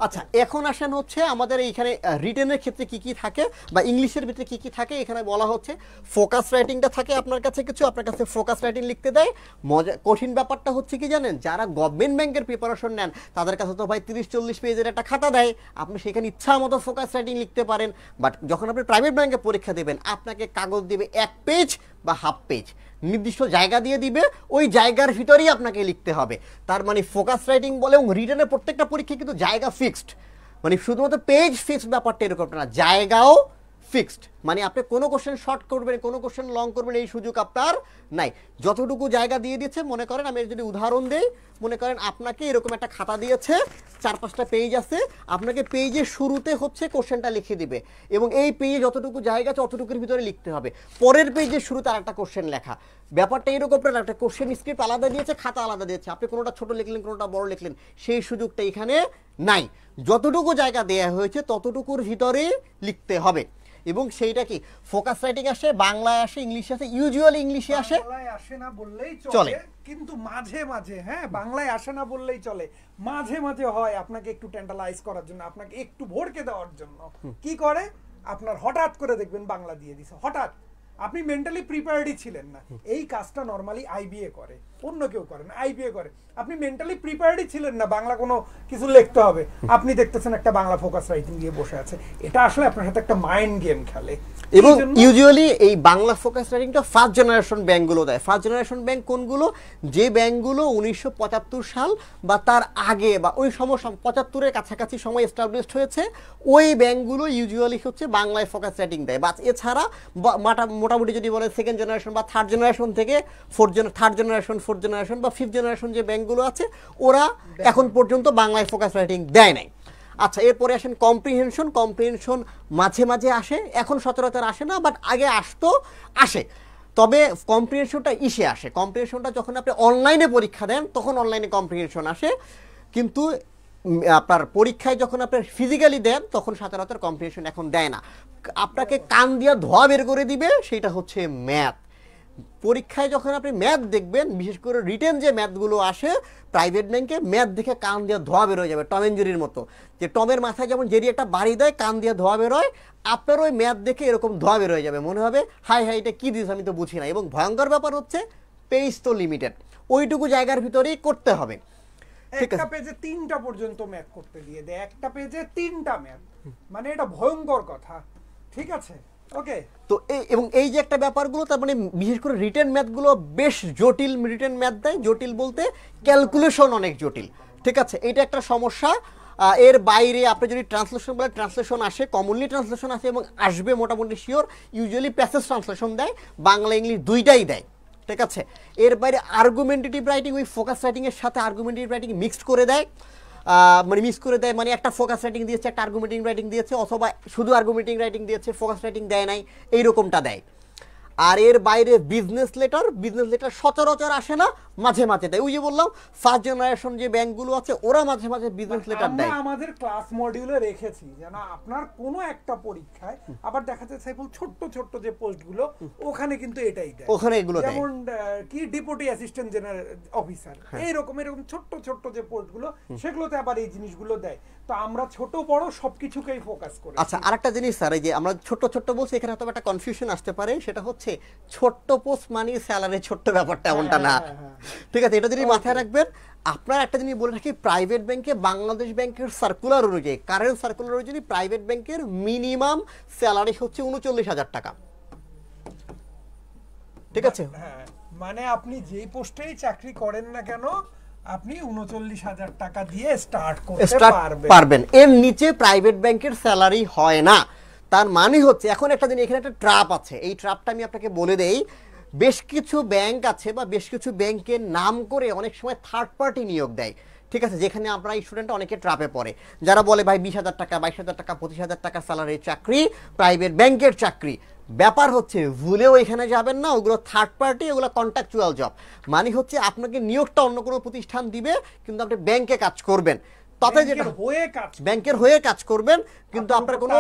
আচ্ছা এখন আসেন হচ্ছে আমাদের এইখানে রিটেনের ক্ষেত্রে কি কি থাকে বা ইংলিশের ভিতরে কি কি থাকে, এখানে বলা হচ্ছে ফোকাস রাইটিংটা থাকে আপনার কাছে কিছু, আপনার কাছে ফোকাস রাইটিং লিখতে দেয়। মজা কঠিন ব্যাপারটা হচ্ছে কি জানেন, যারা গভর্নমেন্ট ব্যাংকের প্রিপারেশন নেন তাদের কাছে তো ভাই 30-40 পেজের একটা খাতা দেয়, আপনি সেখানে ইচ্ছা মতো ফোকাস রাইটিং লিখতে পারেন। বাট যখন আপনি প্রাইভেট ব্যাংকে পরীক্ষা দেবেন আপনাকে কাগজ দিবে 1 পেজ বা হাফ পেজ, নির্দিষ্ট জায়গা দিয়ে দিবে, ওই জায়গার ভিতরেই আপনাকে লিখতে হবে। তার মানে ফোকাস রাইটিং বলে এবং রিটেনের প্রত্যেকটা পরীক্ষা কিন্তু জায়গা ফিক্সড, মানে শুধুমাত্র পেজ ফিক্সড ব্যাপারটা এরকম না, জায়গাও ফিক্সড। মানে আপনি কোনো কোশ্চেন শর্ট করবেন, কোনো কোশ্চেন লং করবেন, এই সুযোগ আপনার নাই। যতটুকু জায়গা দিয়ে দিচ্ছে, মনে করেন আমি যদি উদাহরণ দেই, মনে করেন আপনাকে এরকম একটা খাতা দিয়েছে, 4-5টা পেজ আছে, আপনাকে পেজের শুরুতে হচ্ছে কোশ্চেনটা লিখে দিবে এবং এই পেজে যতটুকু জায়গা আছে অতটুকুর ভিতরে লিখতে হবে। পরের পেজের শুরুতে আরেকটা কোশ্চেন লেখা, ব্যাপারটা এরকম না, একটা কোশ্চেন স্ক্রিপ্ট আলাদা দিয়েছে, খাতা আলাদা দিয়েছে, আপনি কোনোটা ছোট লিখলেন কোনোটা বড় লিখলেন, সেই সুযোগটা এখানে নাই। যতটুকু জায়গা দেয়া হয়েছে ততটুকুর ভিতরে লিখতে হবে। এবং সেইটা কি ফোকাস রাইটিং আসে, বাংলায় আসে, ইংলিশে আসে, ইউজুয়ালি ইংলিশে আসে, বাংলায় আসে না বললেই চলে। চলে, কিন্তু মাঝে মাঝে, হ্যাঁ বাংলায় আসে না বললেই চলে, মাঝে মাঝে হয় আপনাকে একটু ট্যান্টালাইজ করার জন্য, আপনাকে একটু ভড়কে দেওয়ার জন্য কি করে, আপনার হঠাৎ করে দেখবেন বাংলা দিয়ে দিছে, হঠাৎ আপনি মেন্টালি প্রিপেয়ার্ডই ছিলেন না। এই কাজটা নরমালি আইবিএ করে, অন্য কেউ করে না, আইবিএ করে। আপনি মেন্টালি প্রিপেয়ার্ডই ছিলেন না বাংলা কোনো কিছু লিখতে হবে, আপনি দেখতেছেন একটা বাংলা ফোকাস রাইটিং দিয়ে বসে আছে, এটা আসলে আপনার সাথে একটা মাইন্ড গেম খেলে। এবং ইউজুয়ালি এই বাংলা ফোকাস রাইটিংটা ফার্স্ট জেনারেশন ব্যাংকগুলো দেয়। ফার্স্ট জেনারেশন ব্যাংক কোনগুলো, যে ব্যাংকগুলো 1975 সাল বা তার আগে বা ওই সময় 75-এর কাছাকাছি সময় এস্টাবলিশড হয়েছে, ওই ব্যাংকগুলো ইউজুয়ালি হচ্ছে বাংলায় ফোকাস রাইটিং দেয়। বা এছাড়া মোটামুটি যদি বলে সেকেন্ড জেনারেশন বা থার্ড জেনারেশন থেকে থার্ড জেনারেশন, ফোর্থ জেনারেশন বা ফিফথ জেনারেশন যে ব্যাংকগুলো আছে, ওরা এখন পর্যন্ত বাংলায় ফোকাস রাইটিং দেয় নাই। আচ্ছা এরপরে আসেন কম্প্রিহেনশন। কম্প্রিহেনশন মাঝে মাঝে আসে, এখন সচরাচর আসে না, বাট আগে আসে। তবে কম্প্রিহেনশনটা আসে, কম্প্রিহেনশনটা যখন আপনি অনলাইনে পরীক্ষা দেন তখন অনলাইনে কম্প্রিহেনশন আসে, কিন্তু আপনার পরীক্ষায় যখন আপনি ফিজিক্যালি দেন তখন সচরাচর কম্প্রিহেনশন এখন দেয় না। আপনাকে কান দিয়ে ধোয়া বের করে দিবে, সেটা হচ্ছে ম্যাথ। পরীক্ষায় যখন আপনি ম্যাথ দেখবেন, বিশেষ করে রিটেন যে ম্যাথগুলো আসে প্রাইভেট ব্যাংকে, ম্যাথ দেখে কান দিয়ে ধোয়া বের হয়ে যাবে, টম এন্ড জেরির মতো। যে টমের মাথায় যেমন জেরি একটা বাড়ি দেয়, কান দিয়ে ধোয়া বের হয়, আপনার ওই ম্যাথ দেখে এরকম ধোয়া বের হয়ে যাবে, মনে হবে হাই হাই এটা কি দিস আমি তো বুঝি না। এবং ভয়ঙ্কর ব্যাপার হচ্ছে পেজ তো লিমিটেড, ওইটুকু জায়গার ভিতরেই করতে হবে। একটা পেজে 3টা পর্যন্ত ম্যাথ করতে দিয়ে দেয়, একটা পেজে 3টা ম্যাথ, মানে এটা ভয়ঙ্কর কথা। ঠিক আছে, ওকে। তো এবং এই যে একটা ব্যাপারগুলো, তার মানে বিশেষ করে রিটেন ম্যাথগুলো বেশ জটিল রিটেন ম্যাথ দেয়। জটিল বলতে ক্যালকুলেশন অনেক জটিল। ঠিক আছে, এটা একটা সমস্যা। এর বাইরে আপনি যদি ট্রান্সলেশন বলে, ট্রান্সলেশন আসে, কমনলি ট্রান্সলেশন আসে এবং আসবে মোটামুটি শিওর। ইউজুয়ালি প্যাসেজ ট্রান্সলেশন দেয়, বাংলা ইংলিশ দুইটাই দেয়। ঠিক আছে, এর বাইরে আর্গুমেন্টেটিভ রাইটিং ওই ফোকাস রাইটিং এর সাথে আর্গুমেন্টেটিভ রাইটিং মিক্সড করে দেয়, মানে একটা ফোকাস রাইটিং দিয়েছে, একটা আর্গুমেন্টিং রাইটিং দিয়েছে, অথবা শুধু আর্গুমেন্টিং রাইটিং দিয়েছে, ফোকাস রাইটিং দেয় নাই, এইরকমটা দেয়। আর এর বাইরে বিজনেস লেটার সচরাচর আসে না, মাঝে মাঝে দেয়। ওই যে বললাম ফার্স্ট জেনারেশন যে ব্যাংকগুলো আছে ওরা মাঝে মাঝে বিজনেস লেটার দেয়। আমরা আমাদের ক্লাস মডিউলে রেখেছি যেন আপনার কোনো একটা পরীক্ষায় আবার দেখা যায় সাইফুল ছোট্ট ছোট্ট যে পোস্টগুলো ওখানে কিন্তু এটাই দেয়, ওখানে এগুলো দেয়, যেমন কি ডেপুটি অ্যাসিস্ট্যান্ট জেনারেল অফিসার, এরকম ছোট্ট ছোট্ট যে পোস্টগুলো সেগুলোতে আবার এই জিনিসগুলো দেয়। তো আমরা ছোট বড় সবকিছুকেই ফোকাস করি। আচ্ছা আরেকটা জিনিস স্যার, এই যে আমরা ছোট ছোট্ট বলছি, এখানে হয়তো একটা কনফিউশন আসতে পারে, সেটা হচ্ছে ছোট্ট পোস্ট মানে স্যালারি ছোট্ট ব্যাপারটা এমনটা না। ঠিক আছে, এটা যদি মাথায় রাখবেন। আপনার একটা জিনিস বলে রাখি, প্রাইভেট ব্যাংকে বাংলাদেশ ব্যাংকের সার্কুলার অনুযায়ী, কারেন্ট সার্কুলার অনুযায়ী প্রাইভেট ব্যাংকের মিনিমাম স্যালারি হচ্ছে 39,000 টাকা। ঠিক আছে, মানে আপনি যেই পোস্টেই চাকরি করেন না কেন আপনি 39,000 টাকা দিয়ে স্টার্ট করতে পারবেন। এর নিচে প্রাইভেট ব্যাংকের স্যালারি হয় না। তার মানে হচ্ছে, এখন একটা জিনিস, এখানে একটা ট্র্যাপ আছে, এই ট্র্যাপটা আমি আপনাকে বলে দেই। বেশ কিছু ব্যাংক আছে বা বেশ কিছু ব্যাংকের নাম করে অনেক সময় থার্ড পার্টি নিয়োগ দেয়। ঠিক আছে, যেখানে আমরা স্টুডেন্ট অনেকে ট্র্যাপে পড়ে, যারা বলে ভাই 20,000 টাকা, 22,000 টাকা, 25,000 টাকা স্যালারির চাকরি, প্রাইভেট ব্যাংকের চাকরি। ব্যাপার হচ্ছে ভুলেও এখানে যাবেন না, ওগুলো থার্ড পার্টি, ওগুলো কন্ট্রাকচুয়াল জব। মানে হচ্ছে আপনাকে নিয়োগটা অন্য কোনো প্রতিষ্ঠান দিবে, কিন্তু আপনি ব্যাংকে কাজ করবেন। তাতে যেটা ব্যাংকের হয়ে কাজ করবেন, কিন্তু আপনার কোনো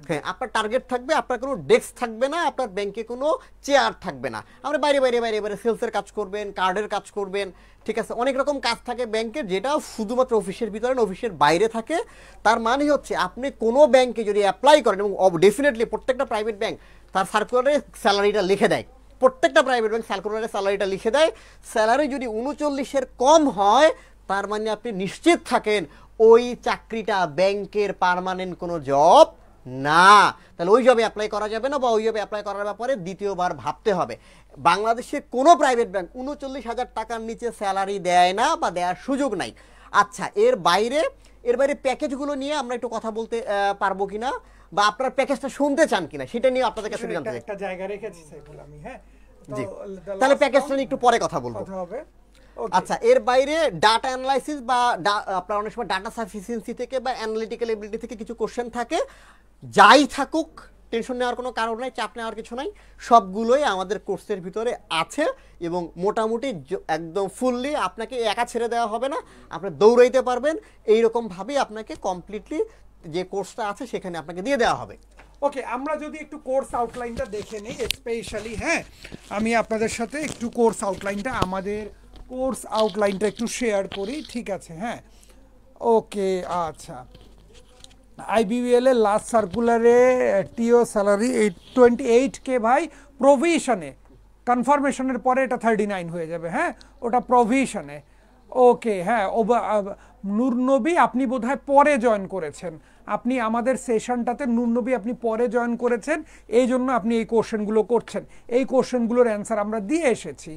হ্যাঁ আপনার টার্গেট থাকবে, আপনার কোনো ডেস্ক থাকবে না, আপনার ব্যাংকে কোনো চেয়ার থাকবে না। আপনি বাইরে বাইরে বাইরে বাইরে সেলসের কাজ করবেন, কার্ডের কাজ করবেন, ঠিক আছে, অনেক রকম কাজ থাকে ব্যাংকের, যেটা শুধুমাত্র অফিসের ভিতরে না, অফিসের বাইরে থাকে। তার মানে হচ্ছে আপনি কোনো ব্যাংকে যদি অ্যাপ্লাই করেন, এবং ডেফিনেটলি প্রত্যেকটা প্রাইভেট ব্যাংক তার সার্কুলারে স্যালারিটা লিখে দেয়, প্রত্যেকটা প্রাইভেট ব্যাংক সার্কুলারে স্যালারিটা লিখে দেয়। স্যালারি যদি 39-এর কম হয়, তার মানে আপনি নিশ্চিত থাকেন ওই চাকরিটা ব্যাংকের পার্মানেন্ট কোনো জব না, তাহলে ওই জবে অ্যাপ্লাই করা যাবে না, বা ওই জবে অ্যাপ্লাই করার ব্যাপারে দ্বিতীয়বার ভাবতে হবে। বাংলাদেশে কোনো প্রাইভেট ব্যাংক 39,000 টাকার নিচে স্যালারি দেয় না, বা দেওয়ার সুযোগ নাই। আচ্ছা, এর বাইরে প্যাকেজগুলো নিয়ে আমরা একটু কথা বলতে পারবো কিনা, বা আপনার প্যাকেজটা শুনতে চান কিনা, সেটা নিয়ে আপনাদের কাছে জানতে চাই। একটা জায়গা রেখেছি সাইফুল আমি, হ্যাঁ, জি, তাহলে প্যাকেজটা নিয়ে একটু পরে কথা বলবো। আচ্ছা, এর বাইরে ডাটা অ্যানালাইসিস বা আপনার অনেক সময় ডাটা সাফিসিয়েন্সি থেকে বা অ্যানালিটিক্যাল এবিলিটি থেকে কিছু কোশ্চেন থাকে, যাই থাকুক টেনশন নেওয়ার কোনো কারণ নাই, চাপ নেওয়ার কিছু নাই, সবগুলোই আমাদের কোর্সের ভিতরে আছে, এবং মোটামুটি একদম ফুললি আপনাকে একা ছেড়ে দেওয়া হবে না, আপনি দৌড়াইতে পারবেন, এইরকমভাবেই আপনাকে কমপ্লিটলি যে কোর্সটা আছে সেখানে আপনাকে দিয়ে দেওয়া হবে। ওকে, আমরা যদি একটু কোর্স আউটলাইনটা দেখে নিই স্পেশালি, হ্যাঁ, আমি আপনাদের সাথে একটু কোর্স আউটলাইনটা একটু শেয়ার করি, ঠিক আছে, হ্যাঁ, ওকে। আচ্ছা, আইবিএল এর লাস্ট সার্কুলারে টিও স্যালারি 28K ভাই, প্রভিশনে, কনফার্মেশনের পরে এটা 39 হয়ে যাবে, হ্যাঁ, ওটা প্রভিশনে। ওকে, হ্যাঁ, নূরনবী আপনি বোধহয় পরে জয়েন করেছেন, আপনি আমাদের সেশনটাতে নূরনবী আপনি পরে জয়েন করেছেন, এই জন্য আপনি এই কোশ্চেনগুলো করছেন। এই কোশ্চেনগুলোর অ্যান্সার আমরা দিয়ে এসেছি,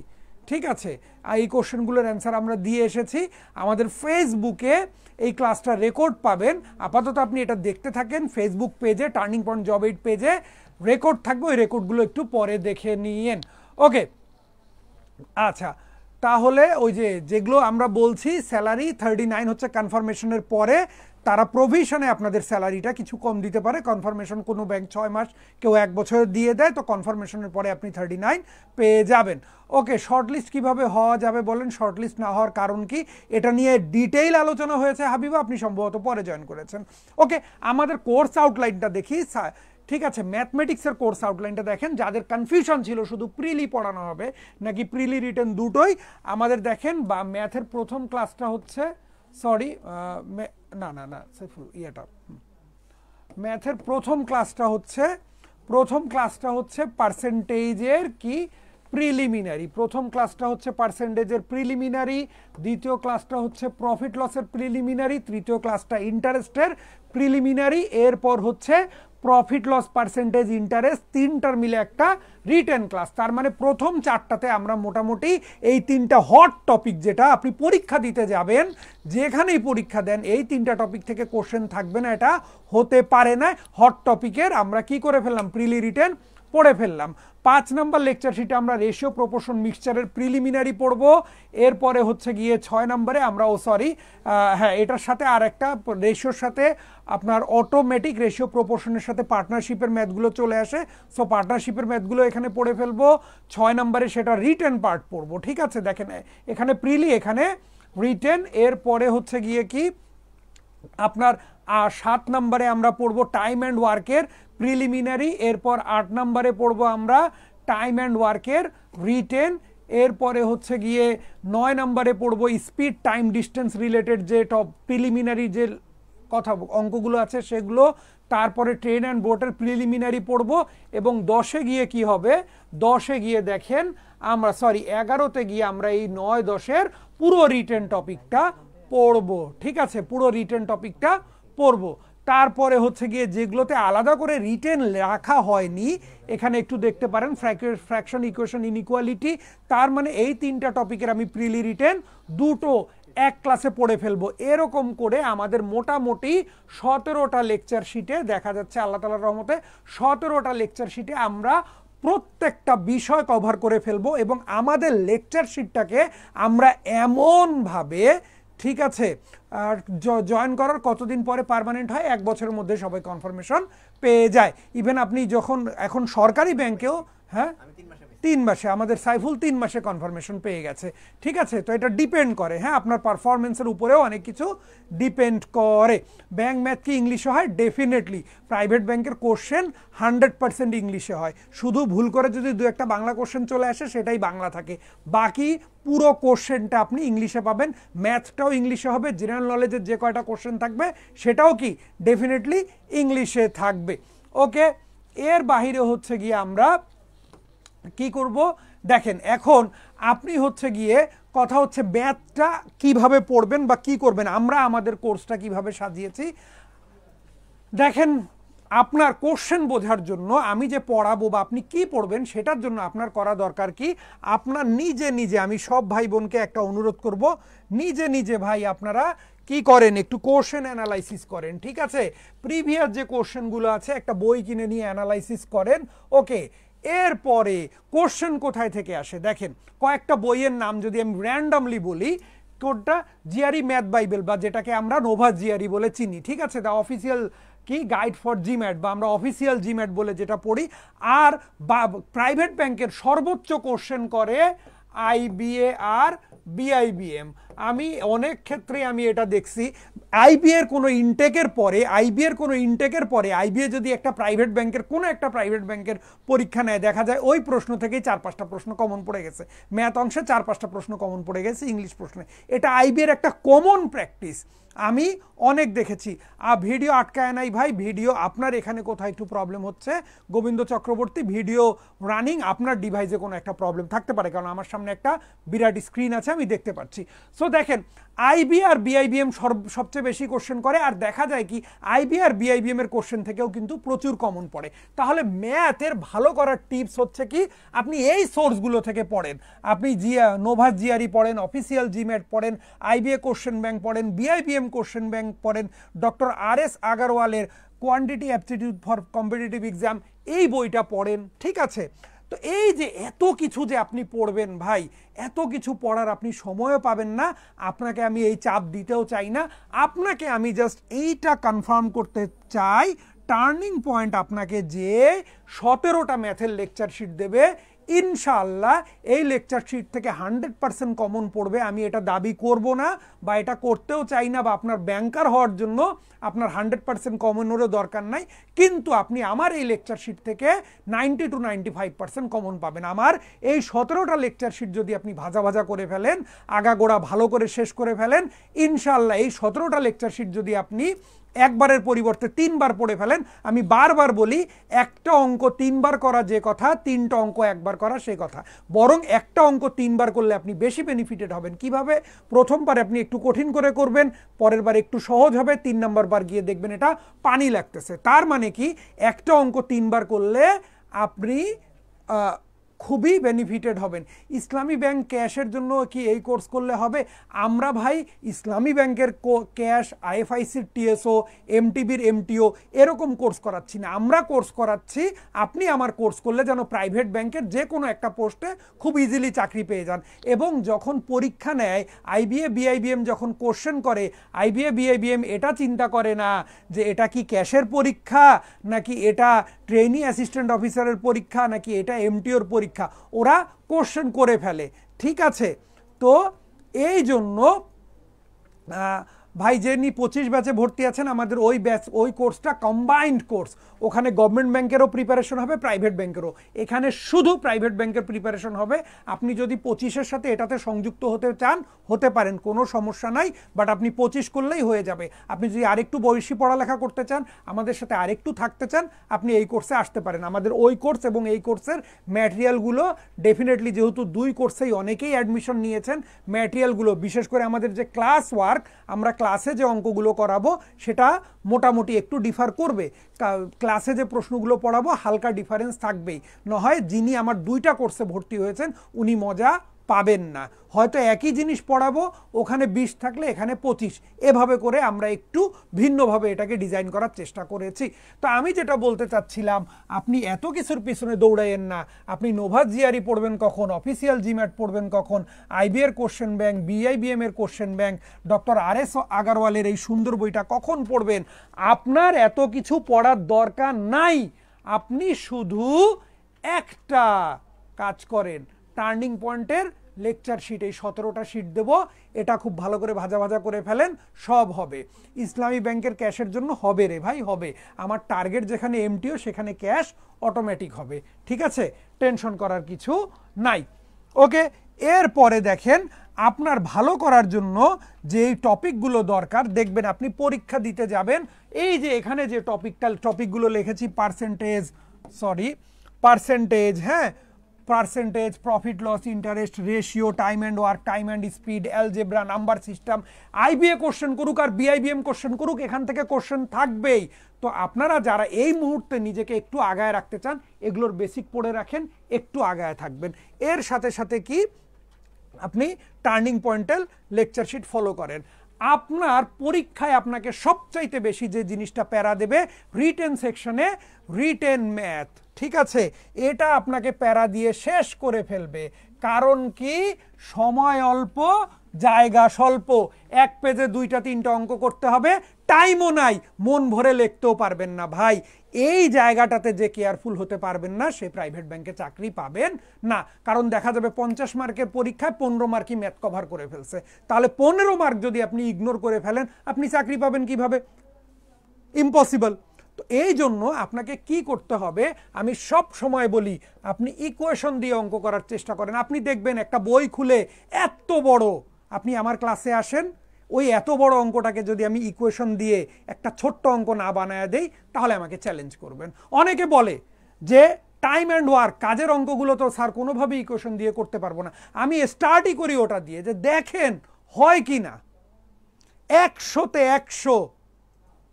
ঠিক আছে, আর এই কোশ্চেনগুলোর অ্যান্সার আমরা দিয়ে এসেছি। আমাদের ফেসবুকে এই ক্লাসটা রেকর্ড পাবেন, আপাতত আপনি এটা দেখতে থাকেন, ফেসবুক পেজে টার্নিং পয়েন্ট জব 8 পেজে রেকর্ড থাকবে, ওই রেকর্ডগুলো একটু পরে দেখে নিয়েন। ওকে, আচ্ছা, তাহলে ওই যেগুলো আমরা বলছি, স্যালারি 39 হচ্ছে কনফার্মেশনের পরে, তারা প্রভিশনে আপনাদের স্যালারিটা কিছু কম দিতে পারে। কনফার্মেশন কোনো ব্যাংক 6 মাস, কেউ 1 বছর দিয়ে দেয়, তো কনফার্মেশনের পরে আপনি 39 পেয়ে যাবেন। ওকে, শর্টলিস্ট কিভাবে হওয়া যাবে বলেন, শর্টলিস্ট না হওয়ার কারণ কি, এটা নিয়ে ডিটেইল আলোচনা হয়েছে হাবিবা, আপনি সম্ভবত পরে জয়েন করেছেন। ওকে, আমাদের কোর্স আউটলাইনটা দেখি, ঠিক আছে, ম্যাথমেটিক্সের কোর্স আউটলাইনটা দেখেন। যাদের কনফিউশন ছিল শুধু প্রিলি পড়ানো হবে নাকি প্রিলি রিটেন দুটোই, আমাদের দেখেন, বা ম্যাথের প্রথম ক্লাসটা হচ্ছে, সরি, ম্যাথের প্রথম ক্লাসটা হচ্ছে পার্সেন্টেজের কি প্রিলিমিনারি, প্রথম ক্লাসটা হচ্ছে পার্সেন্টেজের প্রিলিমিনারি, দ্বিতীয় ক্লাসটা হচ্ছে প্রফিট লসের প্রিলিমিনারি, তৃতীয় ক্লাসটা ইন্টারেস্টের প্রিলিমিনারি, এরপর হচ্ছে প্রফিট লস পার্সেন্টেজ ইন্টারেস্ট, তিনটার মিলে একটা রিটেন ক্লাস। তার মানে প্রথম 4টাতে আমরা মোটামুটি এই 3টা হট টপিক, যেটা আপনি পরীক্ষা দিতে যাবেন, যেখানেই পরীক্ষা দেন, এই 3টা টপিক থেকে কোশ্চেন থাকবে না, এটা হতে পারে না। হট টপিকের আমরা কি করে ফেললাম, প্রিলি রিটেন পড়ে ফেললাম। 5 নম্বর লেকচার শিটে আমরা রেশিও প্রপোর্শন মিক্সচারের প্রিলিমিনারি পড়ব, এরপরে হচ্ছে গিয়ে 6 নম্বরে আমরা হ্যাঁ, এটার সাথে আর একটা রেশিওর সাথে আপনার অটোমেটিক রেশিও প্রপোর্শনের সাথে পার্টনারশিপের ম্যাথগুলো চলে আসে, সো পার্টনারশিপের ম্যাথগুলো এখানে পড়ে ফেলবো। 6 নম্বরে সেটা রিটেন পার্ট পড়বো, ঠিক আছে, দেখেন এখানে প্রিলি, এখানে রিটেন, এরপরে হচ্ছে গিয়ে কি আপনার 7 নম্বরে আমরা পড়বো টাইম অ্যান্ড ওয়ার্কের প্রিলিমিনারি, এরপর 8 নম্বরে পড়বো আমরা টাইম অ্যান্ড ওয়ার্কের রিটেন, এরপরে হচ্ছে গিয়ে 9 নম্বরে পড়বো স্পিড টাইম ডিস্টেন্স রিলেটেড যে প্রিলিমিনারি যে কথা অঙ্কগুলো আছে সেগুলো, তারপরে ট্রেন অ্যান্ড বোটের প্রিলিমিনারি পড়বো, এবং 10-এ গিয়ে কি হবে, 10-এ গিয়ে দেখেন আমরা 11-তে গিয়ে আমরা এই 9-10-এর পুরো রিটেন টপিকটা পড়বো, ঠিক আছে, পুরো রিটেন টপিকটা পড়বো। তারপরে হচ্ছে গিয়ে যেগুলোতে আলাদা করে রিটেন রাখা হয়নি, এখানে একটু দেখতে পারেন, ফ্র্যাকশন, ইকুয়েশন, ইনইকুয়ালিটি, তার মানে এই 3টা টপিকের আমি প্রিলি রিটেন দুটো এক ক্লাসে পড়ে ফেলবো। এরকম করে আমাদের মোটামুটি 17টা লেকচার শিটে, দেখা যাচ্ছে আল্লাহ তাআলার রহমতে 17টা লেকচার শিটে আমরা প্রত্যেকটা বিষয় কভার করে ফেলবো, এবং আমাদের লেকচার শিটটাকে আমরা এমনভাবে, ঠিক আছে, আর জয়েন করার কতদিন পরে পার্মানেন্ট হয়, 1 বছরের মধ্যে সবাই কনফার্মেশন পেয়ে যায়। ইভেন আপনি যখন এখন সরকারি ব্যাংকেও, হ্যাঁ, 3 মাসে, আমাদের সাইফুল 3 মাসে কনফার্মেশন পেয়ে গেছে। ঠিক আছে, তো এটা ডিপেন্ড করে, হ্যাঁ আপনার পারফরমেন্সের উপরেও অনেক কিছু ডিপেন্ড করে। ব্যাংক ম্যাথ কি ইংলিশে হয়? ডেফিনেটলি প্রাইভেট ব্যাংকের কোশ্চেন 100% ইংলিশে হয়, শুধু ভুল করে যদি দু একটা বাংলা কোশ্চেন চলে আসে সেটাই বাংলা থাকে, বাকি পুরো কোশ্চেনটা আপনি ইংলিশে পাবেন। ম্যাথটাও ইংলিশে হবে, জেনারেল নলেজের যে কয়টা কোশ্চেন থাকবে সেটাও কি ডেফিনেটলি ইংলিশে থাকবে। ওকে, এর বাহিরে হচ্ছে গিয়ে আমরা কি করব দেখেন, এখন আপনি হচ্ছে গিয়ে কথা হচ্ছে ম্যাথটা কিভাবে পড়বেন বা কি করবেন, আমরা আমাদের কোর্সটা কিভাবে সাজিয়েছি দেখেন। আপনার কোশ্চেন বোঝার জন্য আমি যে পড়াবো বা আপনি কি পড়বেন সেটার জন্য আপনার করা দরকার কি, আপনার নিজে নিজে, আমি সব ভাই বোনকে একটা অনুরোধ করব, নিজে নিজে ভাই আপনারা কি করেন, একটু কোশ্চেন অ্যানালাইসিস করেন। ঠিক আছে, প্রিভিয়াস যে কোশ্চেনগুলো আছে একটা বই কিনে নিয়ে অ্যানালাইসিস করেন। ওকে, এরপরে কোশ্চেন কোথায় থেকে আসে দেখেন, কয়েকটা বইয়ের নাম যদি আমি র্যান্ডামলি বলি, কোনটা জিআরই ম্যাথ বাইবেল বা যেটাকে আমরা নোভা জিআরই বলে চিনি, ঠিক আছে, দ্য অফিসিয়াল কি গাইড ফর জিম্যাট বা আমরা অফিসিয়াল জিম্যাট বলে যেটা পড়ি। আর প্রাইভেট ব্যাংকের সর্বোচ্চ কোশ্চেন করে আইবিএ বিআইবিএম। আমি অনেক ক্ষেত্রে আমি এটা দেখছি, আইবিএ এর কোনো ইনটেকের পরে আইবিএ যদি একটা প্রাইভেট ব্যাংকের কোনো একটা প্রাইভেট ব্যাংকের পরীক্ষা নেয়, দেখা যায় ওই প্রশ্ন থেকেই 4-5টা প্রশ্ন কমন পড়ে গেছে, ম্যাথ অংশে 4-5টা প্রশ্ন কমন পড়ে গেছে, ইংলিশ প্রশ্নে। এটা আইবিএ এর একটা কমন প্র্যাকটিস, আমি অনেক দেখেছি। ভিডিও আটকায় নাই ভাই, ভিডিও আপনার এখানে কোথায় একটু প্রবলেম হচ্ছে, গোবিন্দ চক্রবর্তী ভিডিও রানিং, আপনার ডিভাইসে কোনো একটা প্রবলেম থাকতে পারে, কারণ আমার সামনে একটা বিরাট স্ক্রিন আছে আমি দেখতে পাচ্ছি। সো দেখেন, আইবি আর বিআইবিএম সবচেয়ে বেশি কোশ্চেন করে, আর দেখা যায় কি আইবি আর বিআইবিএম এর কোশ্চেন থেকেও কিন্তু প্রচুর কমন পড়ে। তাহলে ম্যাথের ভালো করার টিপস হচ্ছে কি, আপনি এই সোর্সগুলো থেকে পড়েন, আপনি নোভা জিআরই পড়েন, অফিসিয়াল জিম্যাট পড়েন, আইবিএ কোশ্চেন ব্যাংক পড়েন, বিআইবিএম কোশ্চেন ব্যাংক পড়েন, ডক্টর আর.এস. আগারওয়ালের quantity aptitude for competitive exam এই বইটা পড়েন। ঠিক আছে, তো এই যে এত কিছু যে আপনি পড়বেন ভাই, এত কিছু পড়ার আপনি সময়ও পাবেন না, আপনাকে আমি এই চাপ দিতেও চাই না, আপনাকে আমি জাস্ট এইটা কনফার্ম করতে চাই, টার্নিং পয়েন্ট আপনাকে যে 17টা ম্যাথের লেকচার শিট দেবে, ইনশাআল্লাহ এই লেকচার শিট থেকে 100% কমন পড়বে। আমি এটা দাবি করব না বা এটা করতেও চাই না, বা আপনার ব্যাংকার হওয়ার জন্য আপনার 100% কমনেরও দরকার নাই, কিন্তু আপনি আমার এই লেকচার শিট থেকে 90 to 95% কমন পাবেন। আমার এই 17টা লেকচার শিট যদি আপনি ভাজা ভাজা করে ফেলেন, আগাগোড়া ভালো করে শেষ করে ফেলেন, ইনশাআল্লাহ এই 17টা লেকচার শিট যদি আপনি একবারের পরিবর্তে 3বার পড়ে ফেলেন, আমি বারবার বলি একটা অঙ্ক 3বার করা যে কথা, 3টা অঙ্ক একবার করা সে কথা, বরং একটা অঙ্ক 3বার করলে আপনি বেশি বেনিফিটেড হবেন। কিভাবে? প্রথমবার আপনি একটু কঠিন করে করবেন, পরের বার একটু সহজ হবে, 3 নম্বর বার গিয়ে দেখবেন এটা পানি লাগতেছে। তার মানে কি, একটা অঙ্ক 3বার করলে আপনি খুবই বেনিফিটেড হবেন। ইসলামী ব্যাংক ক্যাশের জন্য কি এই কোর্স করলে হবে? আমরা ভাই ইসলামী ব্যাংকের ক্যাশ, আইএফআইসির টিএসও, এমটিবির এমটিও এরকম কোর্স করাচ্ছি না, আমরা কোর্স করাচ্ছি আপনি আমার কোর্স করলে যেন প্রাইভেট ব্যাংকের যে কোনো একটা পোস্টে খুব ইজিলি চাকরি পেয়ে যান। এবং যখন পরীক্ষা নেয় আইবিএ বিআইবিএম যখন কোশ্চেন করে, আইবিএ বিআইবিএম এটা চিন্তা করে না যে এটা কি ক্যাশের পরীক্ষা, নাকি এটা ট্রেনি অ্যাসিস্ট্যান্ট অফিসারের পরীক্ষা, নাকি এটা এমটিওর পরীক্ষা, ওরা কোশ্চেন করে ফেলে। ঠিক আছে, তো এই জন্য ভাই যিনি 25 ব্যাচে ভর্তি আছেন, আমাদের ওই ব্যাচ, ওই কোর্সটা কম্বাইন্ড কোর্স, ওখানে গভর্নমেন্ট ব্যাংকেরও প্রিপারেশন হবে, প্রাইভেট ব্যাংকেরও। এখানে শুধু প্রাইভেট ব্যাংকের প্রিপারেশন হবে। আপনি যদি 25-এর সাথে এটাতে সংযুক্ত হতে চান হতে পারেন, কোনো সমস্যা নাই, বাট আপনি 25 করলেই হয়ে যাবে। আপনি যদি আরেকটু বেশি পড়ালেখা করতে চান, আমাদের সাথে আরেকটু থাকতে চান, আপনি এই কোর্সে আসতে পারেন। আমাদের ওই কোর্স এবং এই কোর্সের ম্যাটেরিয়ালগুলো ডেফিনেটলি, যেহেতু 2 কোর্সেই অনেকেই অ্যাডমিশন নিয়েছেন, ম্যাটেরিয়ালগুলো বিশেষ করে আমাদের যে ক্লাস ওয়ার্ক, আমরা ক্লাসে যে অঙ্কগুলো করাবো সেটা মোটামুটি একটু ডিফার করবে, ক্লাসে যে প্রশ্নগুলো পড়াবো হালকা ডিফারেন্স থাকবেই, নয় যিনি আমার 2টা কোর্সে ভর্তি হয়েছেন উনি মজা পাবেন না। হয়তো একই জিনিস পড়াবো, ওখানে 20 থাকলে এখানে 25, এভাবে করে আমরা একটু ভিন্নভাবে এটাকে ডিজাইন করার চেষ্টা করেছি। তো আমি যেটা বলতে চাচ্ছিলাম, আপনি এত কিছুর পিছনে দৌড়াইয়েন না। আপনি নোভা জিআরই পড়বেন কখন, অফিসিয়াল জিম্যাট পড়বেন কখন, আইবি এর কোশ্চেন ব্যাংক, বিআইবিএম এর কোশ্চেন ব্যাংক, ডক্টর আর.এস. আগারওয়ালের এই সুন্দর বইটা কখন পড়বেন, আপনার এত কিছু পড়ার দরকার নাই। আপনি শুধু একটা কাজ করেন, টার্নিং পয়েন্টের লেকচার শিট, এই 17টা শিট দেব, এটা খুব ভালো করে ভাজা ভাজা করে ফেলেন, সব হবে। ইসলামী ব্যাংকের ক্যাশের জন্য হবে রে ভাই, হবে। আমার টার্গেট যেখানে এমটিও সেখানে ক্যাশ অটোমেটিক হবে, ঠিক আছে, টেনশন করার কিছু নাই। ওকে, এরপরে দেখেন আপনার ভালো করার জন্য যে এই টপিকগুলো দরকার, দেখবেন আপনি পরীক্ষা দিতে যাবেন, এই যে এখানে যে টপিকগুলো লিখেছি, পার্সেন্টেজ, হ্যাঁ, percentage, profit loss, interest, ratio, time and work, time and speed, algebra, number system, IBA question করুক আর বিআইবিএম কোশ্চেন করুক, এখান থেকে কোশ্চেন থাকবেই। তো আপনারা যারা এই মুহূর্তে নিজেকে একটু আগায় রাখতে চান, এগুলোর বেসিক পড়ে রাখেন, একটু আগায় থাকবেন। এর সাথে সাথে কি আপনি টার্নিং পয়েন্টের লেকচার শিট ফলো করেন। আপনার পরীক্ষায় আপনাকে সবচাইতে বেশি যে জিনিসটা প্যারা দেবে রিটেন সেকশনে, রিটেন ম্যাথ, ঠিক আছে, এটা আপনাকে প্যারা দিয়ে শেষ করে ফেলবে। কারণ কি, সময় অল্প, জায়গা স্বল্প, এক পেজে 2টা-3টা অঙ্ক করতে হবে, টাইমও নাই, মন ভরে লিখতেও পারবেন না ভাই। এই জায়গাটাতে যে কেয়ারফুল হতে পারবেন না, সে প্রাইভেট ব্যাংকে চাকরি পাবেন না। কারণ দেখা যাবে 50 মার্কের পরীক্ষায় 15 মার্কই ম্যাথ কভার করে ফেলছে, তাহলে 15 মার্ক যদি আপনি ইগনোর করে ফেলেন, আপনি চাকরি পাবেন কিভাবে? ইম্পসিবল। তো এই জন্য আপনাকে কি করতে হবে, আমি সব সময় বলি, আপনি ইকুয়েশন দিয়ে অঙ্ক করার চেষ্টা করেন। আপনি দেখবেন একটা বই খুলে এত বড়, আপনি আমার ক্লাসে আসেন, ওই এত বড় অঙ্কটাকে যদি আমি ইকুয়েশন দিয়ে একটা ছোট্ট অঙ্ক না বানায় দেই, তাহলে আমাকে চ্যালেঞ্জ করবেন। অনেকে বলে যে টাইম অ্যান্ড ওয়ার্ক, কাজের অঙ্কগুলো তো স্যার কোনোভাবে ইকুয়েশন দিয়ে করতে পারবো না। আমি স্টার্টই করি ওটা দিয়ে, যে দেখেন হয় কি না। 100-তে 100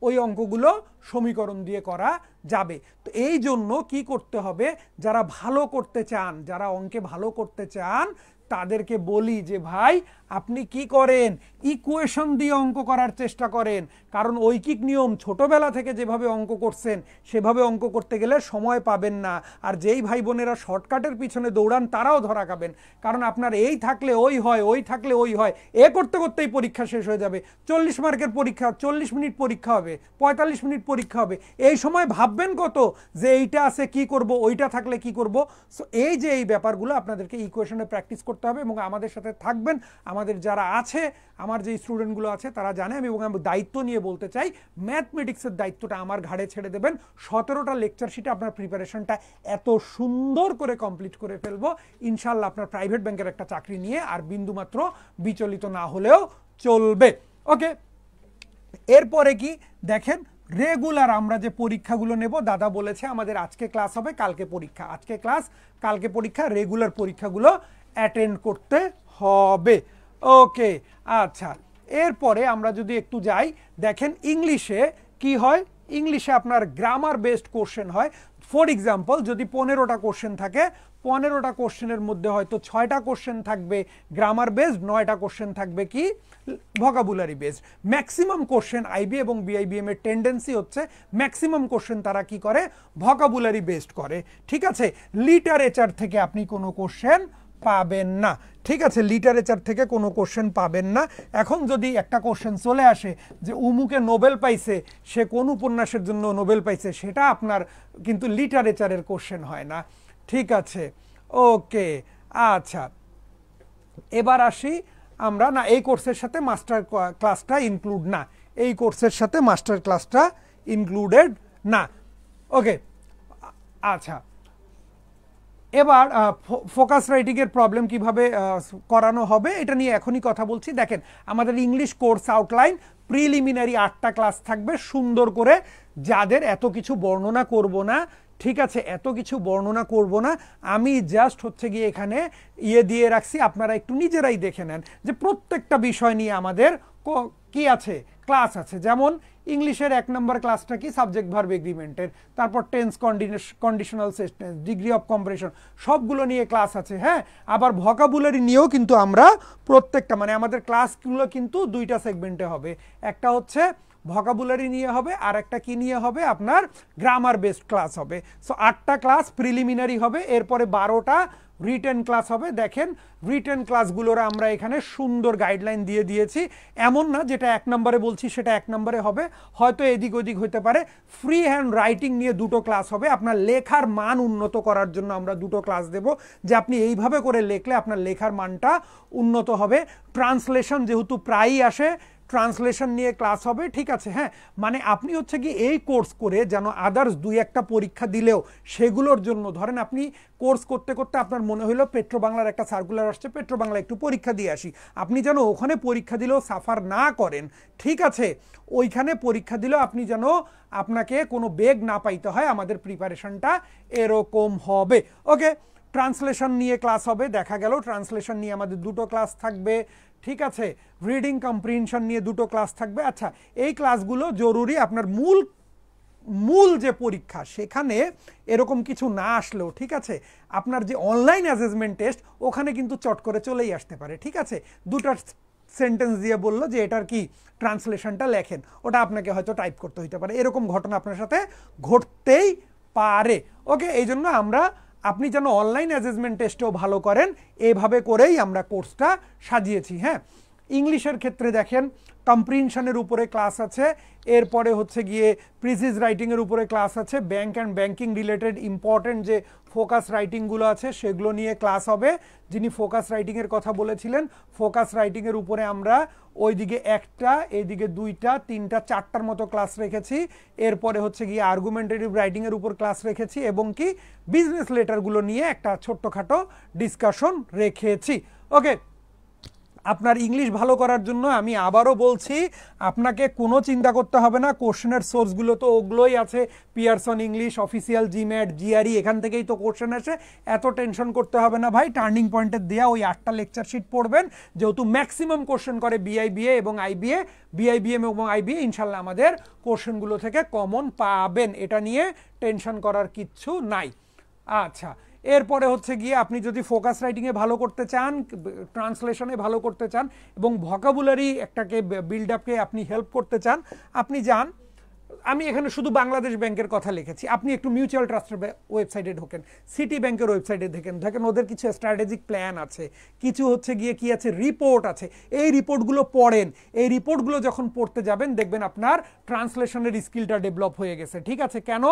ওই অঙ্কগুলো সমীকরণ দিয়ে করা যাবে। তো এই জন্য কি করতে হবে, যারা ভালো করতে চান, যারা অঙ্কে ভালো করতে চান, তাদেরকে বলি যে ভাই আপনি কি করেন, ইকুয়েশন দিয়ে অঙ্ক করার চেষ্টা করেন। কারণ ঐকিক নিয়ম ছোটবেলা থেকে যেভাবে অঙ্ক করছেন, সেভাবে অঙ্ক করতে গেলে সময় পাবেন না। আর যেই ভাই বোনেরা শর্টকাটের পিছনে দৌড়ান, তারাও ধরা খাবেন। কারণ আপনার এই থাকলে ওই হয়, ওই থাকলে ওই হয়, এ করতে করতেই পরীক্ষা শেষ হয়ে যাবে। 40 মার্কের পরীক্ষা, 40 মিনিট পরীক্ষা হবে, 45 মিনিট পরীক্ষা হবে। এই সময় ভাববেন কত যে এইটা আছে কি করব, ওইটা থাকলে কি করব। সো এই যে এই ব্যাপারগুলো আপনাদেরকে ইকুয়েশনে প্র্যাকটিস করতে হবে এবং আমাদের সাথে থাকবেন। আমাদের যারা আছে, আমার যে স্টুডেন্টগুলো আছে তারা জানে আমি, এবং আমি দায়িত্ব নিয়ে বলতে চাই, ম্যাথমেটিক্সের দায়িত্বটা আমার ঘাড়ে ছেড়ে দেবেন। 17টা লেকচার শিটে আপনার প্রিপারেশনটা এত সুন্দর করে কমপ্লিট করে ফেলবো, ইনশাল্লাহ আপনার প্রাইভেট ব্যাংকের একটা চাকরি নিয়ে আর বিন্দুমাত্র বিচলিত না হলেও চলবে। ওকে, এরপরে কি দেখেন, রেগুলার আমরা যে পরীক্ষাগুলো নেব, দাদা বলেছে আমাদের আজকে ক্লাস হবে, কালকে পরীক্ষা, আজকে ক্লাস কালকে পরীক্ষা, রেগুলার পরীক্ষাগুলো অ্যাটেন্ড করতে হবে। ওকে, আচ্ছা, এরপরে আমরা যদি একটু যাই, দেখেন ইংলিশে কি হয়, ইংলিশে আপনার গ্রামার বেসড কোশ্চেন হয়। ফর এক্সাম্পল, যদি 15টা কোশ্চেন থাকে, 15টা কোশ্চেনের মধ্যে হয়তো 6টা কোশ্চেন থাকবে গ্রামার বেসড, 9টা কোশ্চেন থাকবে কি vocabulary based. Maximum question IB এবং বিআইবিএম এর টেন্ডেন্সি হচ্ছে ম্যাক্সিমাম কোশ্চেন তারা কি করে, ভোকাবুলারি বেসড করে, ঠিক আছে। লিটারেচার থেকে আপনি কোনো কোশ্চেন পাবেন না, ঠিক আছে, লিটারেচার থেকে কোনো কোশ্চেন পাবেন না। এখন যদি একটা কোশ্চেন চলে আসে যে উমুকে নোবেল পাইছে, সে কোন উপন্যাসের জন্য নোবেল পাইছে, সেটা আপনার কিন্তু লিটারেচারের কোশ্চেন হয় না, ঠিক আছে। ওকে, আচ্ছা, এবার আসি আমরা, না এই কোর্সের সাথে মাস্টার ক্লাসটা ইনক্লুড না, এই কোর্সের সাথে মাস্টার ক্লাসটা ইনক্লুডেড না। ওকে, আচ্ছা, এবার ফোকাস রাইটিংয়ের প্রবলেম কিভাবে করানো হবে এটা নিয়ে এখনই কথা বলছি। দেখেন আমাদের ইংলিশ কোর্স আউটলাইন প্রিলিমিনারি 8টা ক্লাস থাকবে সুন্দর করে, যাদের এত কিছু বর্ণনা করব না, ঠিক আছে, এত কিছু বর্ণনা করব না, আমি জাস্ট হচ্ছে গিয়ে এখানে দিয়ে রাখছি, আপনারা একটু নিজেরাই দেখে নেন যে প্রত্যেকটা বিষয় নিয়ে আমাদের কি আছে, ক্লাস আছে। যেমন ইংলিশের 1 নম্বর ক্লাসটা কি, সাবজেক্ট ভার্ব এগ্রিমেন্টের, তারপর tense, conditional sentence, degree of comparison, সবগুলো নিয়ে ক্লাস আছে। হ্যাঁ, আবার ভোকাবুলারি নিয়েও কিন্তু আমরা প্রত্যেকটা, মানে আমাদের ক্লাসগুলো কিন্তু 2টা সেগমেন্টে হবে, একটা হচ্ছে ভোকাবুলারি নিয়ে হবে, আর একটা কি নিয়ে হবে, আপনার গ্রামার বেসড ক্লাস হবে। সো 8টা ক্লাস প্রিলিমিনারি হবে, এরপরে 12টা রিটেন ক্লাস হবে। দেখেন রিটেন ক্লাসগুলোর আমরা এখানে সুন্দর গাইডলাইন দিয়ে দিয়েছি, এমন না যেটা 1 নম্বরে বলছি সেটা 1 নম্বরে হবে, হয়তো এদিক ওদিক হতে পারে। ফ্রি হ্যান্ড রাইটিং নিয়ে 2টো ক্লাস হবে, আপনার লেখার মান উন্নত করার জন্য আমরা 2টো ক্লাস দেব, যে আপনি এইভাবে করে লেখলে আপনার লেখার মানটা উন্নত হবে। ট্রান্সলেশন যেহেতু প্রায়ই আসে, ট্রান্সলেশন নিয়ে ক্লাস হবে, ঠিক আছে। হ্যাঁ, মানে আপনি হচ্ছে কি এই কোর্স করে যেন আদার্স 2-1টা পরীক্ষা দিলেও সেগুলোর জন্য, ধরেন আপনি কোর্স করতে করতে আপনার মনে হলো পেট্রো বাংলার একটা সার্কুলার আসছে, পেট্রো বাংলা একটু পরীক্ষা দিয়ে আসি, আপনি যেন ওখানে পরীক্ষা দিলেও সাফার না করেন, ঠিক আছে। ওইখানে পরীক্ষা দিলেও আপনি যেন আপনাকে কোনো বেগ না পাইতে হয়, আমাদের প্রিপারেশনটা এরকম হবে। ওকে, ট্রান্সলেশন নিয়ে ক্লাস হবে, দেখা গেল ট্রান্সলেশন নিয়ে আমাদের 2টো ক্লাস থাকবে, ঠিক আছে। রিডিং কম্প্রিহেনশন নিয়ে 2টো ক্লাস থাকবে। আচ্ছা, এই ক্লাসগুলো জরুরি, আপনার মূল যে পরীক্ষা সেখানে এরকম কিছু না আসলেও, ঠিক আছে, আপনার যে অনলাইন অ্যাসেসমেন্ট টেস্ট ওখানে কিন্তু চট করে চলেই আসতে পারে, ঠিক আছে। 2টা সেন্টেন্স দিয়ে বললো যে এটার কি ট্রান্সলেশনটা লেখেন, ওটা আপনাকে হয়তো টাইপ করতে হইতে পারে, এরকম ঘটনা আপনার সাথে ঘটতেই পারে। ওকে, এই জন্য আমরা, আপনি যেন অনলাইন অ্যাসেসমেন্ট টেস্টেও ভালো করেন, এইভাবে করেই আমরা কোর্সটা সাজিয়েছি। হ্যাঁ, ইংলিশের ক্ষেত্রে দেখেন কম্প্রিহেনশনের উপরে ক্লাস আছে, এরপরে হচ্ছে গিয়ে প্রিসিজ রাইটিংয়ের উপরে ক্লাস আছে, bank and banking related important যে ফোকাস রাইটিংগুলো আছে সেগুলো নিয়ে ক্লাস হবে। যিনি ফোকাস রাইটিংয়ের কথা বলেছিলেন, ফোকাস রাইটিংয়ের উপরে আমরা ওইদিকে 1টা, এইদিকে 2টা, 3টা, 4টার মতো ক্লাস রেখেছি। এরপরে হচ্ছে গিয়ে আর্গুমেন্টেটিভ রাইটিংয়ের উপর ক্লাস রেখেছি, এবং কি বিজনেস লেটারগুলো নিয়ে একটা ছোট্টখাটো ডিসকাশন রেখেছি। ওকে, আপনার ইংলিশ ভালো করার জন্য আমি আবারও বলছি, আপনাকে কোনো চিন্তা করতে হবে না, কোশ্চেনের সোর্সগুলো তো ওগুলোই আছে, Pearson English, official GMAT, GRE, এখান থেকেই তো কোশ্চেন আসে, এত টেনশন করতে হবে না ভাই। টার্নিং পয়েন্টের দেওয়া ওই 8টা লেকচার শিট পড়বেন, যেহেতু ম্যাক্সিমাম কোশ্চেন করে বিআইবিএ এবং আইবিএ, বিআইবিএম এবং আইবিএ, ইনশাল্লাহ আমাদের কোশ্চেনগুলো থেকে কমন পাবেন, এটা নিয়ে টেনশন করার কিচ্ছু নাই। আচ্ছা, এরপরে হচ্ছে গিয়ে আপনি যদি ফোকাস রাইটিংয়ে ভালো করতে চান, ট্রান্সলেশনে ভালো করতে চান, এবং ভোকাবুলারি একটাকে বিল্ড আপকে আপনি হেল্প করতে চান, আপনি যান, আমি এখানে শুধু বাংলাদেশ ব্যাংকের কথা লিখেছি, আপনি একটু মিউচুয়াল ট্রাস্টের ওয়েবসাইটে ঢোকেন, সিটি ব্যাংকের ওয়েবসাইটে দেখেন ওদের কিছু স্ট্র্যাটেজিক প্ল্যান আছে, কিছু হচ্ছে গিয়ে কি আছে, রিপোর্ট আছে, এই রিপোর্টগুলো পড়েন। এই রিপোর্টগুলো যখন পড়তে যাবেন দেখবেন আপনার ট্রান্সলেশনের স্কিলটা ডেভেলপ হয়ে গেছে, ঠিক আছে। কেন?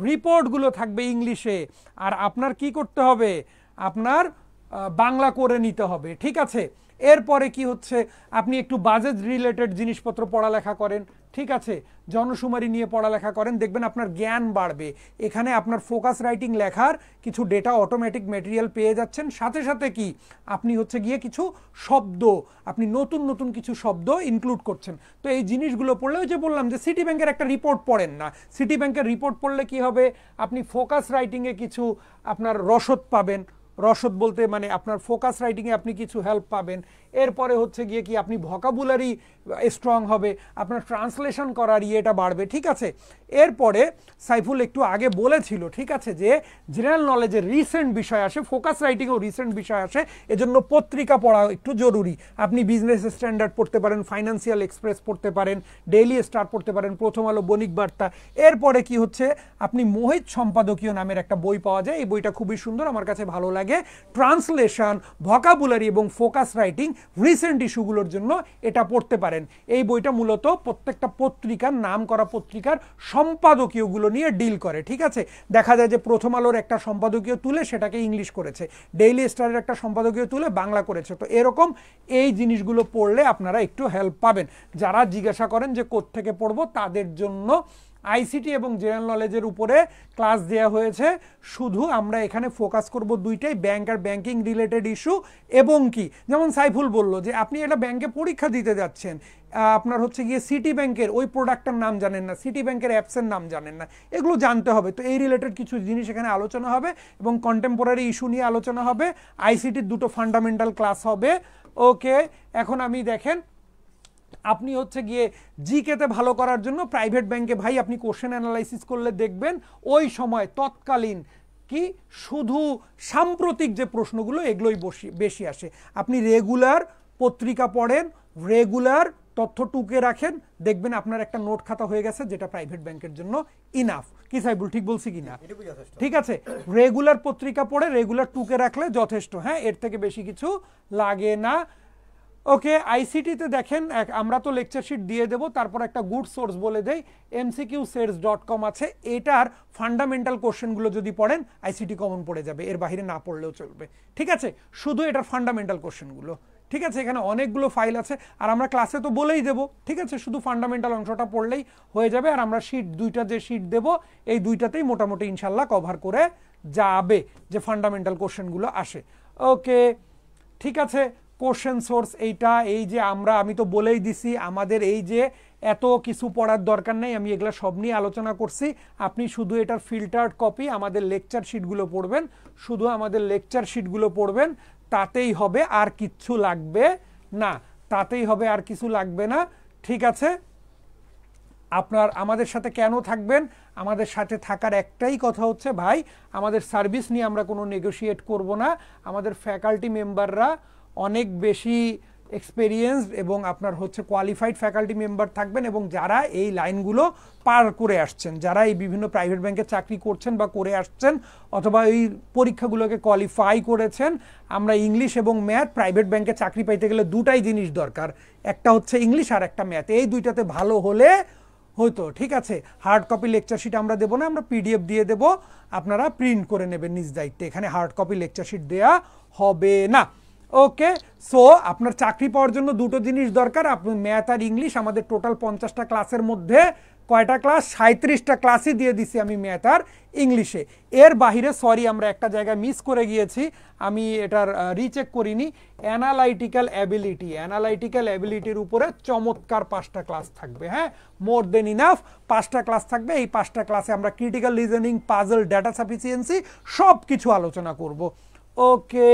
রিপোর্টগুলো থাকবে ইংলিশে, আর আপনার কি করতে হবে, আপনার বাংলা করে নিতে হবে, ঠিক আছে। এরপরে কি হচ্ছে, আপনি একটু বাজেট রিলেটেড জিনিসপত্র পড়ালেখা করেন, ঠিক আছে, জনশুমারি নিয়ে পড়ালেখা করেন, দেখবেন আপনার জ্ঞান বাড়বে। এখানে আপনার ফোকাস রাইটিং লেখার কিছু ডেটা অটোমেটিক ম্যাটেরিয়াল পেয়ে যাচ্ছেন, সাথে সাথে কি আপনি হচ্ছে গিয়ে কিছু শব্দ, আপনি নতুন নতুন কিছু শব্দ ইনক্লুড করছেন। তো এই জিনিসগুলো পড়লে, ওই যে বললাম যে সিটি ব্যাংকের একটা রিপোর্ট পড়েন না, সিটি ব্যাংকের রিপোর্ট পড়লে কি হবে, আপনি ফোকাস রাইটিংয়ে কিছু আপনার রসদ পাবেন, রসদ বলতে মানে আপনার ফোকাস রাইটিংয়ে আপনি কিছু হেল্প পাবেন। এরপরে হচ্ছে গিয়ে কি আপনি ভোকাবুলারি স্ট্রং হবে, আপনার ট্রান্সলেশন করার ইয়েটা বাড়বে, ঠিক আছে। এরপরে সাইফুল একটু আগে বলেছিল, ঠিক আছে, যে জেনারেল নলেজের রিসেন্ট বিষয় আসে, ফোকাস রাইটিংয়েও রিসেন্ট বিষয় আসে, এজন্য পত্রিকা পড়া একটু জরুরি। আপনি বিজনেস স্ট্যান্ডার্ড পড়তে পারেন, ফাইন্যান্সিয়াল এক্সপ্রেস পড়তে পারেন, ডেইলি স্টার পড়তে পারেন, প্রথম আলো, বণিক বার্তা। এরপরে কি হচ্ছে, আপনি মোহিত সম্পাদকীয় নামের একটা বই পাওয়া যায়, এই বইটা খুবই সুন্দর, আমার কাছে ভালো লাগে। ট্রান্সলেশন, ভোকাবুলারি এবং ফোকাস রাইটিং রিসেন্ট ইস্যুগুলোর জন্য এটা পড়তে পারেন। এই বইটা মূলত প্রত্যেকটা পত্রিকার, নাম করা পত্রিকার সম্পাদকীয়গুলো নিয়ে ডিল করে, ঠিক আছে। দেখা যায় যে প্রথম আলোর একটা সম্পাদকীয় তুলে সেটাকে ইংলিশ করেছে, ডেইলি স্টারের একটা সম্পাদকীয় তুলে বাংলা করেছে। তো এরকম এই জিনিসগুলো পড়লে আপনারা একটু হেল্প পাবেন। যারা জিজ্ঞাসা করেন যে কোত্থেকে পড়বো, তাদের জন্য আইসিটি এবং জেনারেল নলেজের উপরে ক্লাস দেওয়া হয়েছে। শুধু আমরা এখানে ফোকাস করব 2টাই, ব্যাংক আর ব্যাংকিং রিলেটেড ইস্যু, এবং কি যেমন সাইফুল বলল যে আপনি এটা ব্যাংকে পরীক্ষা দিতে যাচ্ছেন, আপনার হচ্ছে গিয়ে সিটি ব্যাংকের ওই প্রোডাক্টটার নাম জানেন না, সিটি ব্যাংকের অ্যাপসের নাম জানেন না, এগুলো জানতে হবে। তো এই রিলেটেড কিছু জিনিস এখানে আলোচনা হবে, এবং কন্টেম্পোরারি ইস্যু নিয়ে আলোচনা হবে। আইসিটির 2টো ফান্ডামেন্টাল ক্লাস হবে। ওকে, এখন আমি দেখেন, আপনি হচ্ছে গিয়ে জিকেতে ভালো করার জন্য প্রাইভেট ব্যাংকে ভাই আপনি কোশ্চেন অ্যানালাইসিস করলে দেখবেন ওই সময় তৎকালীন কি শুধু সাম্প্রতিক যে প্রশ্নগুলো এগুলোই বেশি আসে। আপনি রেগুলার পত্রিকা পড়েন, রেগুলার তথ্য টুকে রাখেন, দেখবেন আপনার একটা নোট খাতা হয়ে গেছে, যেটা প্রাইভেট ব্যাংকের জন্য ইনাফ। কি সাইবুল, ঠিক বলছি কিনা? ঠিক আছে, রেগুলার পত্রিকা পড়ে রেগুলার টুকে রাখলে যথেষ্ট। হ্যাঁ, এর থেকে বেশি কিছু লাগে না। ওকে, আইসিটিতে দেখেন আমরা তো লেকচার শিট দিয়ে দেবো, তারপর একটা গুড সোর্স বলে দেই, mcqsets.com আছে। এটার ফান্ডামেন্টাল কোশ্চেনগুলো যদি পড়েন আইসিটি কমন পড়ে যাবে, এর বাইরে না পড়লেও চলবে। ঠিক আছে, শুধু এটার ফান্ডামেন্টাল কোশ্চেনগুলো। ঠিক আছে, এখানে অনেকগুলো ফাইল আছে, আর আমরা ক্লাসে তো বলেই দেবো। ঠিক আছে, শুধু ফান্ডামেন্টাল অংশটা পড়লেই হয়ে যাবে। আর আমরা শিট দুইটা যে শিট দেবো, এই দুইটাতেই মোটামুটি ইনশাল্লাহ কভার করে যাবে যে ফান্ডামেন্টাল কোশ্চেনগুলো আসে। ওকে, ঠিক আছে। কোশ্চেন সোর্স এইটা, এই যে আমি তো বলেই দিছি, আমাদের এই যে এত কিছু পড়ার দরকার নেই, আমি এগুলো সব নিয়ে আলোচনা করছি। আপনি শুধু এটার ফিল্টার্ড কপি আমাদের লেকচার শিটগুলো পড়বেন, শুধু আমাদের লেকচার শিটগুলো পড়বেন, তাতেই হবে, আর কিচ্ছু লাগবে না, তাতেই হবে, আর কিছু লাগবে না। ঠিক আছে, আপনার আমাদের সাথে কেন থাকবেন? আমাদের সাথে থাকার একটাই কথা হচ্ছে, ভাই আমাদের সার্ভিস নিয়ে আমরা কোনো নেগোশিয়েট করব না। আমাদের ফ্যাকাল্টি মেম্বাররা অনেক বেশি এক্সপেরিয়েন্সড এবং আপনার হচ্ছে কোয়ালিফাইড ফ্যাকাল্টি মেম্বার থাকবেন, এবং যারা এই লাইনগুলো পার করে আসছেন, যারা এই বিভিন্ন প্রাইভেট ব্যাংকে চাকরি করছেন বা করে আসছেন, অথবা এই পরীক্ষাগুলোকে কোয়ালিফাই করেছেন। আমরা ইংলিশ এবং ম্যাথ, প্রাইভেট ব্যাংকে চাকরি পাইতে গেলে দুটাই জিনিস দরকার, একটা হচ্ছে ইংলিশ আর একটা ম্যাথ, এই দুইটাতে ভালো হলে হয়তো। ঠিক আছে, হার্ড কপি লেকচার শিট আমরা দেবো না, আমরা পিডিএফ দিয়ে দেবো, আপনারা প্রিন্ট করে নেবেন নিজ দায়িত্বে, এখানে হার্ড কপি লেকচার শিট দেওয়া হবে না। ওকে, সো আপনার চাকরি পাওয়ার জন্য দুটো জিনিস দরকার, আপনি ম্যাথ আর ইংলিশ। আমাদের টোটাল 50টা ক্লাসের মধ্যে কয়টা ক্লাস? 37টা ক্লাসই দিয়ে দিছি আমি ম্যাথ আর ইংলিশে। এর বাহিরে সরি, আমরা একটা জায়গায় মিস করে গিয়েছি, আমি এটার রিচেক করিনি। অ্যানালাইটিক্যাল অ্যাবিলিটির উপরে চমৎকার 5টা ক্লাস থাকবে। হ্যাঁ, মোর দেন ইনাফ, 5টা ক্লাস থাকবে। এই 5টা ক্লাসে আমরা critical reasoning, puzzle, data sufficiency সব কিছু আলোচনা করব। ওকে,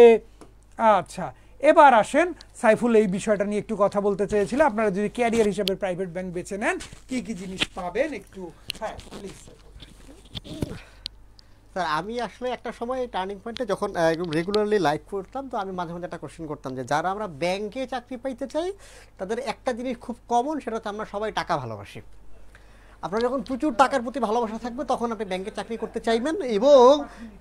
আচ্ছা, এবার আসেন সাইফুল এই বিষয়টা নিয়ে একটু কথা বলতে চেয়েছিল। আপনারা যদি ক্যারিয়ার হিসেবে প্রাইভেট ব্যাংক বেছে নেন, কি কি জিনিস পাবেন একটু। হ্যাঁ প্লিজ স্যার, আমি আসলে একটা সময় টার্নিং পয়েন্টে যখন রেগুলারলি লাইভ করতাম, তো আমি মাঝে মাঝে একটা কোশ্চেন করতাম যে যারা আমরা ব্যাংকে চাকরি পাইতে চাই তাদের একটা জিনিস খুব কমন, সেটা হচ্ছে আমরা সবাই টাকা ভালোবাসি। আপনার যখন প্রচুর টাকার প্রতি ভালোবাসা থাকবে তখন আপনি ব্যাংকে চাকরি করতে চাইবেন, এবং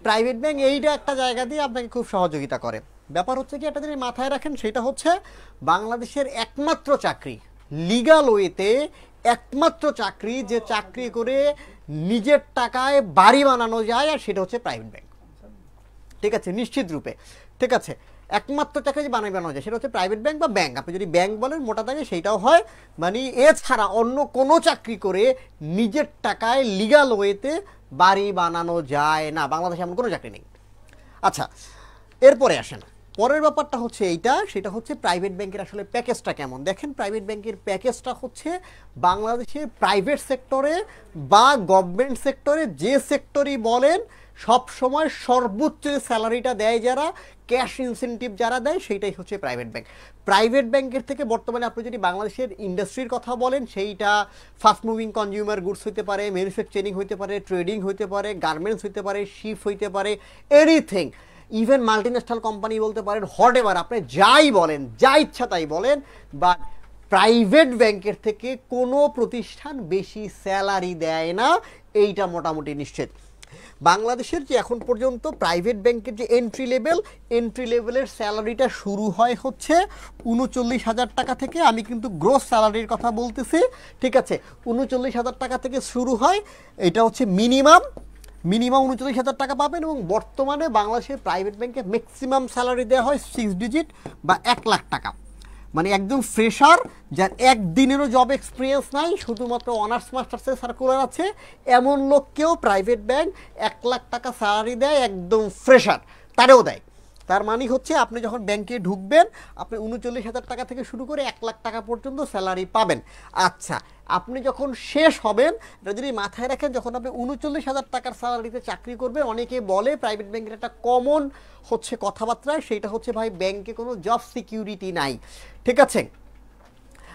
প্রাইভেট ব্যাংক এইটা একটা জায়গা দিয়ে আপনাকে খুব সহযোগিতা করে। ব্যাপার হচ্ছে কি, একটা জিনিস মাথায় রাখেন, সেটা হচ্ছে বাংলাদেশের একমাত্র চাকরি, লিগ্যাল ওয়েতে একমাত্র চাকরি, যে চাকরি করে নিজের টাকায় বাড়ি বানানো যায়, আর সেটা হচ্ছে প্রাইভেট ব্যাংক। ঠিক আছে, নিশ্চিত রূপে। ঠিক আছে, একমাত্র চাকরি যে বানানো যায় সেটা হচ্ছে প্রাইভেট ব্যাংক বা ব্যাংক, আপনি যদি ব্যাংক বলেন মোটা দাগে সেইটাও হয়। মানে এছাড়া অন্য কোনো চাকরি করে নিজের টাকায় লিগ্যাল ওয়েতে বাড়ি বানানো যায় না, বাংলাদেশে এমন কোনো চাকরি নেই। আচ্ছা, এরপরে আসেন, পরের ব্যাপারটা হচ্ছে এইটা, সেটা হচ্ছে প্রাইভেট ব্যাংকের আসলে প্যাকেজটা কেমন। দেখেন, প্রাইভেট ব্যাংকের প্যাকেজটা হচ্ছে বাংলাদেশের প্রাইভেট সেক্টরে বা গভর্নমেন্ট সেক্টরে, যে সেক্টরই বলেন, সব সময় সর্বোচ্চ স্যালারিটা দেয় যারা, ক্যাশ ইনসেন্টিভ যারা দেয়, সেইটাই হচ্ছে প্রাইভেট ব্যাংক। প্রাইভেট ব্যাংকের থেকে বর্তমানে আপনি যদি বাংলাদেশের ইন্ডাস্ট্রির কথা বলেন, সেইটা ফাস্ট মুভিং কনজিউমার গুডস হইতে পারে, ম্যানুফ্যাকচারিং হইতে পারে, ট্রেডিং হইতে পারে, গার্মেন্টস হইতে পারে, শিপ হইতে পারে, এনিথিং, ইভেন মাল্টিন্যাশনাল কোম্পানি বলতে পারেন, হট এভার, আপনি যাই বলেন, যা ইচ্ছা তাই বলেন, বাট প্রাইভেট ব্যাংকের থেকে কোনো প্রতিষ্ঠান বেশি স্যালারি দেয় না, এইটা মোটামুটি নিশ্চিত। বাংলাদেশের যে এখন পর্যন্ত প্রাইভেট ব্যাংকের যে এন্ট্রি লেভেলের স্যালারিটা শুরু হয় হচ্ছে 39,000 টাকা থেকে। আমি কিন্তু গ্রোস স্যালারির কথা বলতেছি। ঠিক আছে, 39,000 টাকা থেকে শুরু হয়, এটা হচ্ছে মিনিমাম 39,000 টাকা পাবেন। এবং বর্তমানে বাংলাদেশের প্রাইভেট ব্যাংকে ম্যাক্সিমাম স্যালারি দেওয়া হয় 6 ডিজিট বা 1 লাখ টাকা। মানে একদম ফ্রেশার, যার একদিনেরও জব এক্সপিরিয়েন্স নাই, শুধুমাত্র অনার্স মাস্টার্সের সার্কুলার আছে, এমন লোককেও প্রাইভেট ব্যাংক 1 লাখ টাকা স্যালারি দেয়, একদম ফ্রেশার তারেও দেয়। তার মানে হচ্ছে আপনি যখন ব্যাংকে ঢুকবেন, আপনি 39,000 টাকা থেকে শুরু করে 1 লাখ টাকা পর্যন্ত স্যালারি পাবেন। আচ্ছা, আপনি যখন শেষ হবেন, এটা যদি মাথায় রাখেন, যখন আপনি 39,000 টাকার স্যালারিতে চাকরি করবেন, অনেকে বলে প্রাইভেট ব্যাংকের একটা কমন হচ্ছে কথাবার্তা, সেইটা হচ্ছে ভাই ব্যাংকে কোনো জব সিকিউরিটি নাই। ঠিক আছে,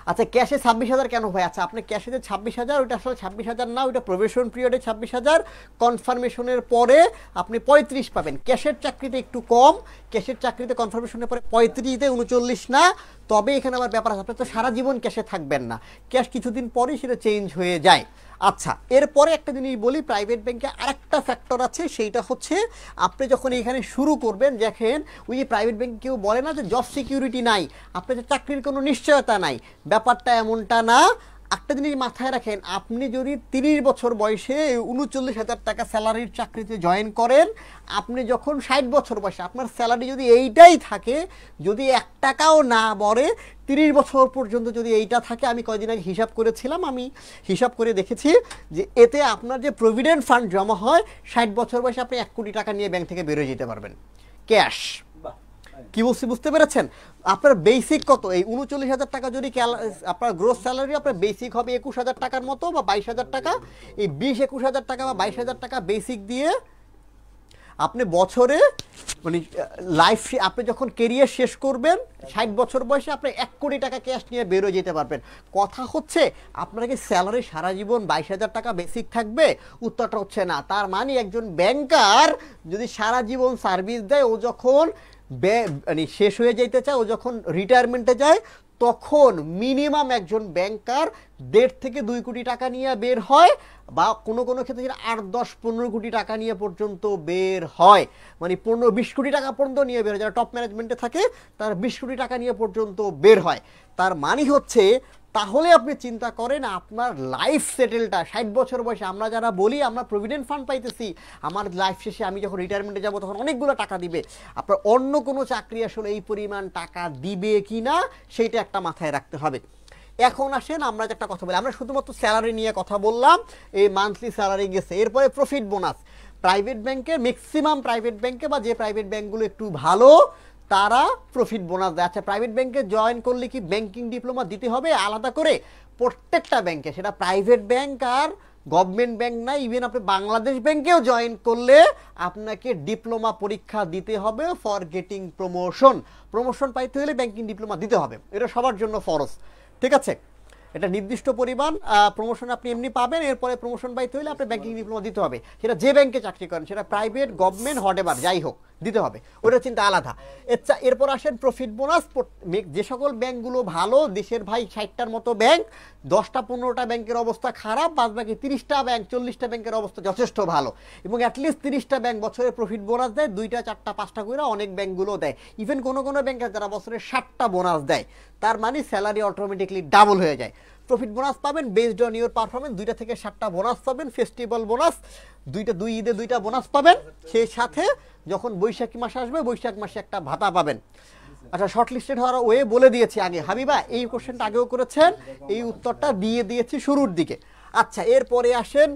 আচ্ছা ক্যাশে 26,000 কেন ভাই? আচ্ছা আপনি ক্যাশে যে 26,000, ওইটা আসলে 26,000 না, ওইটা প্রবেশন পিরিয়ডে 26,000, কনফার্মেশনের পরে আপনি 35 পাবেন। ক্যাশের চাকরিতে একটু কম, ক্যাশের চাকরিতে কনফার্মেশনের পরে 35 39 না। তবে এখানে আবার ব্যাপার আছে, আপনি তো সারা জীবন ক্যাশে থাকবেন না, ক্যাশ কিছুদিন পরেই সেটা চেঞ্জ হয়ে যায়। আচ্ছা এরপরে একটা জিনিস বলি, প্রাইভেট ব্যাংকে আরেকটা ফ্যাক্টর আছে, সেইটা হচ্ছে আপনি যখন এখানে শুরু করবেন, দেখেন ওই যে প্রাইভেট ব্যাংক কেউ বলে না যে জব সিকিউরিটি নাই, আপনার চাকরির কোনো নিশ্চয়তা নাই, ব্যাপারটা এমনটা না। একটা জিনিস মাথায় রাখেন, আপনি যদি 30 বছর বয়সে 39,000 টাকা স্যালারির চাকরিতে জয়েন করেন, আপনি যখন 60 বছর বয়সে আপনার স্যালারি যদি এইটাই থাকে, যদি 1 টাকাও না বাড়ে, 30 বছর পর্যন্ত যদি এইটা থাকে, আমি কয়দিন আগে হিসাব করেছিলাম, আমি হিসাব করে দেখেছি যে এতে আপনার যে প্রভিডেন্ট ফান্ড জমা হয়, 60 বছর বয়সে আপনি 1 কোটি টাকা নিয়ে ব্যাংক থেকে বেরোয় যেতে পারবেন ক্যাশ। কি বলছি বুঝতে পেরেছেন? আপনার বেসিক কত, এই 39,000 টাকা যদি আপনার গ্রোস স্যালারি, আপনার বেসিক হবে 21,000 টাকার মতো বা 22,000 টাকা। এই 20-21,000 টাকা বা 22,000 টাকা বেসিক দিয়ে আপনি বছরে মানে লাইফ, আপনি যখন কেরিয়ার শেষ করবেন 60 বছর বয়সে, আপনি 1 কোটি টাকা ক্যাশ নিয়ে বেরোয় যেতে পারবেন। কথা হচ্ছে আপনার কি স্যালারি সারা জীবন 22,000 টাকা বেসিক থাকবে? উত্তরটা হচ্ছে না। তার মানে একজন ব্যাংকার যদি সারা জীবন সার্ভিস দেয়, ও যখন মানে শেষ হয়ে যাইতে চায়, ও যখন রিটায়ারমেন্টে যায়, তখন মিনিমাম একজন ব্যাংকার 1.5 থেকে 2 কোটি টাকা নিয়ে বের হয়, বা কোনো কোনো ক্ষেত্রে 8-10-15 কোটি টাকা নিয়ে পর্যন্ত বের হয়। মানে 15-20 কোটি টাকা পর্যন্ত নিয়ে বের হয়, যারা টপ ম্যানেজমেন্টে থাকে তার 20 কোটি টাকা নিয়ে পর্যন্ত বের হয়। তার মানে হচ্ছে, তাহলে আপনি চিন্তা করেন আপনার লাইফ সেটেলটা 60 বছর বয়সে, আমরা যারা বলি আমরা প্রভিডেন্ট ফান্ড পাইতেছি, আমার লাইফ শেষে আমি যখন রিটায়ারমেন্টে যাব তখন অনেকগুলো টাকা দিবে, আপনার অন্য কোনো চাকরি আসলে এই পরিমাণ টাকা দিবে কি না সেইটা একটা মাথায় রাখতে হবে। এখন আসেন আমরা একটা কথা বলি, আমরা শুধুমাত্র স্যালারি নিয়ে কথা বললাম, এই মান্থলি স্যালারি গেছে, এরপরে প্রফিট বোনাস। প্রাইভেট ব্যাংকে ম্যাক্সিমাম প্রাইভেট ব্যাংকে বা যে প্রাইভেট ব্যাংকগুলো একটু ভালো তারা প্রফিট বোনাস দেয়। আচ্ছা প্রাইভেট ব্যাংকে জয়েন করলে কি ব্যাংকিং ডিপ্লোমা দিতে হবে আলাদা করে? প্রত্যেকটা ব্যাংকে, সেটা প্রাইভেট ব্যাংক আর গভর্নমেন্ট ব্যাংক না, ইভেন আপনি বাংলাদেশ ব্যাংকেও জয়েন করলে আপনাকে ডিপ্লোমা পরীক্ষা দিতে হবে ফর গেটিং প্রমোশন। প্রমোশন পাইতে হলে ব্যাংকিং ডিপ্লোমা দিতে হবে, এটা সবার জন্য ফরজ। ঠিক আছে, এটা নির্দিষ্ট পরিমাণ প্রমোশন আপনি এমনি পাবেন, এরপরে প্রমোশন পাইতে হলে আপনি ব্যাংকিং ডিপ্লোমা দিতে হবে, সেটা যে ব্যাংকে চাকরি করেন, সেটা প্রাইভেট গভর্নমেন্ট হোয়াটএভার যাই হোক দিতে হবে, ওটা চিন্তা আলাদা। আচ্ছা এরপর আসেন প্রফিট বোনাস। যে সকল ব্যাংকগুলো ভালো, দেশের ভাই 60টার মতো ব্যাংক, 10-15টা ব্যাংকের অবস্থা খারাপ, বাদ বাকি 30টা ব্যাংক 40টা ব্যাংকের অবস্থা যথেষ্ট ভালো, এবং অ্যাটলিস্ট 30টা ব্যাংক বছরে প্রফিট বোনাস দেয়, 2টা 4টা 5টা করে অনেক ব্যাংকগুলো দেয়, ইভেন কোনো কোনো ব্যাংকে যারা বছরে 60টা বোনাস দেয়। তার মানে স্যালারি অটোমেটিকলি ডাবল হয়ে যায়। প্রফিট বোনাস পাবেন বেসড অন ইউর পারফরমেন্স, 2টা থেকে 7টা বোনাস পাবেন, ফেস্টিভ্যাল বোনাস, 2 ঈদে 2টা বোনাস পাবেন, সেই সাথে যখন বৈশাখী মাস আসবে বৈশাখ মাসে একটা ভাতা পাবেন। আচ্ছা শর্ট লিস্টেড হওয়ার ওয়ে বলে দিয়েছি আগে, হাবিবা এই কোশ্চেনটা আগেও করেছেন, এই উত্তরটা দিয়ে দিয়েছি শুরুর দিকে। আচ্ছা এরপরে আসেন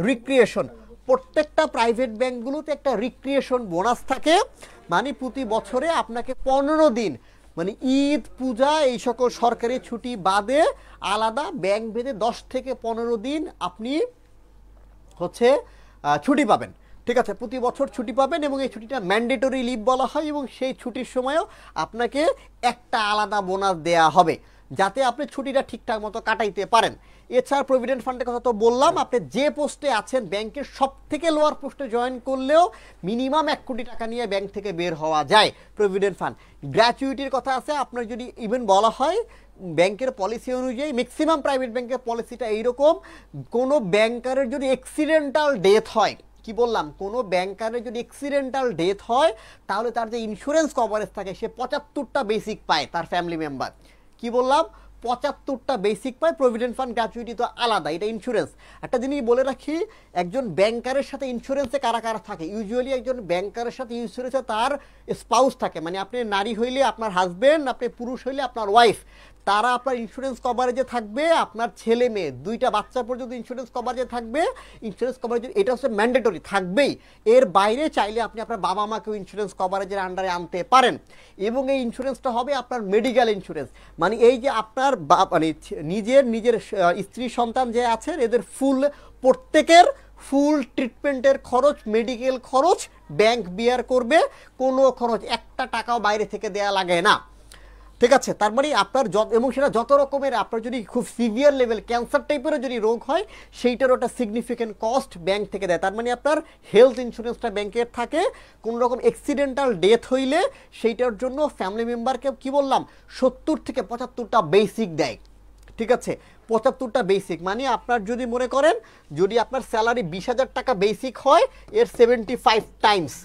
রিক্রিয়েশন। প্রত্যেকটা প্রাইভেট ব্যাংকগুলোতে একটা রিক্রিয়েশন বোনাস থাকে, মানে প্রতি বছরে আপনাকে 15 দিন, মানে ঈদ পূজা এই সকল সরকারি ছুটি বাদে আলাদা ব্যাংক ভেদে 10 থেকে 15 দিন আপনি হচ্ছে ছুটি পাবেন। ঠিক আছে, প্রতি বছর ছুটি পাবেন, এবং এই ছুটিটা ম্যান্ডেটরি লিভ বলা হয়, এবং সেই ছুটির সময়ও আপনাকে একটা আলাদা বোনাস দেয়া হবে, যাতে আপনি ছুটিটা ঠিকঠাক মতো কাটাইতে পারেন। এছাড়া প্রভিডেন্ট ফান্ডের কথা তো বললাম, আপনি যে পোস্টে আছেন ব্যাংকের সব থেকে লোয়ার পোস্টে জয়েন করলেও মিনিমাম 1 কোটি টাকা নিয়ে ব্যাংক থেকে বের হওয়া যায় প্রভিডেন্ট ফান্ড। গ্র্যাচুইটির কথা আছে, আপনার যদি ইভেন বলা হয় ব্যাংকের পলিসি অনুযায়ী, ম্যাক্সিমাম প্রাইভেট ব্যাংকের পলিসিটা এইরকম, কোনো ব্যাংকারের যদি অ্যাক্সিডেন্টাল ডেথ হয়, কি বললাম, কোনো ব্যাংকারের যদি অ্যাক্সিডেন্টাল ডেথ হয়, তাহলে তার যে ইন্স্যুরেন্স কভারেজ থাকে সে 75টা বেসিক পায় তার ফ্যামিলি মেম্বার। কি বললাম, 75টা বেসিক পায়। প্রভিডেন্ট ফান্ড গ্র্যাচুইটি তো আলাদা, এটা ইন্স্যুরেন্স। একটা জিনিস বলে রাখি, একজন ব্যাংকারের সাথে ইন্স্যুরেন্সে কারা কারা থাকে, ইউজুয়ালি একজন ব্যাংকারের সাথে ইন্স্যুরেন্সে তার স্পাউস থাকে, মানে আপনি নারী হইলে আপনার হাজবেন্ড, আপনি পুরুষ হইলে আপনার ওয়াইফ, তারা আপনার ইন্স্যুরেন্স কভারেজে থাকবে, আপনার ছেলে মেয়ে 2টা বাচ্চা পর্যন্ত ইন্স্যুরেন্স কভারেজে থাকবে। ইন্স্যুরেন্স কভারেজ এটা হচ্ছে ম্যান্ডেটরি, থাকবেই। এর বাইরে চাইলে আপনি আপনার বাবা মাকেও ইন্স্যুরেন্স কভারেজের আন্ডারে আনতে পারেন, এবং এই ইন্স্যুরেন্সটা হবে আপনার মেডিকেল ইন্স্যুরেন্স, মানে এই যে আপনার মানে নিজের স্ত্রী সন্তান যে আছেন এদের প্রত্যেকের ফুল ট্রিটমেন্টের খরচ, মেডিকেল খরচ ব্যাংক বিয়ার করবে, কোনো খরচ 1 টাকাও বাইরে থেকে দেয়া লাগে না। ঠিক আছে, তার মানে আপনার এবং সেটা যত রকমের, আপনার যদি খুব সিভিয়ার লেভেল ক্যান্সার টাইপেরও যদি রোগ হয় সেইটারও একটা সিগনিফিকেন্ট কস্ট ব্যাংক থেকে দেয়। তার মানে আপনার হেলথ ইন্স্যুরেন্সটা ব্যাংকের থাকে, কোনো রকম অ্যাক্সিডেন্টাল ডেথ হইলে সেইটার জন্য ফ্যামিলি মেম্বারকে কি বললাম 70 থেকে 75টা বেসিক দেয়। ঠিক আছে, 75টা বেসিক, মানে আপনার যদি মনে করেন যদি আপনার স্যালারি 20,000 টাকা বেসিক হয়, এর 75 টাইমস,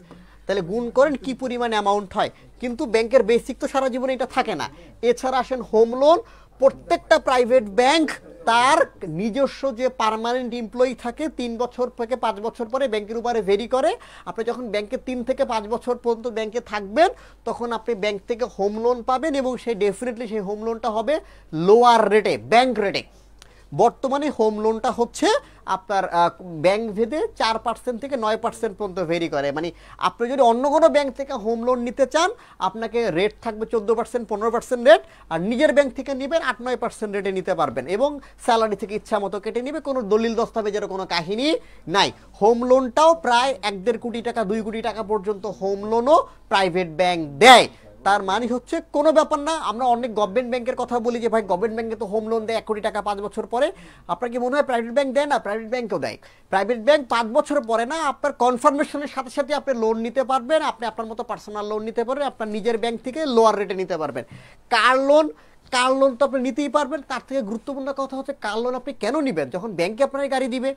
তাহলে গুণ করেন কি পরিমাণে অ্যামাউন্ট হয়। কিন্তু ব্যাংকের বেসিক তো সারা জীবনে এটা থাকে না। এছাড়া আসেন হোম লোন, প্রত্যেকটা প্রাইভেট ব্যাংক তার নিজস্ব যে পার্মানেন্ট এমপ্লয়ি থাকে 3 বছর থেকে 5 বছর পরে ব্যাংকের উপরে ভেরি করে। আপনি যখন ব্যাংকে 3 থেকে 5 বছর পর্যন্ত ব্যাংকে থাকবেন তখন আপনি ব্যাংক থেকে হোম লোন পাবেন, এবং সেই ডেফিনেটলি সেই হোম লোনটা হবে লোয়ার রেটে, ব্যাংক রেটে। বর্তমানে হোম লোনটা হচ্ছে আপনার ব্যাংক ভেদে 4% থেকে 9% পর্যন্ত ভেরি করে। মানে আপনি যদি অন্য কোনো ব্যাংক থেকে হোম লোন নিতে চান আপনাকে রেট থাকবে 14%, 15% রেট, আর নিজের ব্যাংক থেকে নেবেন 8-9% রেটে নিতে পারবেন, এবং স্যালারি থেকে ইচ্ছা মতো কেটে নেবে, কোনো দলিল দস্তাবেজের কোনো কাহিনী নাই। হোম লোনটাও প্রায় 1-1.5 কোটি টাকা 2 কোটি টাকা পর্যন্ত হোম লোনও প্রাইভেট ব্যাংক দেয়। তার মানে হচ্ছে কোনো ব্যাপার না। আমরা অনেক গভর্নমেন্ট ব্যাংকের কথা বলি যে ভাই গভর্নমেন্ট ব্যাংকে তো হোম লোন দেয় 1 কোটি টাকা 5 বছর পরে। আপনার কি মনে হয় প্রাইভেট ব্যাংক দেয় না? প্রাইভেট ব্যাংকও দেয়। প্রাইভেট ব্যাংক 5 বছর পরে না, আপনার কনফার্মেশনের সাথে সাথে আপনি লোন নিতে পারবেন, আপনি আপনার মতো পার্সোনাল লোন নিতে পারবেন, আপনার নিজের ব্যাংক থেকে লোয়ার রেটে নিতে পারবেন। কার লোন তো আপনি নিতেই পারবেন। তার থেকে গুরুত্বপূর্ণ কথা হচ্ছে কার লোন আপনি কেন নেবেন? যখন ব্যাংকে আপনার গাড়ি দিবে।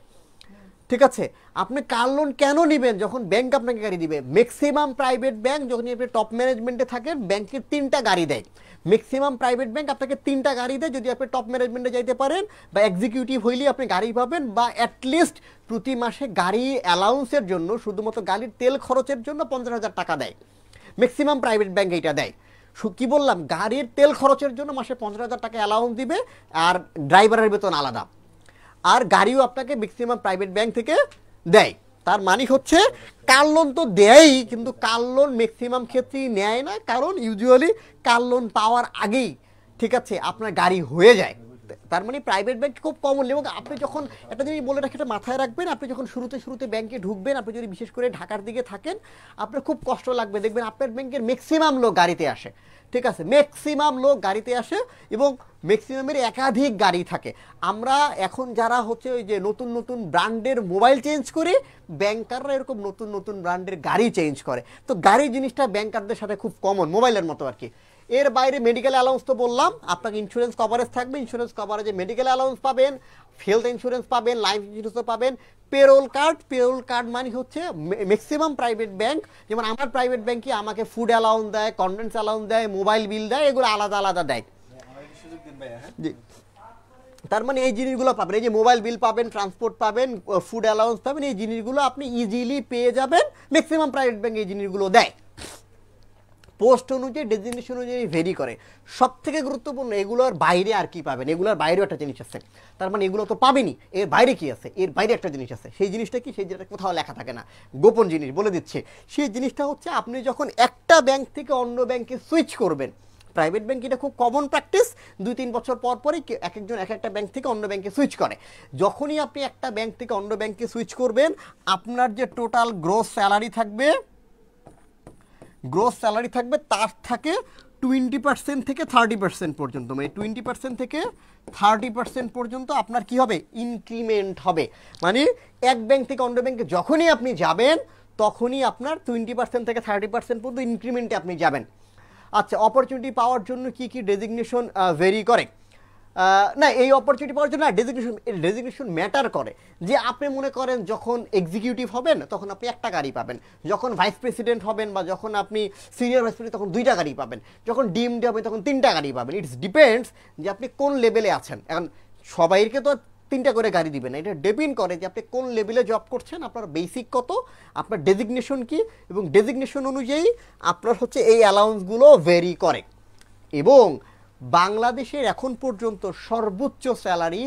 ঠিক আছে, আপনি কার লোন কেন নেবেন? যখন ব্যাংক আপনাকে গাড়ি দিবে। ম্যাক্সিমাম প্রাইভেট ব্যাংক যখন আপনি টপ ম্যানেজমেন্টে থাকেন ব্যাংকের 3টা গাড়ি দেয়। ম্যাক্সিমাম প্রাইভেট ব্যাংক আপনাকে 3টা গাড়ি দেয় যদি আপনি টপ ম্যানেজমেন্টে যাইতে পারেন, বা এক্সিকিউটিভ হইলে আপনি গাড়ি পাবেন, বা অ্যাটলিস্ট প্রতি মাসে গাড়ি অ্যালাউন্সের জন্য, শুধুমাত্র গাড়ির তেল খরচের জন্য 50,000 টাকা দেয়। ম্যাক্সিমাম প্রাইভেট ব্যাংক এইটা দেয়। কি বললাম, গাড়ির তেল খরচের জন্য মাসে 50,000 টাকা অ্যালাউন্স দিবে, আর ড্রাইভারের বেতন আলাদা, আর গাড়িও আপনাকে ম্যাক্সিমাম প্রাইভেট ব্যাংক থেকে দেয়। তার মানে হচ্ছে কার লোন তো দেয়ই, কিন্তু কার লোন ম্যাক্সিমাম ক্ষেত্রেই নেয় না, কারণ ইউজুয়ালি কার লোন পাওয়ার আগেই ঠিক আছে আপনার গাড়ি হয়ে যায়। তার মানে প্রাইভেট ব্যাংক খুব কমন। এবং আপনি যখন একটা জিনিস বলে রাখি, এটা মাথায় রাখবেন, আপনি যখন শুরুতে ব্যাংকে ঢুকবেন, আপনি যদি বিশেষ করে ঢাকার দিকে থাকেন আপনার খুব কষ্ট লাগবে, দেখবেন আপনার ব্যাংকের ম্যাক্সিমাম লোক গাড়িতে আসে। ঠিক আছে, ম্যাক্সিমাম লোক গাড়িতে আসে এবং ম্যাক্সিমামের একাধিক গাড়ি থাকে। আমরা এখন যারা হচ্ছে ওই যে নতুন নতুন ব্র্যান্ডের মোবাইল চেঞ্জ করি, ব্যাংকাররা এরকম নতুন নতুন ব্র্যান্ডের গাড়ি চেঞ্জ করে। তো গাড়ি জিনিসটা ব্যাংকারদের সাথে খুব কমন, মোবাইলের মতো আর কি। এর বাইরে মেডিকেল অ্যালাউন্স তো বললাম, আপনাকে ইন্স্যুরেন্স কভারেজ থাকবে, ইন্স্যুরেন্স কভারেজে মেডিকেল অ্যালাউন্স পাবেন, হেলথ ইন্স্যুরেন্স পাবেন, লাইফ ইন্স্যুরেন্সও পাবেন, পেরোল কার্ড মানে হচ্ছে ম্যাক্সিমাম প্রাইভেট ব্যাংক, যেমন আমার প্রাইভেট ব্যাংকে আমাকে ফুড অ্যালাউন্স দেয়, কন্টেন্টস অ্যালাউন্স দেয়, মোবাইল বিল দেয়, এগুলো আলাদা আলাদা দেয়। জি, তার মানে এই জিনিসগুলো পাবেন, এই যে মোবাইল বিল পাবেন, ট্রান্সপোর্ট পাবেন, ফুড অ্যালাউন্স পাবেন, এই জিনিসগুলো আপনি ইজিলি পেয়ে যাবেন। ম্যাক্সিমাম প্রাইভেট ব্যাংক এই জিনিসগুলো দেয়। পোস্ট অনুযায়ী, ডেজিগনেশন অনুযায়ী ভেরি করে। সব থেকে গুরুত্বপূর্ণ, এগুলোর বাইরে আর কি পাবেন, এগুলোর বাইরেও একটা জিনিস আছে। তার মানে এগুলো তো পাবেনই, এর বাইরে কি আছে? এর বাইরে একটা জিনিস আছে। সেই জিনিসটা কি? সেই জিনিসটা কোথাও লেখা থাকে না, গোপন জিনিস, বলে দিচ্ছে। সেই জিনিসটা হচ্ছে আপনি যখন একটা ব্যাংক থেকে অন্য ব্যাংকে সুইচ করবেন, প্রাইভেট ব্যাংক এটা খুব কমন প্র্যাকটিস, 2-3 বছর পর পরই একজন এক একটা ব্যাংক থেকে অন্য ব্যাংকে সুইচ করে। যখনই আপনি একটা ব্যাংক থেকে অন্য ব্যাংকে সুইচ করবেন, আপনার যে টোটাল গ্রোস স্যালারি থাকবে তার থাকে 20% থেকে 30% পর্যন্ত, মানে 20% থেকে 30% পর্যন্ত আপনার কি হবে? ইনক্রিমেন্ট হবে। মানে এক ব্যাংক থেকে অন্য ব্যাংকে যখনই আপনি যাবেন তখনই আপনার 20% থেকে 30% পর্যন্ত ইনক্রিমেন্টে আপনি যাবেন। আচ্ছা, অপরচুনিটি পাওয়ার জন্য কি কি ডেজিগনেশন ভেরি করে? না, এই অপরচুনিটি পাওয়ার জন্য ডেজিগনেশন ম্যাটার করে। যে আপনি মনে করেন যখন এক্সিকিউটিভ হবেন তখন আপনি একটা গাড়ি পাবেন, যখন ভাইস প্রেসিডেন্ট হবেন বা যখন আপনি সিনিয়র ভাইস প্রেসিডেন্ট তখন 2টা গাড়ি পাবেন, যখন ডিএমডি হবেন তখন 3টা গাড়ি পাবেন। ইটস ডিপেন্ডস যে আপনি কোন লেভেলে আছেন। এখন সবাইকে তো 3টা করে গাড়ি দিবেন না, এটা ডিপেন্ড করে যে আপনি কোন লেভেলে জব করছেন, আপনার বেসিক কত, আপনার ডেজিগনেশন কি, এবং ডেজিগনেশন অনুযায়ী আপনার হচ্ছে এই অ্যালাউন্সগুলো ভেরি করে। এবং বাংলাদেশের এখন পর্যন্ত সর্বোচ্চ স্যালারি,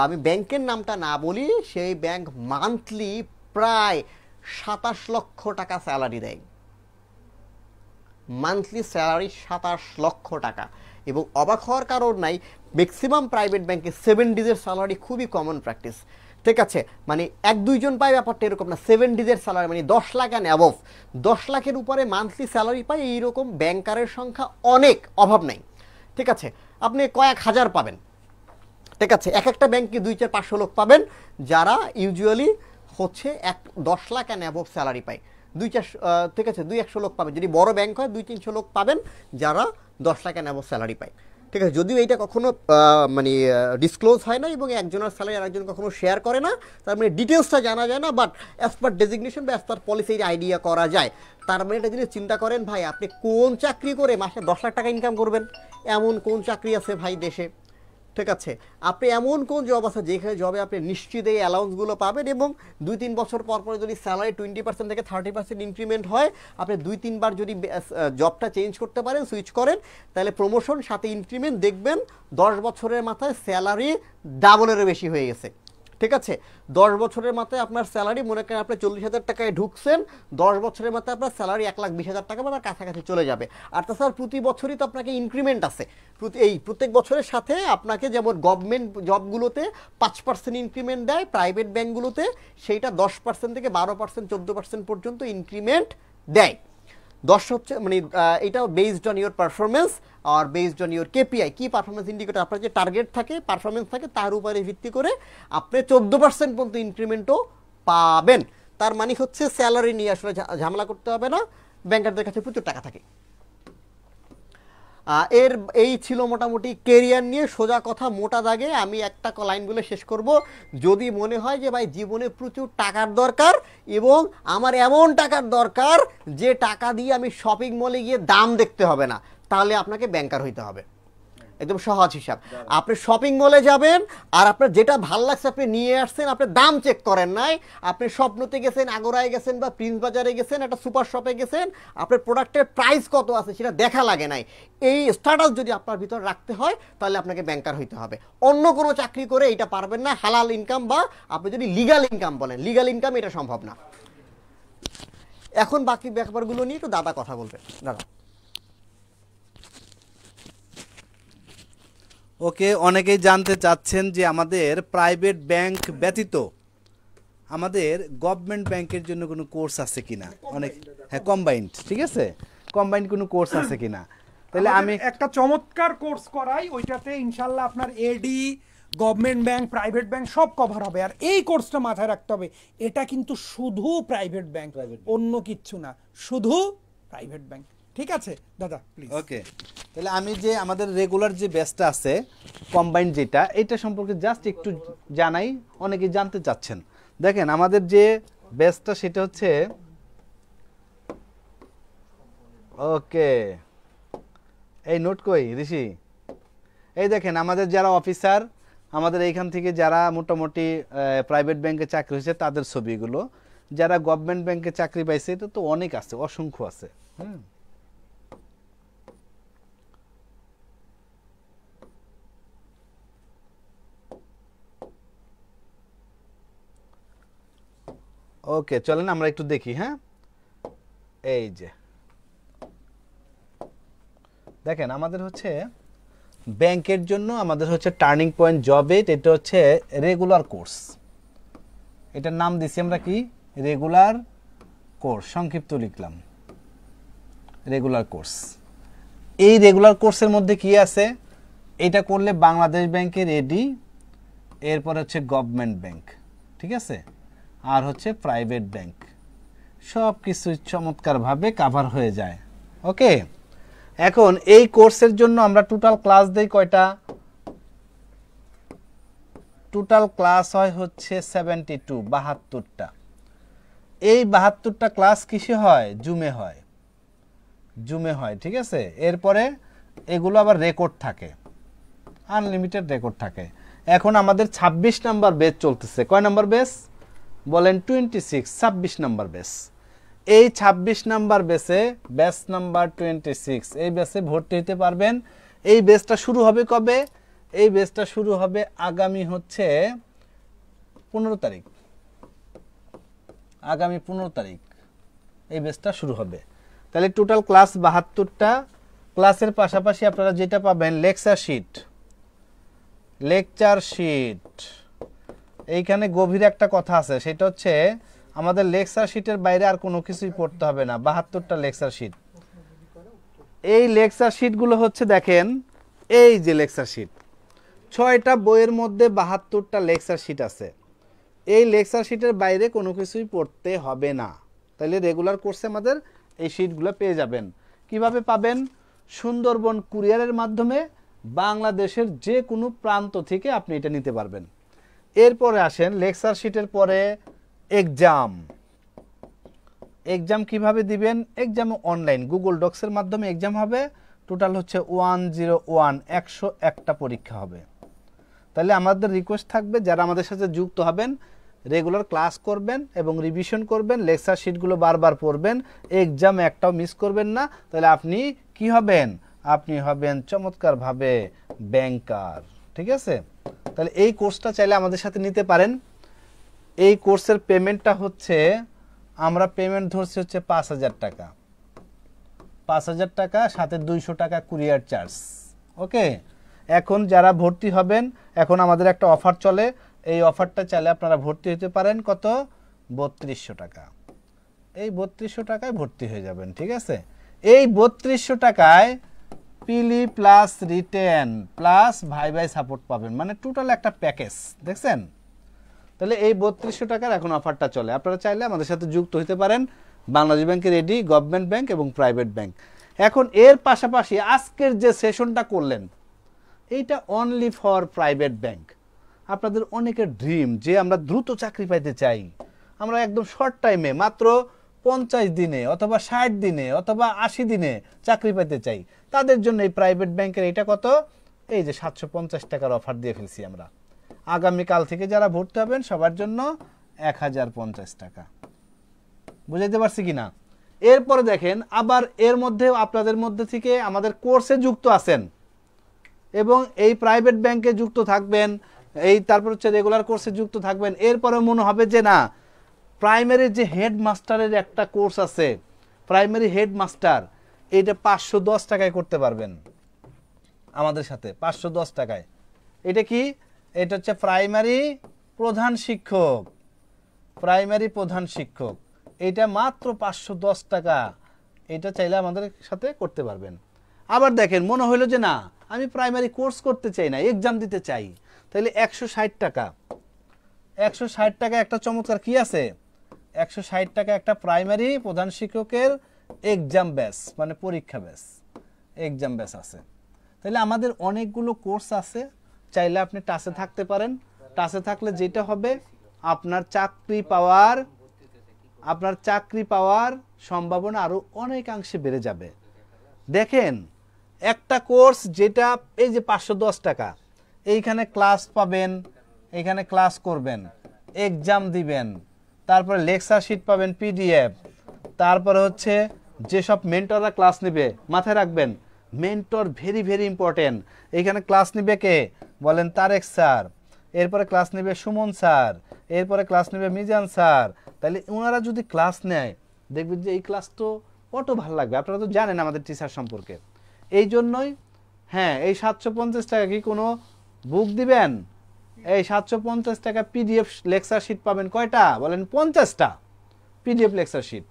আমি ব্যাংকের নামটা না বলি, সেই ব্যাংক মান্থলি প্রায় 27 লক্ষ টাকা স্যালারি দেয়। মান্থলি স্যালারি 27 লক্ষ টাকা। এবং অবাক হওয়ার কারণ নাই, ম্যাক্সিমাম প্রাইভেট ব্যাংকে 7 ডিজিটের স্যালারি খুবই কমন প্র্যাকটিস। ঠিক আছে, মানে 1-2 জন পায় ব্যাপারটা এরকম না, 7 ডিজিটের স্যালারি মানে 10 লাখ অ্যান্ড অ্যাবভ, 10 লাখের উপরে মান্থলি স্যালারি পায় এইরকম ব্যাংকারের সংখ্যা অনেক, অভাব নাই। ঠিক আছে, আপনি কয়েক হাজার পাবেন। ঠিক আছে, এক একটা ব্যাংকে 2-4-500 লোক পাবেন যারা ইউজুয়ালি হচ্ছে 10 লাখ অ্যান্ড অ্যাবভ স্যালারি পায়। 2-4 ঠিক আছে 200-100 লোক পাবেন। যদি বড় ব্যাংক হয় 200-300 লোক পাবেন যারা 10 লাখ অ্যান্ড অ্যাবভ স্যালারি পায়। ঠিক আছে, যদিও এইটা কখনো মানে ডিসক্লোজ হয় না এবং একজনের স্যালারি আরেকজন কখনো শেয়ার করে না, তার মানে ডিটেলসটা জানা যায় না, বাট অ্যাজ পার ডেজিগনেশন বা অ্যাজ পার পলিসির আইডিয়া করা যায়। তার মানে একটা জিনিস চিন্তা করেন ভাই, আপনি কোন চাকরি করে মাসে 10 লাখ টাকা ইনকাম করবেন? এমন কোন চাকরি আছে ভাই দেশে? ঠিক আছে, আপনি এমন কোন জব আছে যেখানে জবে আপনি নিশ্চিত এই অ্যালাউন্সগুলো পাবেন এবং 2-3 বছর পর পরে যদি স্যালারি 20% থেকে 30% ইনক্রিমেন্ট হয়, আপনি 2-3 বার যদি জবটা চেঞ্জ করতে পারেন, সুইচ করেন, তাহলে প্রমোশন সাথে ইনক্রিমেন্ট দেখবেন 10 বছরের মাথায় স্যালারি ডাবলেরও বেশি হয়ে গেছে। ঠিক আছে, 10 বছরের মাথায় আপনার স্যালারি, মনে করেন আপনি 40,000 টাকায় ঢুকছেন, 10 বছরের মাথায় আপনার স্যালারি 1,20,000 টাকা বা তার কাছাকাছি চলে যাবে। আর তাছাড়া প্রতি বছরই তো আপনাকে ইনক্রিমেন্ট আছে, প্রত্যেক বছরের সাথে আপনাকে যেমন গভর্নমেন্ট জবগুলোতে 5% ইনক্রিমেন্ট দেয়, প্রাইভেট ব্যাঙ্কগুলোতে সেইটা 10% থেকে 12%, 14% পর্যন্ত ইনক্রিমেন্ট দেয়। 10 হচ্ছে মানে এটাও বেসড অন ইউর পারফরমেন্স আর বেসড অন ইউর কেপিআই, কি পারফরমেন্স ইন্ডিকেটর, আপনার যে টার্গেট থাকে, পারফরমেন্স থাকে, তার উপরে ভিত্তি করে আপনি 14% পর্যন্ত ইনক্রিমেন্টও পাবেন। তার মানে হচ্ছে স্যালারি নিয়ে আসলে ঝামেলা করতে হবে না, ব্যাংকারদের কাছে প্রচুর টাকা থাকে। এই ছিল মোটামুটি কেরিয়ার নিয়ে সোজা কথা, মোটা দাগে আমি একটা লাইন বলে শেষ করব। যদি মনে হয় যে ভাই জীবনে প্রচুর টাকার দরকার এবং আমার এমন টাকার দরকার যে টাকা দিয়ে আমি শপিং মলে গিয়ে দাম দেখতে হবে না, তাহলে আপনাকে ব্যাংকার হইতে হবে। একদম সহজ হিসাব, আপনি শপিং মলে যাবেন আর আপনার যেটা ভাল লাগছে আপনি নিয়ে আসছেন, আপনি দাম চেক করেন নাই, আপনি স্বপ্নতে গেছেন, আগরায় গেছেন বা প্রিন্স বাজারে গেছেন, একটা সুপার শপে গেছেন, আপনার প্রোডাক্টের প্রাইস কত আছে সেটা দেখা লাগে নাই। এই স্ট্যাটাস যদি আপনার ভিতর রাখতে হয় তাহলে আপনাকে ব্যাংকার হইতে হবে। অন্য কোনো চাকরি করে এটা পারবেন না। হালাল ইনকাম বা আপনি যদি লিগাল ইনকাম বলেন, লিগাল ইনকাম এটা সম্ভব না। এখন বাকি ব্যাপারগুলো নিয়ে একটু দাদা কথা বলবেন। দাদা ওকে, অনেকেই জানতে চাচ্ছেন যে আমাদের প্রাইভেট ব্যাংক ব্যতীত আমাদের গভর্নমেন্ট ব্যাংকের জন্য কোনো কোর্স আছে কিনা। অনেক, হ্যাঁ কম্বাইন্ড, ঠিক আছে, কম্বাইন্ড কোনো কোর্স আছে কিনা। তাহলে আমি একটা চমৎকার কোর্স করাই, ওইটাতে ইনশাল্লাহ আপনার এডি, গভর্নমেন্ট ব্যাংক, প্রাইভেট ব্যাংক সব কভার হবে। আর এই কোর্সটা মাথায় রাখতে হবে, এটা কিন্তু শুধু প্রাইভেট ব্যাংক, অন্য কিচ্ছু না, শুধু প্রাইভেট ব্যাংক। ঠিক আছে দাদা, প্লিজ। ওকে, তাহলে আমি যে আমাদের রেগুলার যে ব্যাচটা আছে কম্বাইন্ড যেটা, এটা সম্পর্কে জাস্ট একটু জানাই, অনেকে জানতে চাচ্ছেন। দেখেন আমাদের যে ব্যাচটা সেটা হচ্ছে, ওকে এই নোট কই ঋষি, এই দেখেন আমাদের যারা অফিসার, আমাদের এইখান থেকে যারা মোটামুটি প্রাইভেট ব্যাংকে চাকরি হয়েছে তাদের ছবিগুলো, যারা গভর্নমেন্ট ব্যাংকে চাকরি পাইছে এটা তো অনেক আছে, অসংখ্য আছে। হুম, ওকে চলেন আমরা একটু দেখি। হ্যাঁ, এই যে দেখেন আমাদের হচ্ছে ব্যাংকের জন্য আমাদের হচ্ছে টার্নিং পয়েন্ট জব এড, এটা হচ্ছে রেগুলার কোর্স। এটার নাম দিছি আমরা কি, রেগুলার কোর্স, সংক্ষিপ্ত লিখলাম রেগুলার কোর্স। এই রেগুলার কোর্সের মধ্যে কি আছে, এটা করলে বাংলাদেশ ব্যাংকের এডি, এরপর হচ্ছে গভর্নমেন্ট ব্যাংক, ঠিক আছে, আর হচ্ছে প্রাইভেট ব্যাংক, সব কিছু চমৎকারভাবে কাভার হয়ে যায়। ওকে, এখন এই কোর্সের জন্য আমরা টোটাল ক্লাস দেই কয়টা, টোটাল ক্লাস হয় হচ্ছে 72টা। এই 72টা ক্লাস কিসে হয়, জুমে হয়, জুমে হয়, ঠিক আছে। এরপরে এগুলো আবার রেকর্ড থাকে, আনলিমিটেড রেকর্ড থাকে। এখন আমাদের 26 নাম্বার ব্যাচ চলতেছে, কয় নাম্বার ব্যাচ বলেন, 26, 26 নাম্বার ব্যাচ। এই 26 নাম্বার ব্যাচে, ব্যাচ নাম্বার 26, এই ব্যাচে ভর্তি হতে পারবেন। এই ব্যাচটা শুরু হবে কবে, এই ব্যাচটা শুরু হবে আগামী হচ্ছে 15 তারিখ, আগামী 15 তারিখ এই ব্যাচটা শুরু হবে। তাহলে টোটাল ক্লাস 72টা। ক্লাসের পাশাপাশি আপনারা যেটা পাবেন লেকচার শিট, লেকচার শিট। এইখানে গভীর একটা কথা আছে, সেটা হচ্ছে আমাদের লেকচার শিটের বাইরে আর কোনো কিছুই পড়তে হবে না। 72টা লেকচার শিট। এই লেকচার শিটগুলো হচ্ছে দেখেন এই যে লেকচার শিট, 6টা বইয়ের মধ্যে 72টা লেকচার শিট আছে। এই লেকচার শিটের বাইরে কোনো কিছুই পড়তে হবে না। তাহলে রেগুলার কোর্সে আমাদের এই শিটগুলো পেয়ে যাবেন। কিভাবে পাবেন? সুন্দরবন কুরিয়ারের মাধ্যমে বাংলাদেশের যে কোনো প্রান্ত থেকে আপনি এটা নিতে পারবেন। এরপরে আসেন লেকচার শিটের পরে এক্সাম। এক্সাম কিভাবে দিবেন? এক্সাম অনলাইন গুগল ডক্সের মাধ্যমে এক্সাম হবে। টোটাল হচ্ছে 101, 101টা পরীক্ষা হবে। তাহলে আমাদের রিকোয়েস্ট থাকবে যারা আমাদের সাথে যুক্ত হবেন, রেগুলার ক্লাস করবেন এবং রিভিশন করবেন, লেকচার শিটগুলো বারবার পড়বেন, এক্সাম একটাও মিস করবেন না। তাহলে আপনি কি হবেন? আপনি হবেন চমৎকারভাবে ব্যাংকার। ঠিক আছে? তাহলে এই কোর্সটা চাইলে আমাদের সাথে নিতে পারেন। এই কোর্সের পেমেন্টটা হচ্ছে, আমরা পেমেন্ট ধরছি হচ্ছে 5,000 টাকা। 5,000 টাকা, সাথে 200 টাকা কুরিয়ার চার্জ। ওকে, এখন যারা ভর্তি হবেন, এখন আমাদের একটা অফার চলে। এই অফারটা চাইলে আপনারা ভর্তি হতে পারেন কত? 3200 টাকা। এই 3200 টাকায় ভর্তি হয়ে যাবেন। ঠিক আছে? এই 3200 টাকায় পিলি প্লাস রিটেন প্লাস ভাই ভাই সাপোর্ট পাবেন, মানে টোটাল একটা প্যাকেজ। দেখছেন? তাহলে এই 3200 টাকার এখন অফারটা চলে। আপনারা চাইলে আমাদের সাথে যুক্ত হতে পারেন। বাংলাদেশ ব্যাংকের এডি, গভর্নমেন্ট ব্যাংক এবং প্রাইভেট ব্যাংক। এখন এর পাশাপাশি আজকের যে সেশনটা করলেন, এইটা অনলি ফর প্রাইভেট ব্যাংক। আপনাদের অনেকের ড্রিম যে আমরা দ্রুত চাকরি পাইতে চাই, আমরা একদম শর্ট টাইমে মাত্র 50 দিনে অথবা 60 দিনে অথবা 80 দিনে চাকরি পাইতে চাই, তাদের জন্য এই প্রাইভেট ব্যাংকের এটা কত? এই যে 750 টাকার অফার দিয়ে ফেলছি আমরা। আগামীকাল থেকে যারা ভর্তি হবেন সবার জন্য 1050 টাকা। বুঝাইতে পারছি কিনা? এরপরে দেখেন, আবার এর মধ্যে আপনাদের মধ্যে থেকে আমাদের কোর্সে যুক্ত আছেন এবং এই প্রাইভেট ব্যাংকে যুক্ত থাকবেন, এই তারপর হচ্ছে রেগুলার কোর্সে যুক্ত থাকবেন। এরপরে মনে হবে যে না, প্রাইমারি যে হেড মাস্টারের একটা কোর্স আছে, প্রাইমারি হেড মাস্টার, এইটা 510 টাকায় করতে পারবেন আমাদের সাথে। 510 টাকায়। এটা কি? এটা হচ্ছে প্রাইমারি প্রধান শিক্ষক। প্রাইমারি প্রধান শিক্ষক, এটা মাত্র 510 টাকা। এটা চাইলে আমাদের সাথে করতে পারবেন। আবার দেখেন, মনে হলো যে না, আমি প্রাইমারি কোর্স করতে চাই না, এক্সাম দিতে চাই, তাহলে 160 টাকা। 160 টাকা একটা চমৎকার কি আছে? 160 টাকা একটা প্রাইমারি প্রধান শিক্ষকের এক্সাম ব্যাচ, মানে পরীক্ষা ব্যাচ, এক্সাম ব্যাচ আছে। তাহলে আমাদের অনেকগুলো কোর্স আছে, চাইলে আপনি টাচে থাকতে পারেন। টাচে থাকলে যেটা হবে, আপনার চাকরি পাওয়ার সম্ভাবনা আরো অনেকাংশে বেড়ে যাবে। দেখেন, একটা কোর্স যেটা এই যে 510 টাকা, এইখানে ক্লাস পাবেন, এখানে ক্লাস করবেন, এক্সাম দিবেন, তারপরে লেকচার শিট পাবেন পিডিএফ, তারপরে হচ্ছে যেসব মেন্টররা ক্লাস নেবে, মাথায় রাখবেন মেন্টর ভেরি ভেরি ইম্পর্টেন্ট। এইখানে ক্লাস নেবে কে? বলেন তারেক স্যার, এরপরে ক্লাস নেবে সুমন স্যার, এরপরে ক্লাস নেবে মিজান স্যার। তাহলে ওনারা যদি ক্লাস নেয়, দেখবেন যে এই ক্লাস তো কত ভালো লাগবে। আপনারা তো জানেন আমাদের টিচার সম্পর্কে। এই জন্যই হ্যাঁ, এই 750 টাকা কি কোনো বুক দিবেন? এই 750 টাকা পিডিএফ লেকচার শিট পাবেন কয়টা? বলেন 50টা পিডিএফ লেকচার শিট।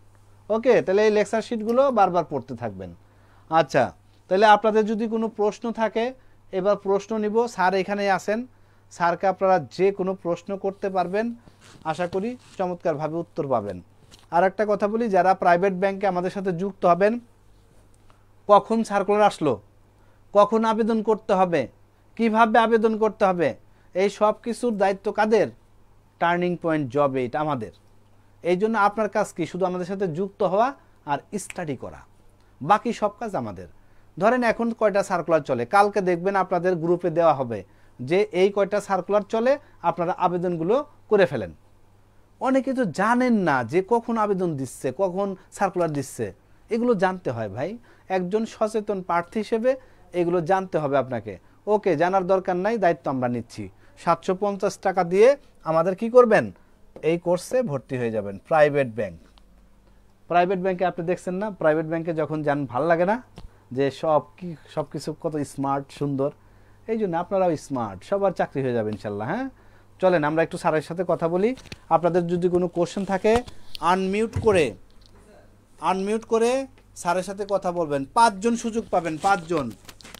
ওকে, তাহলে এই লেকচার শিটগুলো বারবার পড়তে থাকবেন। আচ্ছা, তাহলে আপনাদের যদি কোনো প্রশ্ন থাকে, এবার প্রশ্ন নিব। স্যার এখানেই আছেন, স্যারকে আপনারা যে কোনো প্রশ্ন করতে পারবেন, আশা করি চমৎকারভাবে উত্তর পাবেন। আর একটা কথা বলি, যারা প্রাইভেট ব্যাংকে আমাদের সাথে যুক্ত হবেন, কখন সার্কুলার আসলো, কখন আবেদন করতে হবে, কিভাবে আবেদন করতে হবে, এই সব কিছুর দায়িত্ব কাদের? টার্নিং পয়েন্ট জব এইট আমাদের। এই জন্য আপনার কাজ কি? শুধু আমাদের সাথে যুক্ত হওয়া আর স্টাডি করা, বাকি সব কাজ আমাদের। ধরেন এখন কয়টা সার্কুলার চলে, কালকে দেখবেন আপনাদের গ্রুপে দেওয়া হবে যে এই কয়টা সার্কুলার চলে, আপনারা আবেদনগুলো করে ফেলেন। অনেকে তো জানেন না যে কখন আবেদন দিচ্ছে, কখন সার্কুলার দিচ্ছে। এগুলো জানতে হয় ভাই, একজন সচেতন প্রার্থী হিসেবে এগুলো জানতে হবে আপনাকে। ওকে, জানার দরকার নাই, দায়িত্ব আমরা নিচ্ছি। 750 টাকা দিয়ে আমাদের কি করবেন? এই কোর্সে ভর্তি হয়ে যাবেন। প্রাইভেট ব্যাংক, প্রাইভেট ব্যাংকে আপনি দেখছেন না, প্রাইভেট ব্যাংকে যখন যান ভাল লাগে না যে সব কিছু কত স্মার্ট সুন্দর। এই জন্য আপনারাও স্মার্ট, সবার চাকরি হয়ে যাবে ইনশাল্লাহ। হ্যাঁ, চলেন আমরা একটু স্যারের সাথে কথা বলি। আপনাদের যদি কোনো কোশ্চেন থাকে আনমিউট করে স্যারের সাথে কথা বলবেন। 5 জন সুযোগ পাবেন, 5 জন।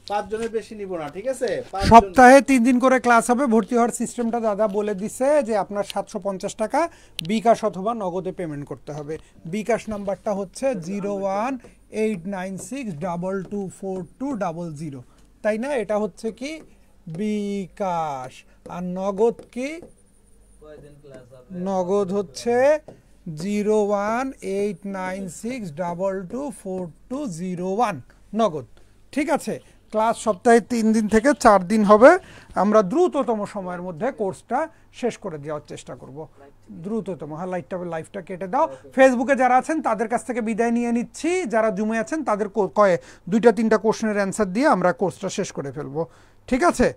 5 জনের বেশি নিব না, ঠিক আছে? 5 জন। সপ্তাহে 3 দিন করে ক্লাস হবে। ভর্তি হওয়ার সিস্টেমটা দাদা বলে দিছে যে আপনার 750 টাকা বিকাশ অথবা নগদে পেমেন্ট করতে হবে। বিকাশ নাম্বারটা হচ্ছে 01896224200, তাই না? এটা হচ্ছে কি বিকাশ। আর নগদ কি? নগদ হচ্ছে 01896224201 নগদ। ঠিক আছে, ক্লাস সপ্তাহে 3 দিন থেকে 4 দিন হবে। আমরা দ্রুততম সময়ের মধ্যে কোর্সটা শেষ করে দেওয়ার চেষ্টা করব, দ্রুততম। হ্যাঁ, লাইভটা কেটে দাও। ফেসবুকে যারা আছেন তাদের কাছ থেকে বিদায় নিয়ে নিচ্ছি। যারা জুমে আছেন তাদের 2-3টা কোশ্চেনের অ্যান্সার দিয়ে আমরা কোর্সটা শেষ করে ফেলবো, ঠিক আছে?